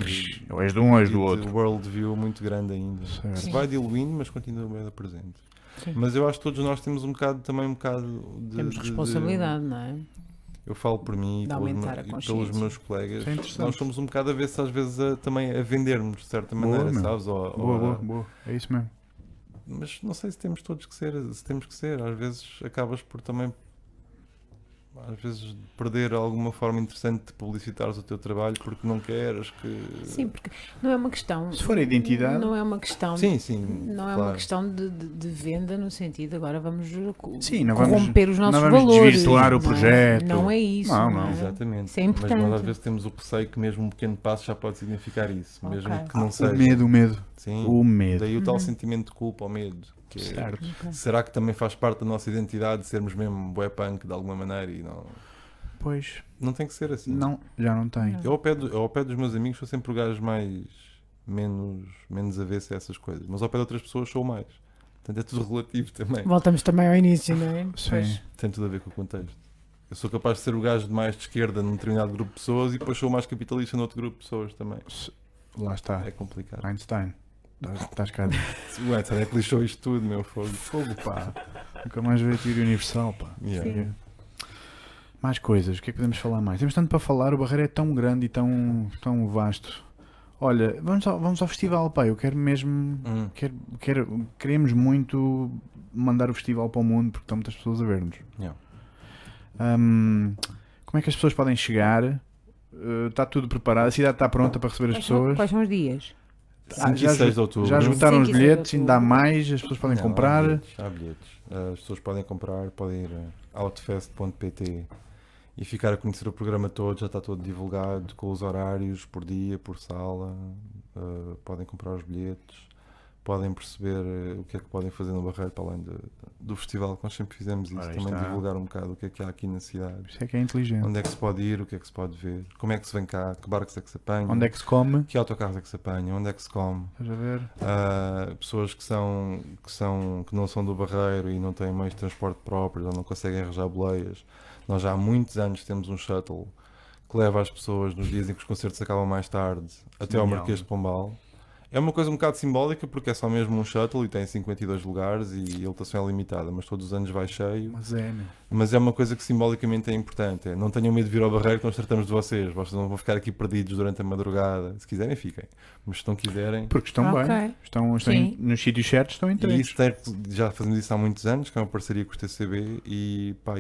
Speaker 1: Ou és de um ou és
Speaker 2: e
Speaker 1: do
Speaker 2: de
Speaker 1: outro.
Speaker 2: worldview muito grande ainda.
Speaker 1: Certo.
Speaker 2: Se vai diluindo, mas continua bem presente.
Speaker 3: Sim.
Speaker 2: Mas eu acho que todos nós temos um bocado de.
Speaker 3: Temos responsabilidade, não é?
Speaker 2: Eu falo por mim e
Speaker 3: De aumentar a
Speaker 2: e pelos
Speaker 3: consciência.
Speaker 2: meus colegas.
Speaker 1: Isso é interessante.
Speaker 2: Nós somos um bocado a ver se às vezes também a vendermos de certa
Speaker 1: Boa,
Speaker 2: maneira,
Speaker 1: meu.
Speaker 2: sabes?
Speaker 1: Boa. É isso mesmo.
Speaker 2: Mas não sei se temos todos que ser, se temos que ser. Às vezes acabas por também perder alguma forma interessante de publicitares o teu trabalho porque não queres que.
Speaker 3: Sim, porque não é uma questão.
Speaker 1: Se for a identidade-
Speaker 3: Não é uma questão.
Speaker 2: Sim,
Speaker 3: Não é
Speaker 2: claro.
Speaker 3: uma questão de venda no sentido agora vamos
Speaker 1: Sim, não vamos-
Speaker 3: corromper os nossos
Speaker 1: não vamos
Speaker 3: valores.
Speaker 1: desvirtuar o
Speaker 3: não é?
Speaker 1: projeto.
Speaker 3: Não é isso.
Speaker 1: Não,
Speaker 3: Não,
Speaker 1: não.
Speaker 3: é?
Speaker 2: Exatamente.
Speaker 3: Isso é
Speaker 2: Mas
Speaker 3: importante.
Speaker 2: nós às vezes temos o receio que mesmo um pequeno passo já pode significar isso, mesmo
Speaker 3: Ok.
Speaker 2: que não seja.
Speaker 1: O medo.
Speaker 2: Sim.
Speaker 1: O medo.
Speaker 2: Daí o tal sentimento de culpa ou medo. Que é,
Speaker 1: Certo.
Speaker 3: Ok.
Speaker 2: será que também faz parte da nossa identidade sermos mesmo bué punk de alguma maneira e
Speaker 1: Pois,
Speaker 2: não tem que ser assim.
Speaker 1: não, já não tem.
Speaker 3: Não.
Speaker 2: Eu ao pé dos meus amigos sou sempre o gajo menos avesso a essas coisas, mas ao pé de outras pessoas sou mais. Portanto é tudo relativo também.
Speaker 3: Voltamos também ao início, não é?
Speaker 1: Sim.
Speaker 2: Tem tudo a ver com o contexto. Eu sou capaz de ser o gajo de mais de esquerda num determinado grupo de pessoas e depois sou o mais capitalista noutro grupo de pessoas também.
Speaker 1: Lá está.
Speaker 2: É complicado.
Speaker 1: Einstein. Estás cá.
Speaker 2: O Einstein é que lixou isto tudo, meu fogo.
Speaker 1: Fogo, pá. Nunca mais veio a teoria universal, pá.
Speaker 2: Yeah.
Speaker 3: Sim.
Speaker 1: Mais coisas, o que é que podemos falar mais? Temos tanto para falar, o Barreiro é tão grande e tão vasto. Olha, vamos ao festival, pá. Eu quero mesmo. Queremos muito mandar o festival para o mundo porque estão muitas pessoas a ver-nos.
Speaker 2: Yeah.
Speaker 1: Como é que as pessoas podem chegar? Está tudo preparado, a cidade está pronta para receber as pessoas.
Speaker 3: Quais são os dias?
Speaker 2: 5
Speaker 1: já
Speaker 2: e 6 de outubro.
Speaker 1: Já esgotaram
Speaker 3: 5
Speaker 1: os
Speaker 3: e 6 de
Speaker 1: bilhetes, ainda há
Speaker 3: outubro.
Speaker 1: mais, as pessoas podem
Speaker 2: Não,
Speaker 1: comprar.
Speaker 2: Há bilhetes. As pessoas podem comprar, podem ir a outfest.pt e ficar a conhecer o programa todo, já está todo divulgado, com os horários por dia, por sala. Podem comprar os bilhetes, podem perceber o que é que podem fazer no Barreiro para além do festival, que nós sempre fizemos isso,
Speaker 1: Ora, aí
Speaker 2: também
Speaker 1: está.
Speaker 2: divulgar um bocado o que é que há aqui na cidade.
Speaker 1: Isso é que é inteligente.
Speaker 2: Onde é que se pode ir, o que é que se pode ver, como é que se vem cá, que barcos é que se apanha,
Speaker 1: Onde é que se come?
Speaker 2: que autocarros é que se apanha, onde é que se come.
Speaker 1: Estás a ver?
Speaker 2: Pessoas que não são do Barreiro e não têm meios de transporte próprios ou não conseguem arranjar boleias. Nós já há muitos anos temos um shuttle que leva as pessoas nos dias em que os concertos acabam mais tarde até ao
Speaker 1: Genial.
Speaker 2: Marquês de Pombal. É uma coisa um bocado simbólica porque é só mesmo um shuttle e tem 52 lugares e a lotação é limitada, mas todos os anos vai cheio.
Speaker 1: Mas é, né?
Speaker 2: Mas é uma coisa que simbolicamente é importante. Não tenham medo de vir ao Barreiro que nós tratamos de vocês. Vocês não vão ficar aqui perdidos durante a madrugada. Se quiserem, fiquem. Mas se não quiserem...
Speaker 1: Porque estão
Speaker 3: Ok.
Speaker 1: bem. Estão
Speaker 3: Sim.
Speaker 1: nos sítios certos, estão
Speaker 2: E
Speaker 1: entregues.
Speaker 2: isso já fazemos isso há muitos anos, que é uma parceria com os TCB e pá,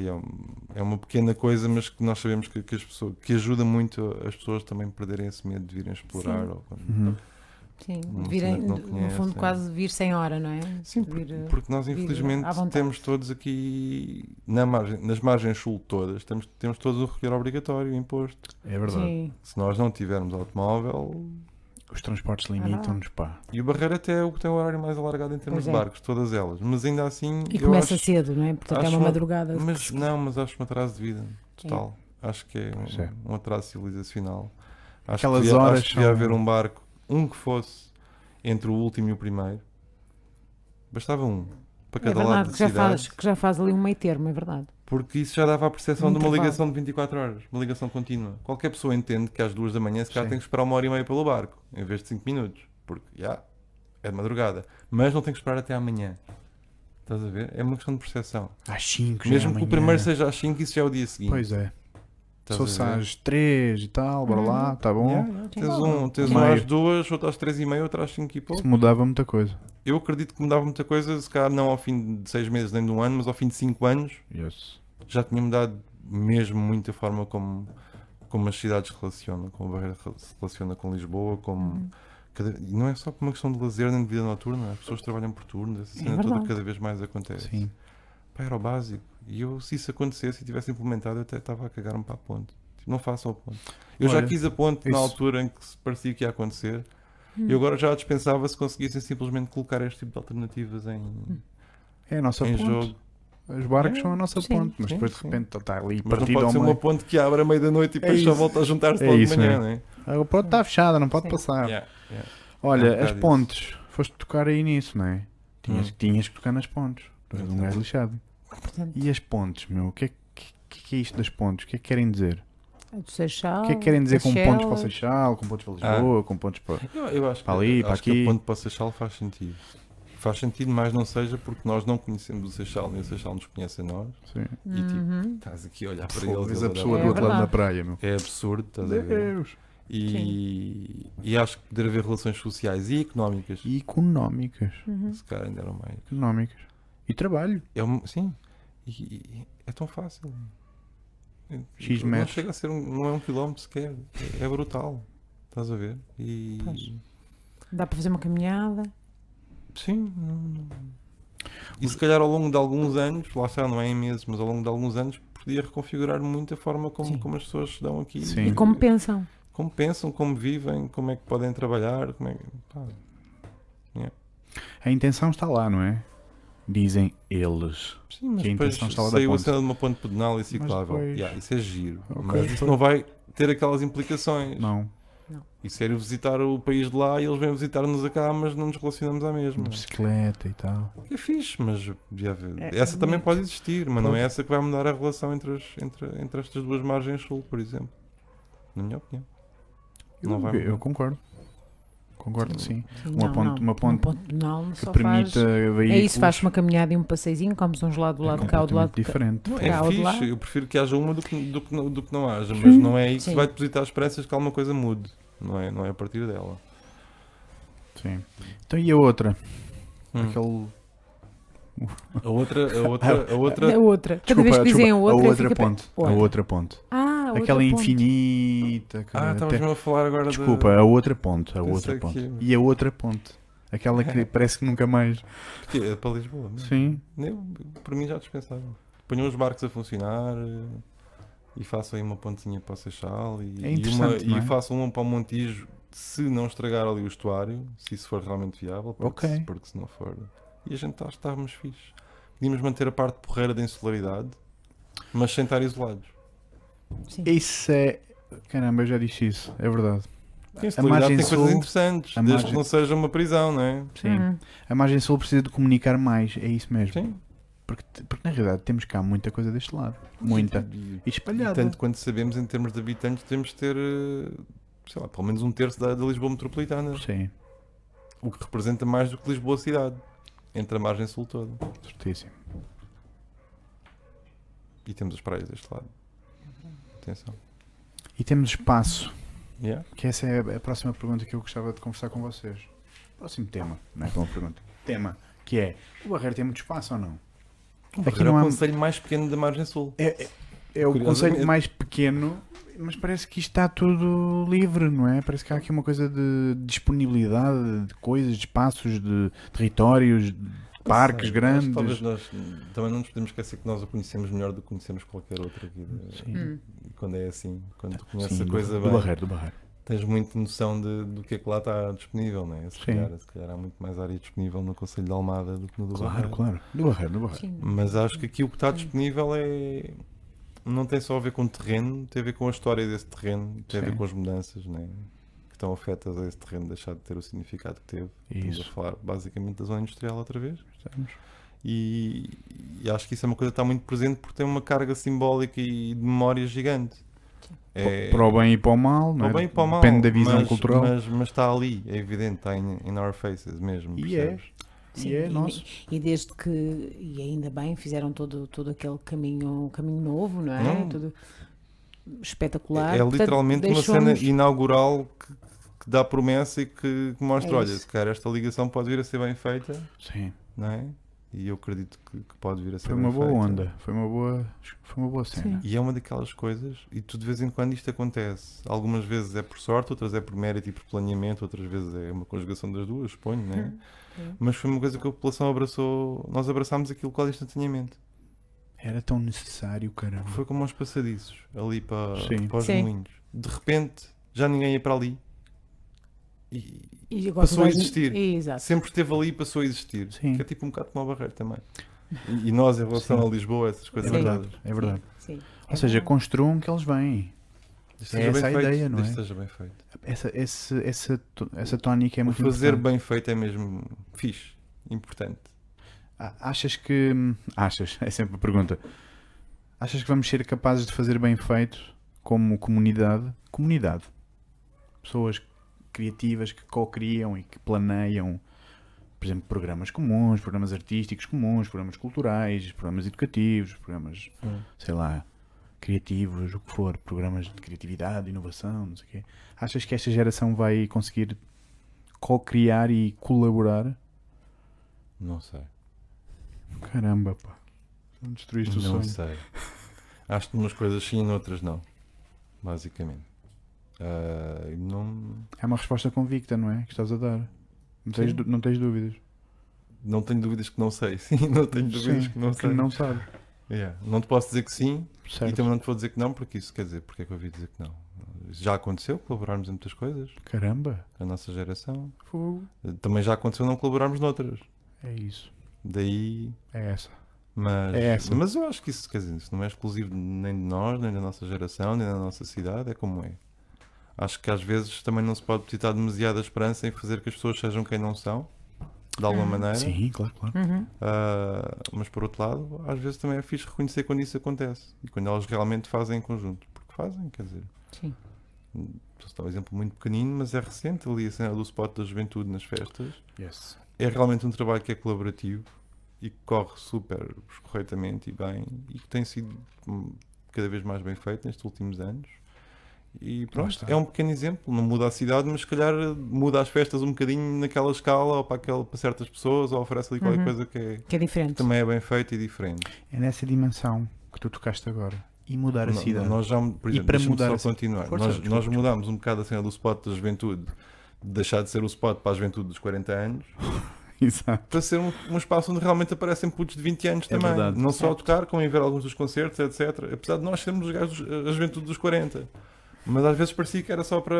Speaker 2: é uma pequena coisa, mas que nós sabemos que as pessoas, que ajuda muito as pessoas também a perderem esse medo de virem explorar.
Speaker 3: Sim.
Speaker 2: Ou
Speaker 1: Uhum.
Speaker 3: Sim,
Speaker 2: Uma
Speaker 3: virem,
Speaker 2: cena que não
Speaker 3: no
Speaker 2: conhece,
Speaker 3: fundo,
Speaker 2: é.
Speaker 3: quase vir sem hora, não é?
Speaker 2: Sim, porque nós infelizmente
Speaker 3: à vontade.
Speaker 2: temos todos aqui nas margens sul todas, temos todos o recolher obrigatório, o imposto.
Speaker 1: É verdade.
Speaker 3: Sim.
Speaker 2: Se nós não tivermos automóvel,
Speaker 1: Os transportes limitam-nos, pá.
Speaker 2: e o Barreiro até é o que tem o horário mais alargado em termos
Speaker 3: Pois
Speaker 2: de
Speaker 3: é.
Speaker 2: barcos, todas elas, mas ainda assim
Speaker 3: E
Speaker 2: eu
Speaker 3: começa
Speaker 2: acho,
Speaker 3: cedo, não é? Portanto, é
Speaker 2: acho
Speaker 3: uma
Speaker 2: uma-
Speaker 3: madrugada.
Speaker 2: mas acho um atraso de vida total. Acho que é
Speaker 1: Pois é.
Speaker 2: um atraso civilizacional. Acho
Speaker 1: Aquelas
Speaker 2: que devia,
Speaker 1: horas
Speaker 2: acho que devia
Speaker 1: são-
Speaker 2: haver um barco, que fosse entre o último e o primeiro. Bastava um para
Speaker 3: É
Speaker 2: cada lado
Speaker 3: verdade,
Speaker 2: da
Speaker 3: que já,
Speaker 2: cidade.
Speaker 3: que já faz ali um meio termo, é verdade.
Speaker 2: Porque isso já dava a percepção de uma
Speaker 3: Intervalo.
Speaker 2: ligação de 24 horas, uma ligação contínua. Qualquer pessoa entende que às 2 da manhã se calhar
Speaker 1: Sim.
Speaker 2: tem que esperar 1h30 pelo barco, em vez de 5 minutos. Porque, é de madrugada. Mas não tem que esperar até amanhã. Estás a ver? É uma questão de percepção.
Speaker 1: Às 5, já
Speaker 2: Mesmo que
Speaker 1: amanhã.
Speaker 2: o primeiro seja às 5, isso já é o dia seguinte.
Speaker 1: Pois é. Se
Speaker 2: Estás
Speaker 1: fosse
Speaker 2: a ver?
Speaker 1: às 3 e tal, bora lá, tá bom.
Speaker 2: Tens um
Speaker 1: Meio.
Speaker 2: às 2, outro às 3h30, outro às 5 e pouco.
Speaker 1: Isso mudava muita coisa.
Speaker 2: Eu acredito que mudava muita coisa, se calhar não ao fim de 6 meses nem de um ano, mas ao fim de 5 anos
Speaker 1: Yes.
Speaker 2: já tinha mudado mesmo muito a forma como as cidades se relacionam, como a Barreira se relaciona com Lisboa, como e não é só por uma questão de lazer nem de vida noturna, as pessoas trabalham por turnos, essa cena toda
Speaker 3: verdade.
Speaker 2: cada vez mais acontece.
Speaker 1: Sim.
Speaker 2: Pá, era o básico. E eu, se isso acontecesse e tivesse implementado, eu até estava a cagar-me para a ponte. Tipo, não façam a ponte. Eu já
Speaker 1: Olha,
Speaker 2: quis a ponte na
Speaker 1: isso.
Speaker 2: altura em que se parecia que ia acontecer. E agora já a dispensava se conseguissem simplesmente colocar este tipo de alternativas
Speaker 1: É a nossa
Speaker 2: em
Speaker 1: ponte.
Speaker 2: jogo.
Speaker 1: Os barcos
Speaker 2: É,
Speaker 1: são a nossa
Speaker 3: sim,
Speaker 1: ponte, mas
Speaker 2: sim,
Speaker 1: depois de
Speaker 2: sim.
Speaker 1: repente está ali
Speaker 2: Mas não
Speaker 1: partido
Speaker 2: pode
Speaker 1: ao
Speaker 2: ser uma
Speaker 1: meio.
Speaker 2: ponte que abre à meia-noite e depois só
Speaker 1: isso.
Speaker 2: volta a juntar-se
Speaker 1: É
Speaker 2: logo de
Speaker 1: isso
Speaker 2: manhã,
Speaker 1: mesmo.
Speaker 2: não é?
Speaker 1: A ponte está fechada, não pode
Speaker 3: Sim.
Speaker 1: passar.
Speaker 2: Yeah, yeah.
Speaker 1: Olha,
Speaker 2: É um
Speaker 1: as
Speaker 2: bocado
Speaker 1: pontes. Foste tocar aí nisso, não é?
Speaker 2: Hum.
Speaker 1: Tinhas que tocar nas pontes. Tu és um
Speaker 2: Exato.
Speaker 1: gajo lixado.
Speaker 3: Portanto,
Speaker 1: E as pontes, meu? O que é isto das pontes? O que é que querem dizer?
Speaker 3: a do Seixal,
Speaker 1: O que é que querem dizer com pontos para o
Speaker 3: Seychelles.
Speaker 1: Seixal, com pontos para Lisboa, com pontos para...
Speaker 2: Eu acho
Speaker 1: Para
Speaker 2: que,
Speaker 1: ali, para
Speaker 2: acho que
Speaker 1: aqui.
Speaker 2: a ponte para o Seixal faz sentido. Faz sentido, mas não seja porque nós não conhecemos o Seixal, nem o Seixal nos conhece a nós.
Speaker 1: Sim.
Speaker 2: E tipo,
Speaker 3: Uhum.
Speaker 2: estás aqui a olhar para
Speaker 1: Pô,
Speaker 2: eles.
Speaker 1: vês
Speaker 2: eles
Speaker 1: a pessoa
Speaker 2: olhar
Speaker 1: do
Speaker 2: para
Speaker 1: outro lado da
Speaker 3: verdade.
Speaker 1: praia, meu.
Speaker 2: É absurdo, estás a ver?
Speaker 1: Deus.
Speaker 2: E acho que poder haver relações sociais e económicas,
Speaker 1: E económicas.
Speaker 3: Uhum.
Speaker 2: se calhar ainda eram mais.
Speaker 1: Económicas. E trabalho.
Speaker 2: Sim, e é tão fácil.
Speaker 1: X
Speaker 2: não
Speaker 1: metros.
Speaker 2: chega a ser não é 1 quilómetro sequer. É brutal. Estás a ver? E
Speaker 3: Pois. Dá para fazer uma caminhada.
Speaker 2: sim, e se calhar ao longo de alguns anos, lá está, não é em meses, mas ao longo de alguns anos podia reconfigurar muito a forma
Speaker 3: Sim.
Speaker 2: como as pessoas se dão aqui.
Speaker 1: Sim.
Speaker 3: E como pensam.
Speaker 2: Como pensam, como vivem, como é que podem trabalhar, como é que. Pá,
Speaker 1: A intenção está lá, não é? Dizem eles.
Speaker 2: sim, mas
Speaker 1: Que a
Speaker 2: depois
Speaker 1: intenção está lá da
Speaker 2: saiu a
Speaker 1: ponte.
Speaker 2: cena de uma ponte pedonal e ciclável.
Speaker 1: depois-
Speaker 2: Yeah, isso é giro.
Speaker 1: Ok,
Speaker 2: mas isso
Speaker 1: pois.
Speaker 2: não vai ter aquelas implicações.
Speaker 1: Não.
Speaker 2: Isso era visitar o país de lá e eles vêm visitar-nos a cá, mas não nos relacionamos à mesma.
Speaker 1: Bicicleta e tal.
Speaker 2: É fixe, mas devia haver.
Speaker 3: É,
Speaker 2: Essa também
Speaker 3: bonito.
Speaker 2: pode existir, mas não é
Speaker 1: Pode.
Speaker 2: essa que vai mudar a relação entre estas duas margens sul, por exemplo. Na minha opinião. Não vai
Speaker 1: Eu
Speaker 2: mudar.
Speaker 1: concordo. Concordo, sim.
Speaker 3: Sim,
Speaker 1: Uma ponte- uma ponte
Speaker 3: pedonal
Speaker 1: Que
Speaker 3: só
Speaker 1: permita
Speaker 3: faz...
Speaker 1: veículos.
Speaker 3: É isso, faz uma caminhada e um passeizinho, comes um gelado do lado de cá ou do lado de cá.
Speaker 1: diferente.
Speaker 2: É
Speaker 3: Cá ou de lá.
Speaker 2: fixe, eu prefiro que haja uma do que não haja, mas não é aí que se
Speaker 3: Sim.
Speaker 2: vai depositar esperanças que alguma coisa mude. Não é a partir dela.
Speaker 1: Sim. Então e a outra?
Speaker 2: Hum.
Speaker 1: Aquele...
Speaker 2: A outra
Speaker 3: A outra. Cada vez que
Speaker 1: Desculpa,
Speaker 3: dizem a outra,
Speaker 1: a outra
Speaker 3: fica...
Speaker 1: ponte. A
Speaker 3: Outra.
Speaker 1: outra ponte.
Speaker 3: Ah, a outra
Speaker 1: Aquela
Speaker 3: ponte.
Speaker 1: infinita. que
Speaker 2: estávamos
Speaker 1: até-
Speaker 2: mesmo a falar agora
Speaker 1: Desculpa, a outra ponte. A
Speaker 2: Pensei
Speaker 1: outra
Speaker 2: que
Speaker 1: ponte.
Speaker 2: ia-
Speaker 1: E a outra ponte. Aquela que parece que nunca mais.
Speaker 2: Porque é para Lisboa. Não?
Speaker 1: Sim.
Speaker 2: Para mim já dispensaram. Ponham os barcos a funcionar e façam aí uma pontinha para o Seixal
Speaker 1: É interessante, não é?
Speaker 2: e façam uma para o Montijo se não estragar ali o estuário, se isso for realmente viável, porque,
Speaker 1: Ok.
Speaker 2: porque se não for. E a gente estávamos fixe. Podíamos manter a parte porreira da insularidade, mas sem estar isolados.
Speaker 3: Sim.
Speaker 1: Isso é. Caramba, eu já disse isso. É verdade.
Speaker 2: A insularidade
Speaker 1: margem
Speaker 2: tem coisas
Speaker 1: sul-
Speaker 2: interessantes,
Speaker 1: a
Speaker 2: desde
Speaker 1: margem-
Speaker 2: que não seja uma prisão, não é?
Speaker 1: Sim.
Speaker 3: Uhum.
Speaker 1: A margem sul precisa de comunicar mais. É isso mesmo.
Speaker 2: Sim.
Speaker 1: Porque na realidade temos cá muita coisa deste lado. Muita.
Speaker 2: E
Speaker 1: E espalhada.
Speaker 2: tanto quanto sabemos, em termos de habitantes, temos de ter, sei lá, pelo menos 1/3 da Lisboa metropolitana.
Speaker 1: Sim,
Speaker 2: O que representa mais do que Lisboa cidade, entre a margem sul toda.
Speaker 1: certíssimo.
Speaker 2: E temos as praias deste lado. Atenção.
Speaker 1: E temos espaço.
Speaker 2: Yeah.
Speaker 1: Que essa é a próxima pergunta que eu gostava de conversar com vocês. Próximo tema. Não é uma pergunta. Tema. Que é: o Barreiro tem muito espaço ou não? Aqui
Speaker 2: É
Speaker 1: não
Speaker 2: o
Speaker 1: há.
Speaker 2: concelho mais pequeno da margem sul.
Speaker 1: É o
Speaker 2: Curiosamente.
Speaker 1: conceito mais pequeno, Mas parece que isto está tudo livre, não é? Parece que há aqui uma coisa de disponibilidade de coisas, de espaços, de territórios, de parques
Speaker 2: Sei,
Speaker 1: grandes.
Speaker 2: acho que talvez nós também não nos podemos esquecer que nós o conhecemos melhor do que conhecemos qualquer outro aqui.
Speaker 1: Sim.
Speaker 2: E quando é assim, quando tu conheces
Speaker 1: Sim,
Speaker 2: a coisa
Speaker 1: do
Speaker 2: bem,
Speaker 1: Barreiro, do Barreiro.
Speaker 2: tens muito noção do que é que lá está disponível, não é? Se
Speaker 1: Sim.
Speaker 2: calhar há muito mais área disponível no Conselho de Almada do que no do
Speaker 1: Claro,
Speaker 2: Barreiro.
Speaker 1: claro. Do Barreiro, do Barreiro.
Speaker 3: Sim.
Speaker 2: Mas acho que aqui o que está disponível não tem só a ver com o terreno, tem a ver com a história desse terreno, tem a ver
Speaker 1: Sim.
Speaker 2: com as mudanças, né? Que estão afetas a esse terreno deixar de ter o significado que teve. Estamos a
Speaker 1: Isso.
Speaker 2: falar basicamente da zona industrial outra vez.
Speaker 1: Estamos.
Speaker 2: E acho que isso é uma coisa que está muito presente porque tem uma carga simbólica e de memória gigante.
Speaker 1: Para o bem e para o mal, não
Speaker 2: para
Speaker 1: é?
Speaker 2: o bem e para o mal,
Speaker 1: Depende da visão
Speaker 2: mas,
Speaker 1: cultural.
Speaker 2: Mas está ali, é evidente, está in our faces mesmo.
Speaker 1: E é.
Speaker 2: Percebes?
Speaker 3: Sim,
Speaker 1: E é nosso.
Speaker 3: e desde que, e ainda bem, fizeram todo aquele caminho novo, não é?
Speaker 2: Não.
Speaker 3: Tudo espetacular.
Speaker 2: É
Speaker 3: Portanto,
Speaker 2: literalmente uma
Speaker 3: deixou-nos-
Speaker 2: cena inaugural que dá promessa e que mostra,
Speaker 3: É
Speaker 2: olha,
Speaker 3: isso.
Speaker 2: se calhar esta ligação pode vir a ser bem feita,
Speaker 1: Sim.
Speaker 2: não é? E eu acredito que pode vir a ser
Speaker 1: Foi
Speaker 2: bem
Speaker 1: uma boa
Speaker 2: feita.
Speaker 1: onda. Foi uma boa cena.
Speaker 2: E é uma daquelas coisas, e tu de vez em quando isto acontece. Algumas vezes é por sorte, outras é por mérito e por planeamento, outras vezes é uma conjugação das duas, suponho, né?
Speaker 3: Sim.
Speaker 2: Mas foi uma coisa que a população abraçou, nós abraçámos aquilo quase instantaneamente.
Speaker 1: Era tão necessário, caramba.
Speaker 2: Foi como aos passadiços, ali
Speaker 1: Sim.
Speaker 2: para os
Speaker 3: Sim.
Speaker 2: moinhos. De repente, já ninguém ia para ali.
Speaker 3: E agora
Speaker 2: Passou a
Speaker 3: toda gente-
Speaker 2: existir.
Speaker 3: Exato.
Speaker 2: Sempre esteve ali e passou a existir.
Speaker 1: Sim.
Speaker 2: Que é tipo um bocado como a Barreiro também. E nós, em relação
Speaker 1: Sim.
Speaker 2: a Lisboa, essas coisas
Speaker 1: É verdade,
Speaker 2: todas.
Speaker 1: é verdade.
Speaker 3: Sim.
Speaker 1: Ou seja, construam que eles vêm.
Speaker 2: Desde
Speaker 1: É
Speaker 2: que esteja
Speaker 1: essa a
Speaker 2: bem feito,
Speaker 1: ideia, não
Speaker 2: desde
Speaker 1: é?
Speaker 2: que esteja bem feito.
Speaker 1: Essa tónica é
Speaker 2: O
Speaker 1: muito
Speaker 2: fazer
Speaker 1: importante.
Speaker 2: bem feito é mesmo fixe, importante.
Speaker 1: Achas que. Achas? É sempre a pergunta. Achas que vamos ser capazes de fazer bem feito como comunidade? Comunidade. Pessoas criativas que co-criam e que planeiam, por exemplo, programas comuns, programas artísticos comuns, programas culturais, programas educativos, programas, sei lá, criativos, o que for, programas de criatividade, inovação, não sei o quê. Achas que esta geração vai conseguir co-criar e colaborar?
Speaker 2: Não sei.
Speaker 1: Caramba, pá. Não destruíste o
Speaker 2: Não
Speaker 1: sonho.
Speaker 2: sei. Acho que umas coisas sim e noutras não. Basicamente. Não,
Speaker 1: É uma resposta convicta, não é? Que estás a dar.
Speaker 2: Sim.
Speaker 1: Não tens dúvidas.
Speaker 2: não tenho dúvidas que não sei. Sim, não tenho dúvidas
Speaker 1: Sim,
Speaker 2: que não sei.
Speaker 1: não sabes.
Speaker 2: Yeah. Não te posso dizer que sim
Speaker 1: Certo.
Speaker 2: e também não te vou dizer que não, porque isso quer dizer, porque é que eu ouvi dizer que não? Isso já aconteceu, colaborarmos em muitas coisas,
Speaker 1: Caramba.
Speaker 2: a nossa geração.
Speaker 1: Fogo.
Speaker 2: Também já aconteceu não colaborarmos noutras.
Speaker 1: É isso.
Speaker 2: Daí.
Speaker 1: É essa.
Speaker 2: Mas,
Speaker 1: É essa.
Speaker 2: mas eu acho que isso, quer dizer, isso não é exclusivo nem de nós, nem da nossa geração, nem da nossa cidade, é como é. Acho que às vezes também não se pode depositar demasiada esperança em fazer que as pessoas sejam quem não são, de alguma maneira.
Speaker 1: Sim, claro, claro.
Speaker 3: Uhum.
Speaker 2: Mas por outro lado, às vezes também é fixe reconhecer quando isso acontece e quando elas realmente fazem em conjunto. Porque fazem, quer dizer.
Speaker 3: Sim.
Speaker 2: Posso dar um exemplo muito pequenino, mas é recente ali a cena do spot da juventude nas festas.
Speaker 1: Yes.
Speaker 2: É realmente um trabalho que é colaborativo e que corre super corretamente e bem e que tem sido cada vez mais bem feito nestes últimos anos. E pronto,
Speaker 1: está.
Speaker 2: é um pequeno exemplo, não muda a cidade, mas se calhar muda as festas um bocadinho naquela escala ou para certas pessoas ou oferece ali qualquer coisa
Speaker 3: Que é diferente.
Speaker 2: também é bem feita e diferente.
Speaker 1: É nessa dimensão que tu tocaste agora. E mudar a cidade.
Speaker 2: Nós já, por
Speaker 1: E
Speaker 2: exemplo,
Speaker 1: para
Speaker 2: deixa-me
Speaker 1: mudar
Speaker 2: só
Speaker 1: essa-
Speaker 2: continuar.
Speaker 1: Força,
Speaker 2: nós
Speaker 1: desculpa.
Speaker 2: mudámos um bocado a cena do spot da juventude, de deixar de ser o spot para a juventude dos 40 anos,
Speaker 1: Exato.
Speaker 2: para ser um espaço onde realmente aparecem putos de 20 anos
Speaker 1: É
Speaker 2: também.
Speaker 1: verdade.
Speaker 2: Não só a
Speaker 3: Certo.
Speaker 2: tocar, como em ver alguns dos concertos, etc. Apesar de nós sermos os gajos, a juventude dos 40. Mas às vezes parecia que era só para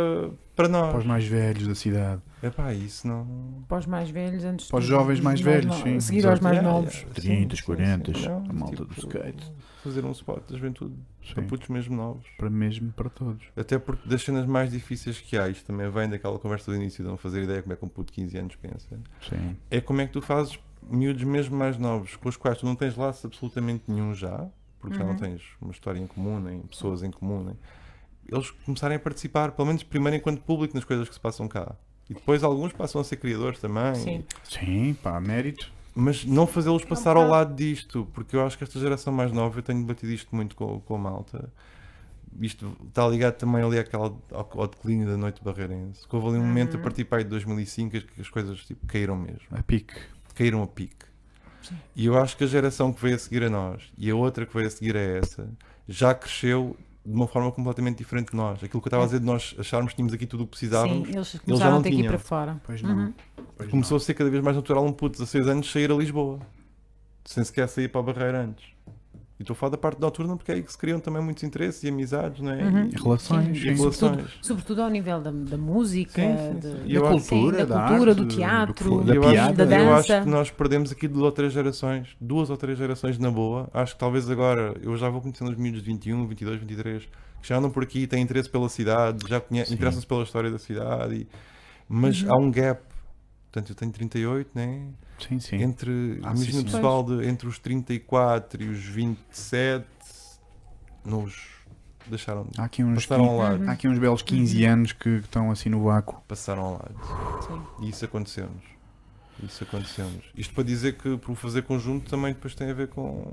Speaker 1: Para
Speaker 2: nós.
Speaker 1: os mais velhos da cidade.
Speaker 2: Epá, isso não...
Speaker 3: Para os mais velhos, antes
Speaker 1: Para os
Speaker 3: dos-
Speaker 1: jovens
Speaker 3: dos
Speaker 1: mais velhos, sim.
Speaker 3: A seguir
Speaker 1: Exato.
Speaker 3: aos mais
Speaker 2: Yeah,
Speaker 3: novos.
Speaker 2: yeah.
Speaker 1: 30,
Speaker 2: Sim,
Speaker 1: 40,
Speaker 2: sim, não,
Speaker 1: a malta
Speaker 2: tipo,
Speaker 1: do skate.
Speaker 2: Fazer um spot da juventude para
Speaker 1: Sim.
Speaker 2: putos mesmo novos.
Speaker 1: Para mesmo, para todos.
Speaker 2: Até porque das cenas mais difíceis que há, isto também vem daquela conversa do início de não fazer ideia como é que um puto de 15 anos pensa,
Speaker 1: Sim.
Speaker 2: é como é que tu fazes miúdos mesmo mais novos, com os quais tu não tens laço absolutamente nenhum já, porque já não tens uma história em comum, nem pessoas em comum, nem... eles começarem a participar, pelo menos primeiro enquanto público, nas coisas que se passam cá. E depois alguns passam a ser criadores também.
Speaker 3: Sim.
Speaker 1: Sim, pá, mérito.
Speaker 2: Mas não fazê-los passar ao lado disto, porque eu acho que esta geração mais nova, eu tenho debatido isto muito com a malta, isto está ligado também ali ao declínio da noite barreirense, que houve ali um momento a partir para aí de 2005 que as coisas tipo, caíram mesmo,
Speaker 1: A pique.
Speaker 2: caíram a pique. E eu acho que a geração que veio a seguir a nós e a outra que veio a seguir a essa já cresceu de uma forma completamente diferente de nós. Aquilo que eu estava a dizer de nós acharmos que tínhamos aqui tudo o que precisávamos,
Speaker 3: Sim, eles
Speaker 2: já
Speaker 3: começaram
Speaker 2: não
Speaker 3: a ter que ir
Speaker 2: tinham.
Speaker 3: para fora.
Speaker 1: Pois não.
Speaker 3: Uhum.
Speaker 1: Pois
Speaker 2: começou
Speaker 1: não.
Speaker 2: a ser cada vez mais natural um puto de 16 anos sair a Lisboa, sem sequer sair para a Barreira antes. E estou a falar da parte noturna porque é aí que se criam também muitos interesses e amizades, não é?
Speaker 3: Uhum.
Speaker 1: E relações,
Speaker 3: Sim.
Speaker 1: sim.
Speaker 2: E relações.
Speaker 3: Sobretudo ao nível da música,
Speaker 2: Sim, sim, sim.
Speaker 3: de-
Speaker 2: E eu
Speaker 3: da
Speaker 2: acho-
Speaker 3: cultura,
Speaker 1: da
Speaker 3: cultura,
Speaker 1: arte,
Speaker 3: do teatro,
Speaker 1: da
Speaker 2: Eu
Speaker 1: piada.
Speaker 3: da
Speaker 2: eu acho
Speaker 3: dança.
Speaker 2: que nós perdemos aqui 2 ou 3 gerações na boa. Acho que talvez agora, eu já vou conhecendo os miúdos de 21, 22, 23, que já andam por aqui, têm interesse pela cidade, já
Speaker 1: Sim.
Speaker 2: interessam-se pela história da cidade, mas
Speaker 3: Uhum.
Speaker 2: há um gap. Portanto, eu tenho 38, né?
Speaker 1: Sim, sim.
Speaker 2: Entre,
Speaker 1: Ah,
Speaker 2: imagina
Speaker 1: sim,
Speaker 2: o pessoal entre os 34 e os 27, nos deixaram,
Speaker 1: Há aqui uns,
Speaker 2: passaram ao lado.
Speaker 3: Uhum.
Speaker 1: há aqui uns belos 15 anos que estão assim no vácuo.
Speaker 2: Passaram ao lado.
Speaker 3: Sim.
Speaker 2: E isso aconteceu-nos. Isto para dizer que por fazer conjunto também depois tem a ver com.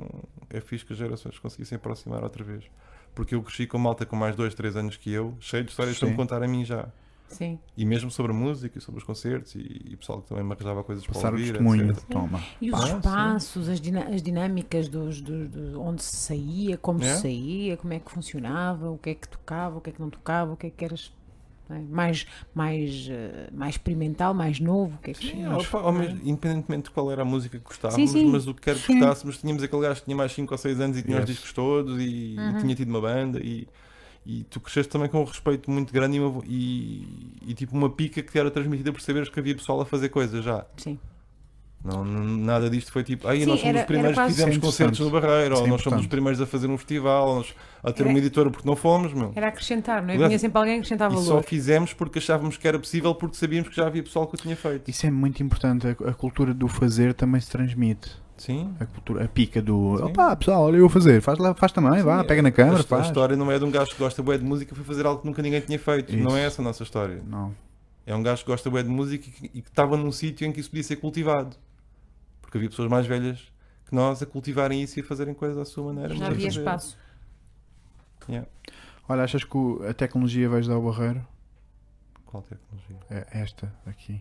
Speaker 2: É fixe que as gerações conseguissem aproximar outra vez. Porque eu cresci com malta com mais 2, 3 anos que eu, cheio de histórias para me
Speaker 1: Sim.
Speaker 2: contar a mim já.
Speaker 3: Sim.
Speaker 2: E mesmo sobre a música e sobre os concertos e pessoal que também me arranjava coisas para
Speaker 1: Passar o
Speaker 2: ouvir,
Speaker 1: testemunho.
Speaker 2: etc.
Speaker 1: Toma.
Speaker 3: E os
Speaker 1: Pá,
Speaker 3: espaços, as dinâmicas onde se saía, como
Speaker 2: É?
Speaker 3: se saía, como é que funcionava, o que é que tocava, o que é que não tocava, o que é que eras, não é? mais experimental, mais novo, o que é que
Speaker 2: Sim,
Speaker 3: não é?
Speaker 2: mas independentemente de qual era a música que gostávamos,
Speaker 3: Sim, sim.
Speaker 2: mas o que quer que
Speaker 1: Sim.
Speaker 2: gostássemos, tínhamos aquele gajo que tinha mais 5 ou 6 anos e tinha os
Speaker 1: Yes.
Speaker 2: discos todos e tinha tido uma banda e tu cresceste também com um respeito muito grande e tipo uma pica que te era transmitida por saberes que havia pessoal a fazer coisas já.
Speaker 3: Sim.
Speaker 2: Não, nada disto foi tipo, aí
Speaker 3: Sim,
Speaker 2: nós somos
Speaker 3: era
Speaker 2: os primeiros que
Speaker 3: quase-
Speaker 2: fizemos
Speaker 1: Isso é
Speaker 2: concertos no
Speaker 1: interessante.
Speaker 2: Barreiro, ou
Speaker 1: Isso é
Speaker 2: nós somos os
Speaker 1: importante.
Speaker 2: primeiros a fazer um festival, ou nós a ter
Speaker 3: Era-
Speaker 2: uma editora porque não fomos, meu.
Speaker 3: Era acrescentar, não é?
Speaker 2: Aliás,
Speaker 3: Vinha sempre alguém que acrescentava
Speaker 2: E só
Speaker 3: valor.
Speaker 2: fizemos porque achávamos que era possível, porque sabíamos que já havia pessoal que o tinha feito.
Speaker 1: Isso é muito importante. A cultura do fazer também se transmite.
Speaker 2: Sim.
Speaker 1: A pica do.
Speaker 2: Sim.
Speaker 1: Opá, pessoal, olha eu vou fazer. Faz, lá, faz também, vá,
Speaker 2: Sim,
Speaker 1: pega na câmara,
Speaker 2: a
Speaker 1: faz.
Speaker 2: história não é de um gajo que gosta bué de música foi fazer algo que nunca ninguém tinha feito.
Speaker 1: Isso.
Speaker 2: Não é essa a nossa história.
Speaker 1: Não.
Speaker 2: É um gajo que gosta bué de música e que estava num sítio em que isso podia ser cultivado. Porque havia pessoas mais velhas que nós a cultivarem isso e a fazerem coisas à sua maneira.
Speaker 3: Já
Speaker 2: mas a
Speaker 3: havia
Speaker 2: fazer.
Speaker 3: espaço.
Speaker 2: Yeah.
Speaker 1: Olha, achas que a tecnologia vai ajudar o Barreiro?
Speaker 2: Qual tecnologia?
Speaker 1: É esta aqui.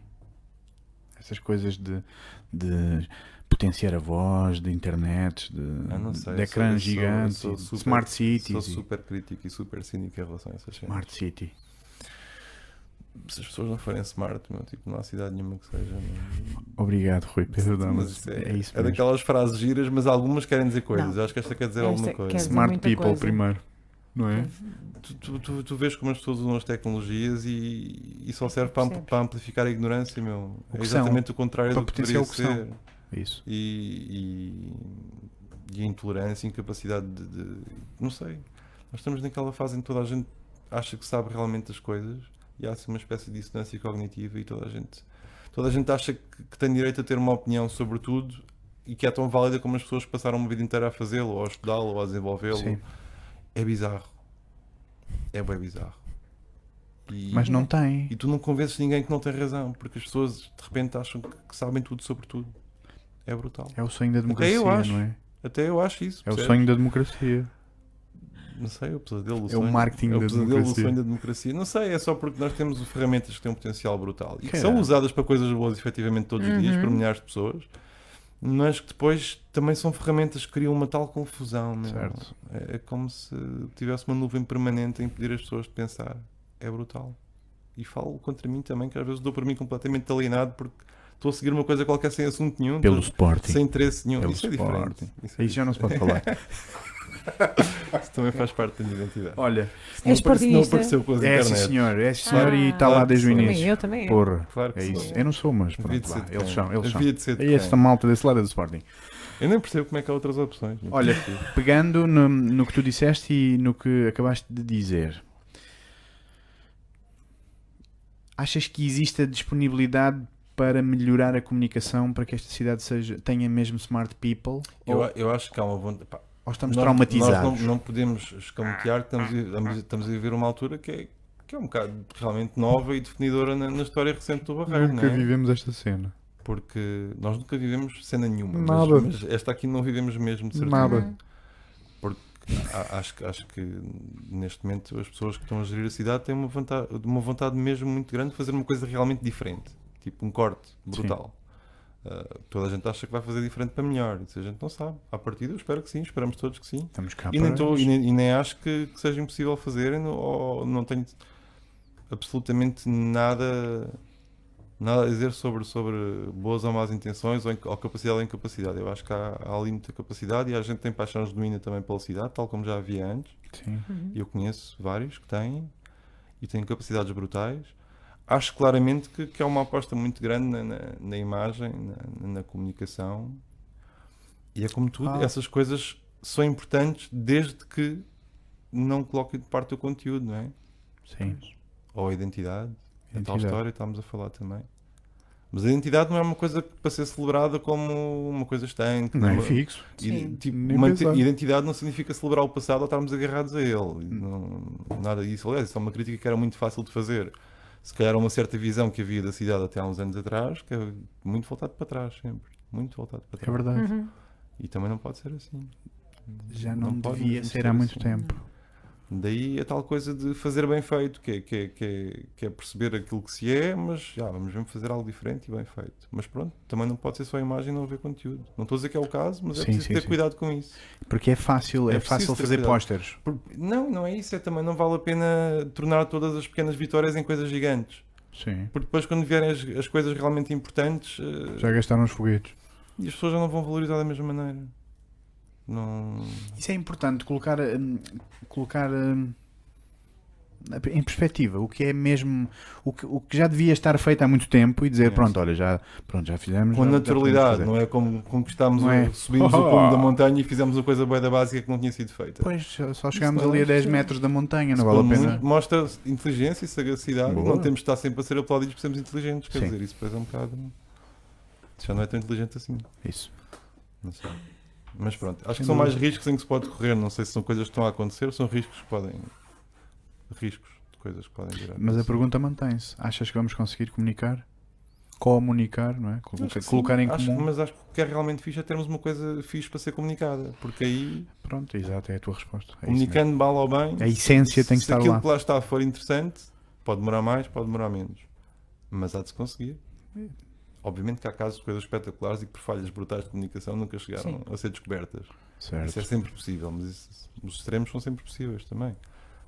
Speaker 1: Essas coisas de potenciar a voz, de internet,
Speaker 2: Não sei,
Speaker 1: de ecrãs
Speaker 2: eu
Speaker 1: gigantes,
Speaker 2: sou
Speaker 1: de
Speaker 2: super-
Speaker 1: smart
Speaker 2: Sou
Speaker 1: cities.
Speaker 2: super crítico e super cínico em relação a essas cenas.
Speaker 1: Smart city.
Speaker 2: Se as pessoas não forem smart, meu, tipo, não há cidade nenhuma que seja.
Speaker 1: Obrigado, Rui Pedro Damas.
Speaker 2: Mas
Speaker 1: É isso
Speaker 2: é
Speaker 1: mesmo.
Speaker 2: daquelas frases giras, mas algumas querem dizer coisas.
Speaker 3: Não.
Speaker 2: Eu acho que esta quer dizer
Speaker 3: Esta
Speaker 2: alguma
Speaker 3: quer
Speaker 2: coisa.
Speaker 3: dizer
Speaker 1: Smart
Speaker 3: muita
Speaker 1: people
Speaker 3: coisa.
Speaker 1: primeiro. Não é?
Speaker 2: Tu vês como as pessoas usam as tecnologias e só serve para,
Speaker 3: Percebes.
Speaker 2: para amplificar a ignorância, meu.
Speaker 1: O
Speaker 2: É
Speaker 1: que são.
Speaker 2: exatamente o contrário
Speaker 1: Para
Speaker 2: do que
Speaker 1: potenciar
Speaker 2: deveria
Speaker 1: o que
Speaker 2: ser.
Speaker 1: Isso.
Speaker 2: E a intolerância, incapacidade de. Não sei. Nós estamos naquela fase em que toda a gente acha que sabe realmente as coisas e há assim uma espécie de dissonância cognitiva e toda a gente acha que tem direito a ter uma opinião sobre tudo e que é tão válida como as pessoas que passaram uma vida inteira a fazê-lo, ou a estudá-lo, ou a desenvolvê-lo.
Speaker 1: Sim.
Speaker 2: É bizarro. É bem bizarro.
Speaker 1: Mas não tem.
Speaker 2: E tu não convences ninguém que não tem razão, porque as pessoas de repente acham que sabem tudo sobre tudo. É brutal.
Speaker 1: É o sonho da democracia,
Speaker 2: eu acho.
Speaker 1: não é?
Speaker 2: Até eu acho isso.
Speaker 1: É o
Speaker 2: percebes?
Speaker 1: sonho da democracia.
Speaker 2: Não sei, o pesadelo do
Speaker 1: É o
Speaker 2: sonho.
Speaker 1: marketing
Speaker 2: é o
Speaker 1: da
Speaker 2: pesadelo
Speaker 1: democracia.
Speaker 2: do sonho da democracia. Não sei, é só porque nós temos ferramentas que têm um potencial brutal e que
Speaker 1: Caramba.
Speaker 2: são usadas para coisas boas efetivamente todos os dias,
Speaker 3: Uhum.
Speaker 2: por milhares de pessoas, mas que depois também são ferramentas que criam uma tal confusão. Meu.
Speaker 1: Certo.
Speaker 2: É como se tivesse uma nuvem permanente a impedir as pessoas de pensar. É brutal. E falo contra mim também, que às vezes dou por mim completamente alienado porque estou a seguir uma coisa qualquer sem assunto nenhum,
Speaker 1: Pelo Sporting.
Speaker 2: sem interesse nenhum.
Speaker 1: Pelo
Speaker 2: Isso é diferente.
Speaker 1: Sporting.
Speaker 2: Isso é
Speaker 1: Isso já não se pode falar.
Speaker 2: Isso também faz parte da minha identidade.
Speaker 1: Olha,
Speaker 2: Se não
Speaker 3: És
Speaker 2: apareceu
Speaker 3: sportinguista?
Speaker 2: com as
Speaker 1: é
Speaker 2: internet.
Speaker 1: sim senhor, é sim senhor e está
Speaker 2: claro
Speaker 1: lá
Speaker 2: que
Speaker 1: desde o
Speaker 2: sou.
Speaker 1: início.
Speaker 3: Eu também.
Speaker 1: Porra,
Speaker 2: Claro que
Speaker 1: é
Speaker 2: sou.
Speaker 1: isso. Eu não sou, mas
Speaker 2: Havia
Speaker 1: pronto,
Speaker 2: de
Speaker 1: vá,
Speaker 2: ser de
Speaker 1: eles
Speaker 2: quem?
Speaker 1: são, eles são.
Speaker 2: Havia de ser de
Speaker 1: E
Speaker 2: quem?
Speaker 1: esta malta desse lado é do Sporting.
Speaker 2: Eu nem percebo como é que há outras opções. Não
Speaker 1: Olha,
Speaker 2: percebo.
Speaker 1: pegando no que tu disseste e no que acabaste de dizer, achas que existe a disponibilidade para melhorar a comunicação para que esta cidade tenha mesmo smart people?
Speaker 2: Eu acho que há uma vontade. Pá,
Speaker 1: Ou estamos
Speaker 2: nós
Speaker 1: traumatizados?
Speaker 2: não podemos escamotear que estamos a viver uma altura que é um bocado realmente nova e definidora na história recente do Barreiro,
Speaker 1: Nunca
Speaker 2: não é?
Speaker 1: vivemos esta cena.
Speaker 2: Porque nós nunca vivemos cena nenhuma.
Speaker 1: Nada.
Speaker 2: Mas esta aqui não vivemos mesmo, de certeza.
Speaker 1: Nada.
Speaker 2: Acho que neste momento as pessoas que estão a gerir a cidade têm uma vontade mesmo muito grande de fazer uma coisa realmente diferente. Tipo um corte brutal. Toda a gente acha que vai fazer diferente para melhor. Isso a gente não sabe. À partida, eu espero que sim, esperamos todos que sim.
Speaker 1: Estamos cá
Speaker 2: E
Speaker 1: para...
Speaker 2: nem acho que seja impossível fazer, ou não tenho absolutamente nada a dizer sobre boas ou más intenções ou capacidade ou incapacidade. Eu acho que há ali muita capacidade e a gente tem paixão genuína também pela cidade, tal como já havia antes.
Speaker 1: Sim.
Speaker 2: E eu conheço vários que têm e têm capacidades brutais. Acho claramente que há uma aposta muito grande na imagem, na comunicação. E é como tudo, essas coisas são importantes desde que não coloquem de parte o conteúdo, não é?
Speaker 1: Sim.
Speaker 2: Ou a identidade. A tal
Speaker 1: Identidade.
Speaker 2: história estamos a falar também. Mas a identidade não é uma coisa para ser celebrada como uma coisa estanque.
Speaker 1: Não é fixo.
Speaker 3: Sim.
Speaker 1: Nem pensar.
Speaker 2: Identidade não significa celebrar o passado ou estarmos agarrados a ele. Nada disso. Aliás, isso é uma crítica que era muito fácil de fazer. Se calhar uma certa visão que havia da cidade até há uns anos atrás, que é muito voltado para trás, sempre. Muito voltado para
Speaker 1: É
Speaker 2: trás.
Speaker 1: verdade.
Speaker 2: E também não pode ser assim.
Speaker 1: Já não
Speaker 2: pode
Speaker 1: devia
Speaker 2: mesmo
Speaker 1: ser há muito
Speaker 2: assim.
Speaker 1: tempo.
Speaker 2: Daí a tal coisa de fazer bem feito, que é perceber aquilo que se é, mas vamos mesmo fazer algo diferente e bem feito. Mas pronto, também não pode ser só a imagem e não haver conteúdo. Não estou a dizer que é o caso, mas é
Speaker 1: Sim,
Speaker 2: preciso
Speaker 1: sim,
Speaker 2: ter
Speaker 1: sim.
Speaker 2: cuidado com isso.
Speaker 1: Porque é fácil,
Speaker 2: É
Speaker 1: é
Speaker 2: preciso
Speaker 1: fácil
Speaker 2: ter
Speaker 1: fazer
Speaker 2: cuidado.
Speaker 1: pósteres.
Speaker 2: Não é isso, é também não vale a pena tornar todas as pequenas vitórias em coisas gigantes.
Speaker 1: Sim.
Speaker 2: Porque depois quando vierem as coisas realmente importantes,
Speaker 1: Já gastaram os foguetes.
Speaker 2: e as pessoas já não vão valorizar da mesma maneira. Não...
Speaker 1: Isso é importante, colocar em perspectiva o que é mesmo, o que já devia estar feito há muito tempo e dizer,
Speaker 2: É,
Speaker 1: pronto,
Speaker 2: sim.
Speaker 1: olha, já fizemos.
Speaker 2: Com
Speaker 1: já
Speaker 2: naturalidade,
Speaker 1: podemos fazer.
Speaker 2: não é como conquistámos,
Speaker 1: Não é?
Speaker 2: subimos o cume da montanha e fizemos uma coisa bué da básica que não tinha sido feita.
Speaker 1: Pois, só chegámos
Speaker 2: não
Speaker 1: ali a
Speaker 2: é
Speaker 1: 10
Speaker 2: possível.
Speaker 1: metros da montanha,
Speaker 2: Isso
Speaker 1: não vale a
Speaker 2: pelo
Speaker 1: pena.
Speaker 2: menos mostra inteligência e sagacidade.
Speaker 1: Boa.
Speaker 2: Não temos de estar sempre a ser aplaudidos por sermos inteligentes. Quer
Speaker 1: Sim.
Speaker 2: dizer, isso depois é um bocado. Já não é tão inteligente assim.
Speaker 1: Isso.
Speaker 2: Não sei. Mas pronto, acho
Speaker 1: Sem
Speaker 2: que são mais
Speaker 1: dúvida.
Speaker 2: riscos em que se pode correr. Não sei se são coisas que estão a acontecer ou são riscos que podem. Riscos de coisas que podem virar.
Speaker 1: Mas a pergunta mantém-se. Achas que vamos conseguir comunicar? Comunicar, não é?
Speaker 2: Acho que sim.
Speaker 1: Colocar em
Speaker 2: Acho-
Speaker 1: comum.
Speaker 2: Mas acho que o que é realmente fixe é termos uma coisa fixe para ser comunicada. Porque aí,
Speaker 1: Pronto, exato, é a tua resposta. É isso
Speaker 2: comunicando mal ou bem,
Speaker 1: mesmo. A essência tem que
Speaker 2: se
Speaker 1: estar
Speaker 2: aquilo
Speaker 1: lá.
Speaker 2: que lá está for interessante, pode demorar mais, pode demorar menos. Mas há de se conseguir. Obviamente que há casos de coisas espetaculares e que por falhas brutais de comunicação nunca chegaram
Speaker 3: Sim.
Speaker 2: a ser descobertas.
Speaker 1: Certo.
Speaker 2: Isso é sempre possível, mas os extremos são sempre possíveis também.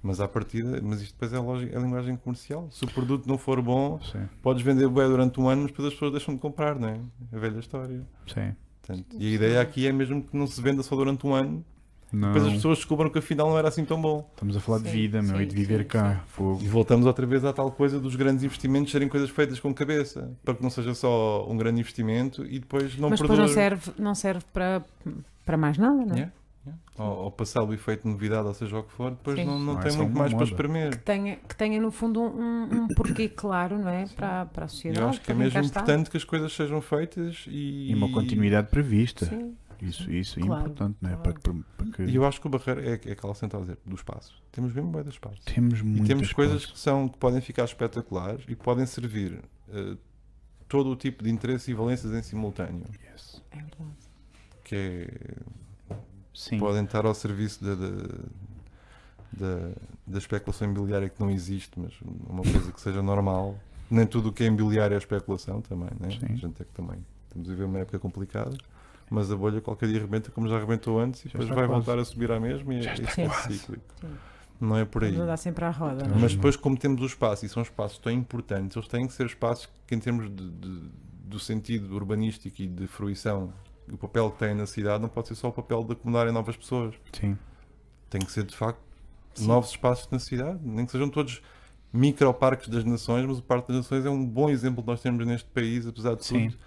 Speaker 2: Mas à partida, mas isto depois é linguagem comercial. Se o produto não for bom,
Speaker 1: Sim,
Speaker 2: podes vender bué durante um ano, mas depois as pessoas deixam de comprar, não é? A velha história.
Speaker 1: sim.
Speaker 2: Portanto, e a ideia aqui é mesmo que não se venda só durante um ano,
Speaker 1: Não,
Speaker 2: depois as pessoas descubram que afinal não era assim tão bom.
Speaker 1: estamos a falar de
Speaker 3: Sim,
Speaker 1: vida, meu,
Speaker 3: sim,
Speaker 1: e de viver
Speaker 3: sim,
Speaker 1: cá. Fogo.
Speaker 2: E voltamos outra vez à tal coisa dos grandes investimentos serem coisas feitas com cabeça, para que não seja só um grande investimento e depois não
Speaker 3: Mas depois
Speaker 2: produz.
Speaker 3: não serve para mais nada, não é?
Speaker 2: Yeah, yeah. Ou passar o efeito de novidade, ou seja o que for, depois
Speaker 3: Sim.
Speaker 2: não
Speaker 1: Não é
Speaker 2: tem
Speaker 1: só
Speaker 2: muito
Speaker 1: uma
Speaker 2: mais para
Speaker 1: moda.
Speaker 2: espremer.
Speaker 3: Que tenha no fundo um porquê claro, não é? Para a
Speaker 2: E
Speaker 3: sociedade.
Speaker 2: eu acho que é
Speaker 3: para quem
Speaker 2: mesmo
Speaker 3: cá está.
Speaker 2: importante que as coisas sejam feitas
Speaker 1: E uma continuidade prevista.
Speaker 3: Sim.
Speaker 1: Isso é
Speaker 3: Claro,
Speaker 1: importante, não é?
Speaker 3: claro.
Speaker 2: E
Speaker 1: Para que
Speaker 2: eu acho que o barreiro é aquela central a dizer, do espaço. Temos mesmo bué de espaço.
Speaker 1: temos
Speaker 2: E
Speaker 1: muitas
Speaker 2: temos coisas que podem ficar espetaculares e que podem servir todo o tipo de interesse e valências em simultâneo.
Speaker 1: Yes.
Speaker 3: É verdade.
Speaker 2: Que é,
Speaker 1: Sim.
Speaker 2: podem estar ao serviço da especulação imobiliária que não existe, mas uma coisa que seja normal. Nem tudo o que é imobiliário é especulação também, né?
Speaker 1: Sim.
Speaker 2: A gente é que também estamos a viver uma época complicada, mas a bolha qualquer dia rebenta como já rebentou antes e
Speaker 1: Já
Speaker 2: depois
Speaker 1: está
Speaker 2: vai
Speaker 1: quase.
Speaker 2: voltar a subir à mesma e
Speaker 1: Já
Speaker 2: isso
Speaker 3: está
Speaker 2: é
Speaker 3: quase.
Speaker 2: cíclico.
Speaker 3: Sim.
Speaker 2: Não é por aí.
Speaker 3: Vamos andar sempre à roda. não é?
Speaker 2: Mas depois, como temos o espaço e são espaços tão importantes, eles têm que ser espaços que, em termos do sentido urbanístico e de fruição, o papel que têm na cidade não pode ser só o papel de acomodarem novas pessoas.
Speaker 1: Sim.
Speaker 2: Tem que ser, de facto,
Speaker 3: Sim.
Speaker 2: novos espaços na cidade, nem que sejam todos microparques das nações, mas o Parque das Nações é um bom exemplo que nós temos neste país, apesar de
Speaker 1: Sim.
Speaker 2: tudo,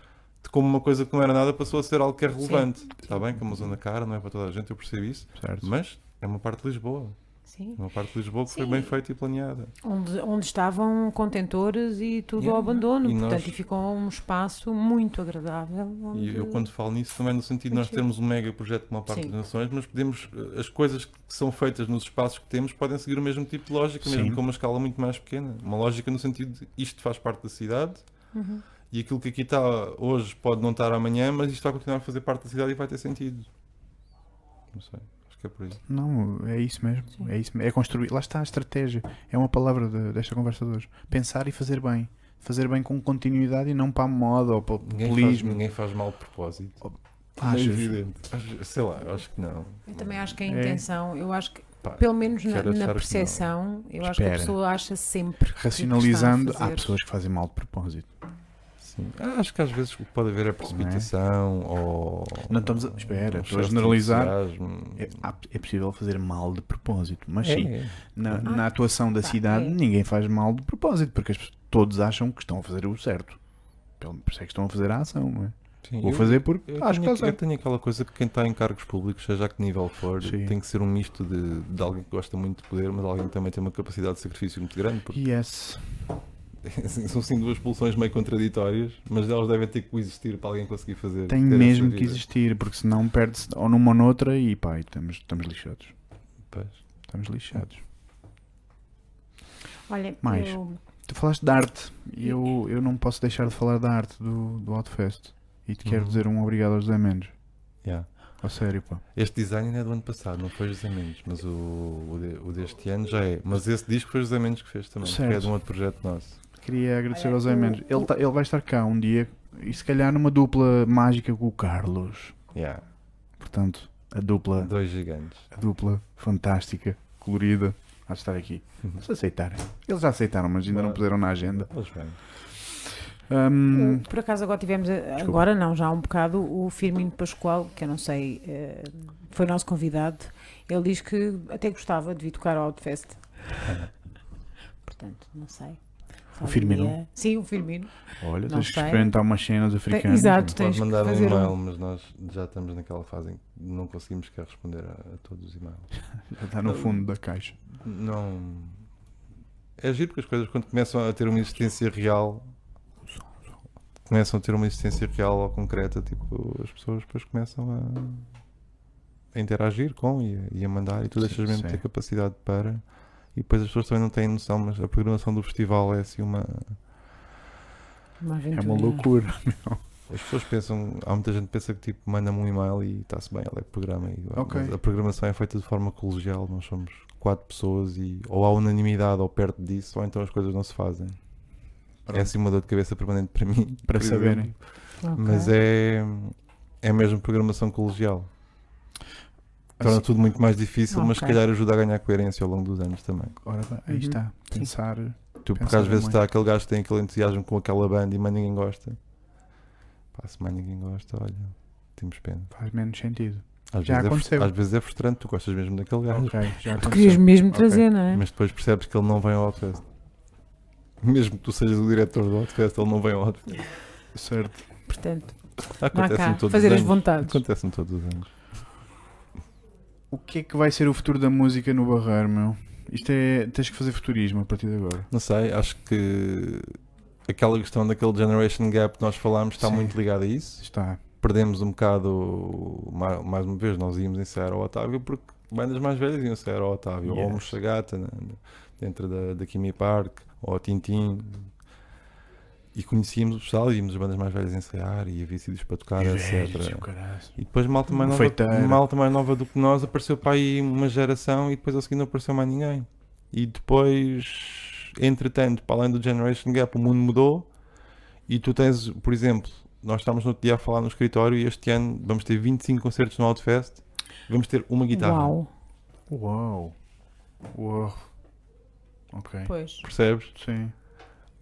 Speaker 2: de como uma coisa que não era nada passou a ser algo que é relevante.
Speaker 3: Sim.
Speaker 2: Está bem que é uma zona cara, não é para toda a gente, eu percebo isso,
Speaker 1: Certo.
Speaker 2: mas é uma parte de Lisboa.
Speaker 3: Sim.
Speaker 2: É uma parte de Lisboa que foi
Speaker 3: Sim.
Speaker 2: bem feita e planeada.
Speaker 3: Onde estavam contentores e tudo
Speaker 2: Yeah.
Speaker 3: ao abandono.
Speaker 2: E
Speaker 3: Portanto,
Speaker 2: nós-
Speaker 3: e ficou um espaço muito agradável.
Speaker 2: E eu
Speaker 3: onde-
Speaker 2: quando falo nisso também no sentido de nós
Speaker 3: Sim.
Speaker 2: termos um mega projeto como a Parque
Speaker 3: Sim.
Speaker 2: das Nações, mas podemos, as coisas que são feitas nos espaços que temos podem seguir o mesmo tipo de lógica, mesmo
Speaker 1: Sim.
Speaker 2: com uma escala muito mais pequena. Uma lógica no sentido de isto faz parte da cidade
Speaker 3: Uhum.
Speaker 2: e aquilo que aqui está hoje pode não estar amanhã, mas isto vai continuar a fazer parte da cidade e vai ter sentido. Não sei, acho que é por aí.
Speaker 1: Não, é isso mesmo.
Speaker 3: Sim.
Speaker 1: É isso mesmo. É construir. Lá está a estratégia. É uma palavra desta conversa de hoje. Pensar e fazer bem. fazer bem com continuidade e não para a moda ou para o populismo.
Speaker 2: Ninguém faz mal de propósito.
Speaker 1: Achas?
Speaker 2: É evidente. Sei lá, eu acho que não.
Speaker 3: Eu também acho que a
Speaker 1: É.
Speaker 3: intenção, eu acho que,
Speaker 2: Pá,
Speaker 3: pelo menos
Speaker 2: quero achar
Speaker 3: na
Speaker 2: que
Speaker 3: percepção, eu acho que a
Speaker 1: Espera.
Speaker 3: pessoa acha sempre. que
Speaker 1: Racionalizando,
Speaker 3: está a
Speaker 1: há
Speaker 3: fazer.
Speaker 1: pessoas que fazem mal de propósito.
Speaker 2: sim. Acho que às vezes o que pode haver é precipitação ou.
Speaker 1: Não estamos a- espera,
Speaker 2: um
Speaker 1: estou a
Speaker 2: excesso de
Speaker 1: generalizar.
Speaker 2: entusiasmo.
Speaker 1: É possível fazer mal de propósito, mas
Speaker 2: É,
Speaker 1: sim,
Speaker 2: é.
Speaker 1: na atuação da
Speaker 3: Pá,
Speaker 1: cidade
Speaker 3: é.
Speaker 1: ninguém faz mal de propósito, porque todos acham que estão a fazer o certo. Por isso é que estão a fazer a ação, não é?
Speaker 2: Sim,
Speaker 1: Vou
Speaker 2: eu-
Speaker 1: fazer porque
Speaker 2: Eu
Speaker 1: acho que
Speaker 2: tenho,
Speaker 1: está
Speaker 2: eu tenho aquela coisa que quem está em cargos públicos, seja a que nível for,
Speaker 1: Sim.
Speaker 2: tem que ser um misto de alguém que gosta muito de poder, mas alguém que também tem uma capacidade de sacrifício muito grande, porque
Speaker 1: Yes.
Speaker 2: são sim duas pulsões meio contraditórias, mas elas devem ter que coexistir para alguém conseguir fazer.
Speaker 1: Tem
Speaker 2: ter
Speaker 1: mesmo
Speaker 2: essa
Speaker 1: que
Speaker 2: vida.
Speaker 1: existir, porque senão perde-se ou numa ou noutra e pá, e estamos lixados.
Speaker 2: Pois.
Speaker 1: Estamos lixados.
Speaker 3: Olha,
Speaker 1: Mais. Tu falaste de arte e eu não posso deixar de falar da arte do Outfest. E te quero
Speaker 2: Uhum.
Speaker 1: dizer um obrigado aos José Mendes.
Speaker 2: Yeah.
Speaker 1: A sério, pá.
Speaker 2: Este design ainda é do ano passado, não foi José Mendes, mas o deste ano já é. Mas esse disco foi José Mendes que fez também, que é
Speaker 1: Certo.
Speaker 2: de um outro projeto nosso.
Speaker 1: Queria agradecer
Speaker 3: Olha,
Speaker 1: ao José Mendes. Ele vai estar cá um dia e se calhar numa dupla mágica com o Carlos.
Speaker 2: Yeah.
Speaker 1: Portanto, a dupla
Speaker 2: Dois gigantes.
Speaker 1: fantástica, colorida, há de estar aqui. Se aceitarem. Eles já aceitaram, mas ainda não puseram na agenda.
Speaker 2: Eles vêm.
Speaker 3: Por acaso agora tivemos, agora não, já há um bocado, o Firmino Pascoal, que eu não sei, foi nosso convidado. Ele diz que até gostava de vir tocar ao Outfest. Portanto, não sei.
Speaker 1: O Firmino?
Speaker 3: Sim, o Firmino.
Speaker 1: Olha,
Speaker 3: Não
Speaker 1: tens que
Speaker 3: sei.
Speaker 1: experimentar umas cenas africanas.
Speaker 3: Exato.
Speaker 2: Pode
Speaker 3: Tens que
Speaker 2: mandar um
Speaker 3: fazer
Speaker 2: e-mail, mas nós já estamos naquela fase em que não conseguimos sequer responder a todos os e-mails.
Speaker 1: Já está no fundo da caixa.
Speaker 2: Não. É giro porque as coisas quando começam a ter uma existência real, ou concreta, tipo, as pessoas depois começam a interagir com e a mandar, e tu deixas mesmo de ter capacidade para. E depois as pessoas também não têm noção, mas a programação do festival é assim uma.
Speaker 1: É uma loucura.
Speaker 2: As pessoas pensam, há muita gente que pensa que tipo, manda-me um e-mail e está-se bem, ela é que programa.
Speaker 1: Ok.
Speaker 2: Mas a programação é feita de forma colegial, nós somos 4 pessoas e ou há unanimidade ou perto disso, ou então as coisas não se fazem.
Speaker 1: Pronto.
Speaker 2: É assim uma dor de cabeça permanente para mim.
Speaker 1: Para
Speaker 2: por
Speaker 1: saberem.
Speaker 2: exemplo. Mas é mesmo programação colegial. Torna
Speaker 1: Assim-
Speaker 2: tudo muito mais difícil, mas se
Speaker 3: Ok.
Speaker 2: calhar ajuda a ganhar coerência ao longo dos anos também.
Speaker 1: Ora bem, aí
Speaker 3: Uhum.
Speaker 1: está.
Speaker 3: Sim.
Speaker 1: Pensar.
Speaker 2: Porque
Speaker 1: Pensar
Speaker 2: às vezes
Speaker 1: muito.
Speaker 2: está aquele gajo que tem aquele entusiasmo com aquela banda e mais ninguém gosta. Pá, se mais ninguém gosta, olha, temos pena.
Speaker 1: Faz menos sentido.
Speaker 2: Às
Speaker 1: Já
Speaker 2: vezes
Speaker 1: aconteceu.
Speaker 2: às vezes é frustrante, tu gostas mesmo daquele gajo,
Speaker 1: Ok, já
Speaker 3: Tu querias
Speaker 1: aconteceu.
Speaker 3: mesmo
Speaker 1: Ok.
Speaker 3: trazer, não é?
Speaker 2: mas depois percebes que ele não vem ao Outfest. Mesmo que tu sejas o diretor do Outfest, ele não vem ao Outfest.
Speaker 1: Certo.
Speaker 3: Portanto, vá
Speaker 2: Acontece
Speaker 3: cá,
Speaker 2: em todos
Speaker 3: fazer
Speaker 2: os
Speaker 3: as
Speaker 2: anos.
Speaker 3: vontades.
Speaker 2: Acontece-me todos os anos.
Speaker 1: O que é que vai ser o futuro da música no Barreiro, meu? Isto é. Tens que fazer futurismo a partir de agora.
Speaker 2: Não sei, acho que aquela questão daquele generation gap que nós falámos está
Speaker 1: Sim.
Speaker 2: muito ligada a isso.
Speaker 1: Está.
Speaker 2: Perdemos um bocado, mais uma vez, nós íamos ensaiar ao Otávio porque bandas mais velhas iam ensaiar ao Otávio, ou ao
Speaker 1: Yes.
Speaker 2: Mochagata, dentro da Kimi Park, ou ao Tintim. E conhecíamos o pessoal, íamos as bandas mais velhas ensaiar e havia sítios para tocar, etc. E depois malta mais,
Speaker 1: Feiteira.
Speaker 2: malta mais nova do que nós apareceu para aí uma geração e depois a seguir não apareceu mais ninguém. E depois, entretanto, para além do Generation Gap, o mundo mudou e tu tens, por exemplo, nós estávamos no outro dia a falar no escritório e este ano vamos ter 25 concertos no Outfest e vamos ter uma guitarra.
Speaker 3: Uau.
Speaker 1: Uau. Uau. Ok.
Speaker 3: Pois.
Speaker 2: Percebes?
Speaker 1: Sim.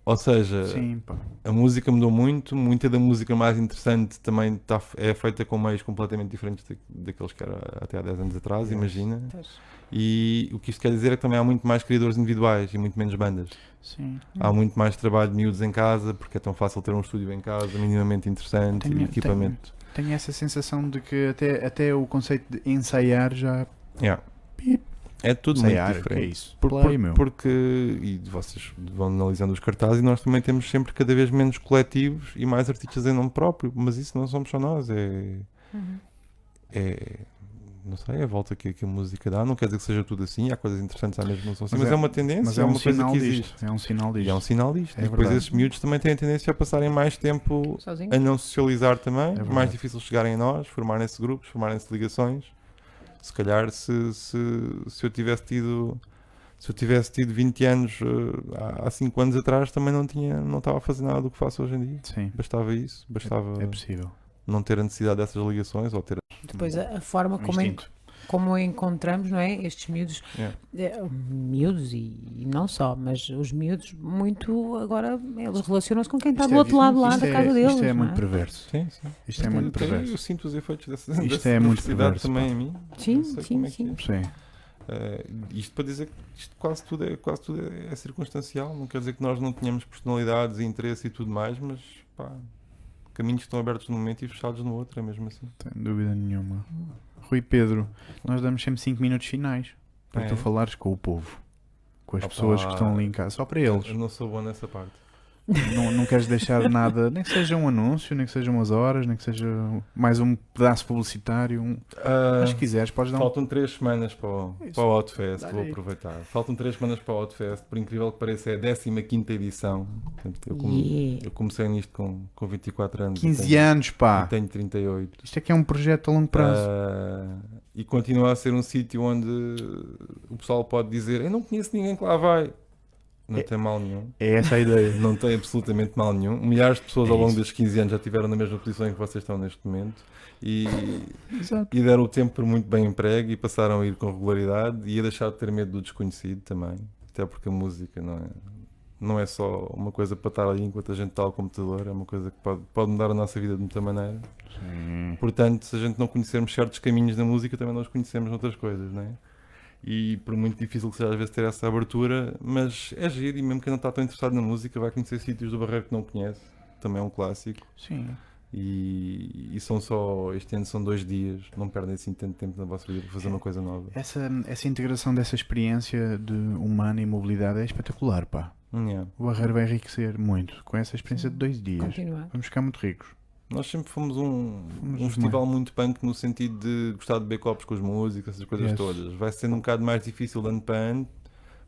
Speaker 2: Ou seja,
Speaker 1: Sim, pá.
Speaker 2: a música mudou muito, muita da música mais interessante também é feita com meios completamente diferentes daqueles que era até há 10 anos atrás,
Speaker 1: Yes.
Speaker 2: imagina.
Speaker 3: Pois.
Speaker 2: E o que isto quer dizer é que também há muito mais criadores individuais e muito menos bandas.
Speaker 1: Sim.
Speaker 2: Há muito mais trabalho de miúdos em casa, porque é tão fácil ter um estúdio em casa, minimamente interessante, e equipamento.
Speaker 1: Tenho essa sensação de que até o conceito de ensaiar já.
Speaker 2: Yeah.
Speaker 1: Pip.
Speaker 2: É tudo
Speaker 1: Ensaiar,
Speaker 2: muito diferente.
Speaker 1: que é isso?
Speaker 2: Por-
Speaker 1: Play,
Speaker 2: por-
Speaker 1: meu.
Speaker 2: porque, e vocês vão analisando os cartazes, e nós também temos sempre cada vez menos coletivos e mais artistas em nome próprio, mas isso não somos só nós, não sei, é a volta que a música dá, não quer dizer que seja tudo assim, há coisas interessantes, há mesmo que não são assim, mas é uma tendência,
Speaker 1: Mas
Speaker 2: é
Speaker 1: é um
Speaker 2: uma coisa
Speaker 1: sinal
Speaker 2: que
Speaker 1: disto.
Speaker 2: existe.
Speaker 1: É um sinal
Speaker 2: E
Speaker 1: disto.
Speaker 2: é um sinal disto.
Speaker 1: É
Speaker 2: E depois
Speaker 1: verdade.
Speaker 2: esses miúdos também têm a tendência a passarem mais tempo
Speaker 3: Sozinho?
Speaker 2: a não socializar também,
Speaker 1: verdade.
Speaker 2: mais difícil chegarem a nós, formarem-se grupos, formarem-se ligações. Se calhar se eu tivesse tido Se eu tivesse tido 20 anos há 5 anos atrás, também não estava a fazer nada do que faço hoje em dia.
Speaker 1: Sim,
Speaker 2: Bastava isso, bastava
Speaker 1: é possível.
Speaker 2: não ter a necessidade dessas ligações ou ter.
Speaker 3: Depois a forma
Speaker 1: Um
Speaker 3: como,
Speaker 1: instinto.
Speaker 3: como encontramos, não é? Estes miúdos,
Speaker 2: Yeah.
Speaker 3: miúdos e não só, mas os miúdos muito agora eles relacionam-se com quem está
Speaker 1: Isto
Speaker 3: do
Speaker 1: é
Speaker 3: outro lado lá
Speaker 1: isto
Speaker 3: da
Speaker 1: é-
Speaker 3: casa deles.
Speaker 1: Isto é
Speaker 3: não
Speaker 1: muito perverso.
Speaker 2: Sim, sim.
Speaker 1: Isto é muito perverso.
Speaker 2: Eu sinto os efeitos dessa
Speaker 1: Isto
Speaker 2: dessa
Speaker 1: é muito
Speaker 2: perversidade
Speaker 1: perverso,
Speaker 2: também
Speaker 1: pá.
Speaker 2: em mim.
Speaker 3: Sim,
Speaker 2: Não sei
Speaker 3: sim,
Speaker 2: como é que
Speaker 3: sim.
Speaker 2: é.
Speaker 1: Sim.
Speaker 2: Isto para dizer que isto quase tudo é circunstancial, não quer dizer que nós não tenhamos personalidades e interesse e tudo mais, mas pá, caminhos estão abertos num momento e fechados no outro, é mesmo assim.
Speaker 1: Sem dúvida nenhuma. Rui Pedro, nós damos sempre 5 minutos finais para
Speaker 2: É.
Speaker 1: tu falares com o povo, com as
Speaker 2: Opa.
Speaker 1: pessoas que estão ali em casa, só para eles.
Speaker 2: Eu não sou bom nessa parte.
Speaker 1: Não queres deixar nada, nem que seja um anúncio, nem que seja umas horas, nem que seja mais um pedaço publicitário. Mas se quiseres, podes dar um.
Speaker 2: Faltam 3 semanas para o
Speaker 1: Isso.
Speaker 2: Outfest,
Speaker 1: Dá-lhe
Speaker 2: vou
Speaker 1: aí.
Speaker 2: aproveitar. Faltam 3 semanas para o Outfest, por incrível que pareça, é a 15ª edição. Portanto,
Speaker 3: Yeah.
Speaker 2: eu comecei nisto com 24 anos.
Speaker 1: 15 anos,
Speaker 2: E
Speaker 1: pá!
Speaker 2: tenho 38.
Speaker 1: Isto é que é um projeto a longo prazo.
Speaker 2: E continua a ser um sítio onde o pessoal pode dizer: eu não conheço ninguém que lá vai. Não
Speaker 1: É-
Speaker 2: tem mal nenhum.
Speaker 1: É essa a ideia.
Speaker 2: Não tem absolutamente mal nenhum. Milhares de pessoas
Speaker 1: É
Speaker 2: ao longo
Speaker 1: isso.
Speaker 2: destes 15 anos já estiveram na mesma posição em que vocês estão neste momento e
Speaker 1: Exato.
Speaker 2: deram o tempo por muito bem emprego e passaram a ir com regularidade e a deixar de ter medo do desconhecido também. Até porque a música não é só uma coisa para estar ali enquanto a gente está ao computador, é uma coisa que pode mudar a nossa vida de muita maneira.
Speaker 1: Sim.
Speaker 2: Portanto, se a gente não conhecermos certos caminhos na música, também nós conhecemos outras coisas, não é? E por muito difícil que seja às vezes ter essa abertura, mas é giro e mesmo quem não está tão interessado na música vai conhecer sítios do Barreiro que não conhece, também é um clássico.
Speaker 1: Sim.
Speaker 2: E são só, este ano são 2 dias, não perdem assim tanto tempo na vossa vida para fazer uma coisa nova.
Speaker 1: Essa integração dessa experiência de humana e mobilidade é espetacular, pá.
Speaker 2: Yeah.
Speaker 1: O Barreiro vai enriquecer muito com essa experiência de 2 dias.
Speaker 3: Continuar.
Speaker 1: Vamos ficar muito ricos.
Speaker 2: Nós sempre fomos um
Speaker 1: os
Speaker 2: festival muito punk no sentido de gostar de beber copos com os músicos, essas coisas
Speaker 1: Yes.
Speaker 2: todas. Vai sendo um bocado mais difícil de ano para ano,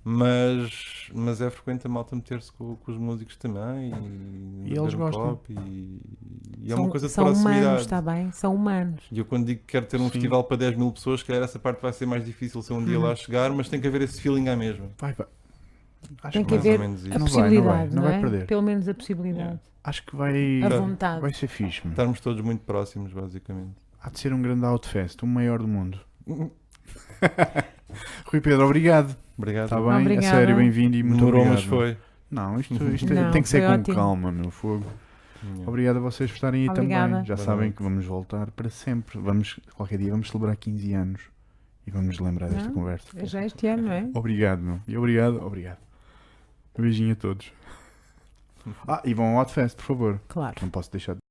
Speaker 2: mas é frequente a malta meter-se com os músicos também
Speaker 1: E
Speaker 2: beber
Speaker 1: eles
Speaker 2: um
Speaker 1: gostam.
Speaker 2: copo e é uma coisa de
Speaker 3: são humanos,
Speaker 2: proximidade.
Speaker 3: está bem? São humanos.
Speaker 2: E eu quando digo que quero ter um
Speaker 1: Sim.
Speaker 2: festival para 10 mil pessoas, que essa parte vai ser mais difícil se eu um dia lá chegar, mas tem que haver esse feeling à mesma.
Speaker 1: Vai. Acho
Speaker 3: Tem que
Speaker 2: mais ou
Speaker 3: haver
Speaker 2: menos isso.
Speaker 3: a
Speaker 1: Não vai,
Speaker 3: possibilidade,
Speaker 1: não vai
Speaker 3: é?
Speaker 1: perder.
Speaker 3: Pelo menos a possibilidade.
Speaker 2: Yeah.
Speaker 1: Acho que vai,
Speaker 3: A
Speaker 2: Tá.
Speaker 3: vontade.
Speaker 1: vai ser fixe. Meu.
Speaker 2: Estarmos todos muito próximos, basicamente.
Speaker 1: Há de ser um grande Outfest, o maior do mundo. Rui Pedro, obrigado.
Speaker 2: Obrigado.
Speaker 1: Está bem?
Speaker 3: Obrigada.
Speaker 1: A sério, bem-vindo e muito
Speaker 2: Demorou,
Speaker 1: obrigado.
Speaker 2: mas foi.
Speaker 1: Não, isto
Speaker 3: Não,
Speaker 1: tem que ser
Speaker 3: foi
Speaker 1: com
Speaker 3: ótimo.
Speaker 1: calma, meu fogo.
Speaker 2: Yeah.
Speaker 1: Obrigado a vocês por estarem aí
Speaker 3: Obrigada.
Speaker 1: também. Já
Speaker 2: Boa
Speaker 1: sabem
Speaker 2: noite.
Speaker 1: que vamos voltar para sempre. Qualquer dia vamos celebrar 15 anos e vamos lembrar desta
Speaker 3: Não?
Speaker 1: conversa.
Speaker 3: É já este ano, não é?
Speaker 1: Obrigado, meu. E obrigado. Um beijinho a todos. E vão ao Outfest, por favor.
Speaker 3: Claro.
Speaker 1: Não posso deixar de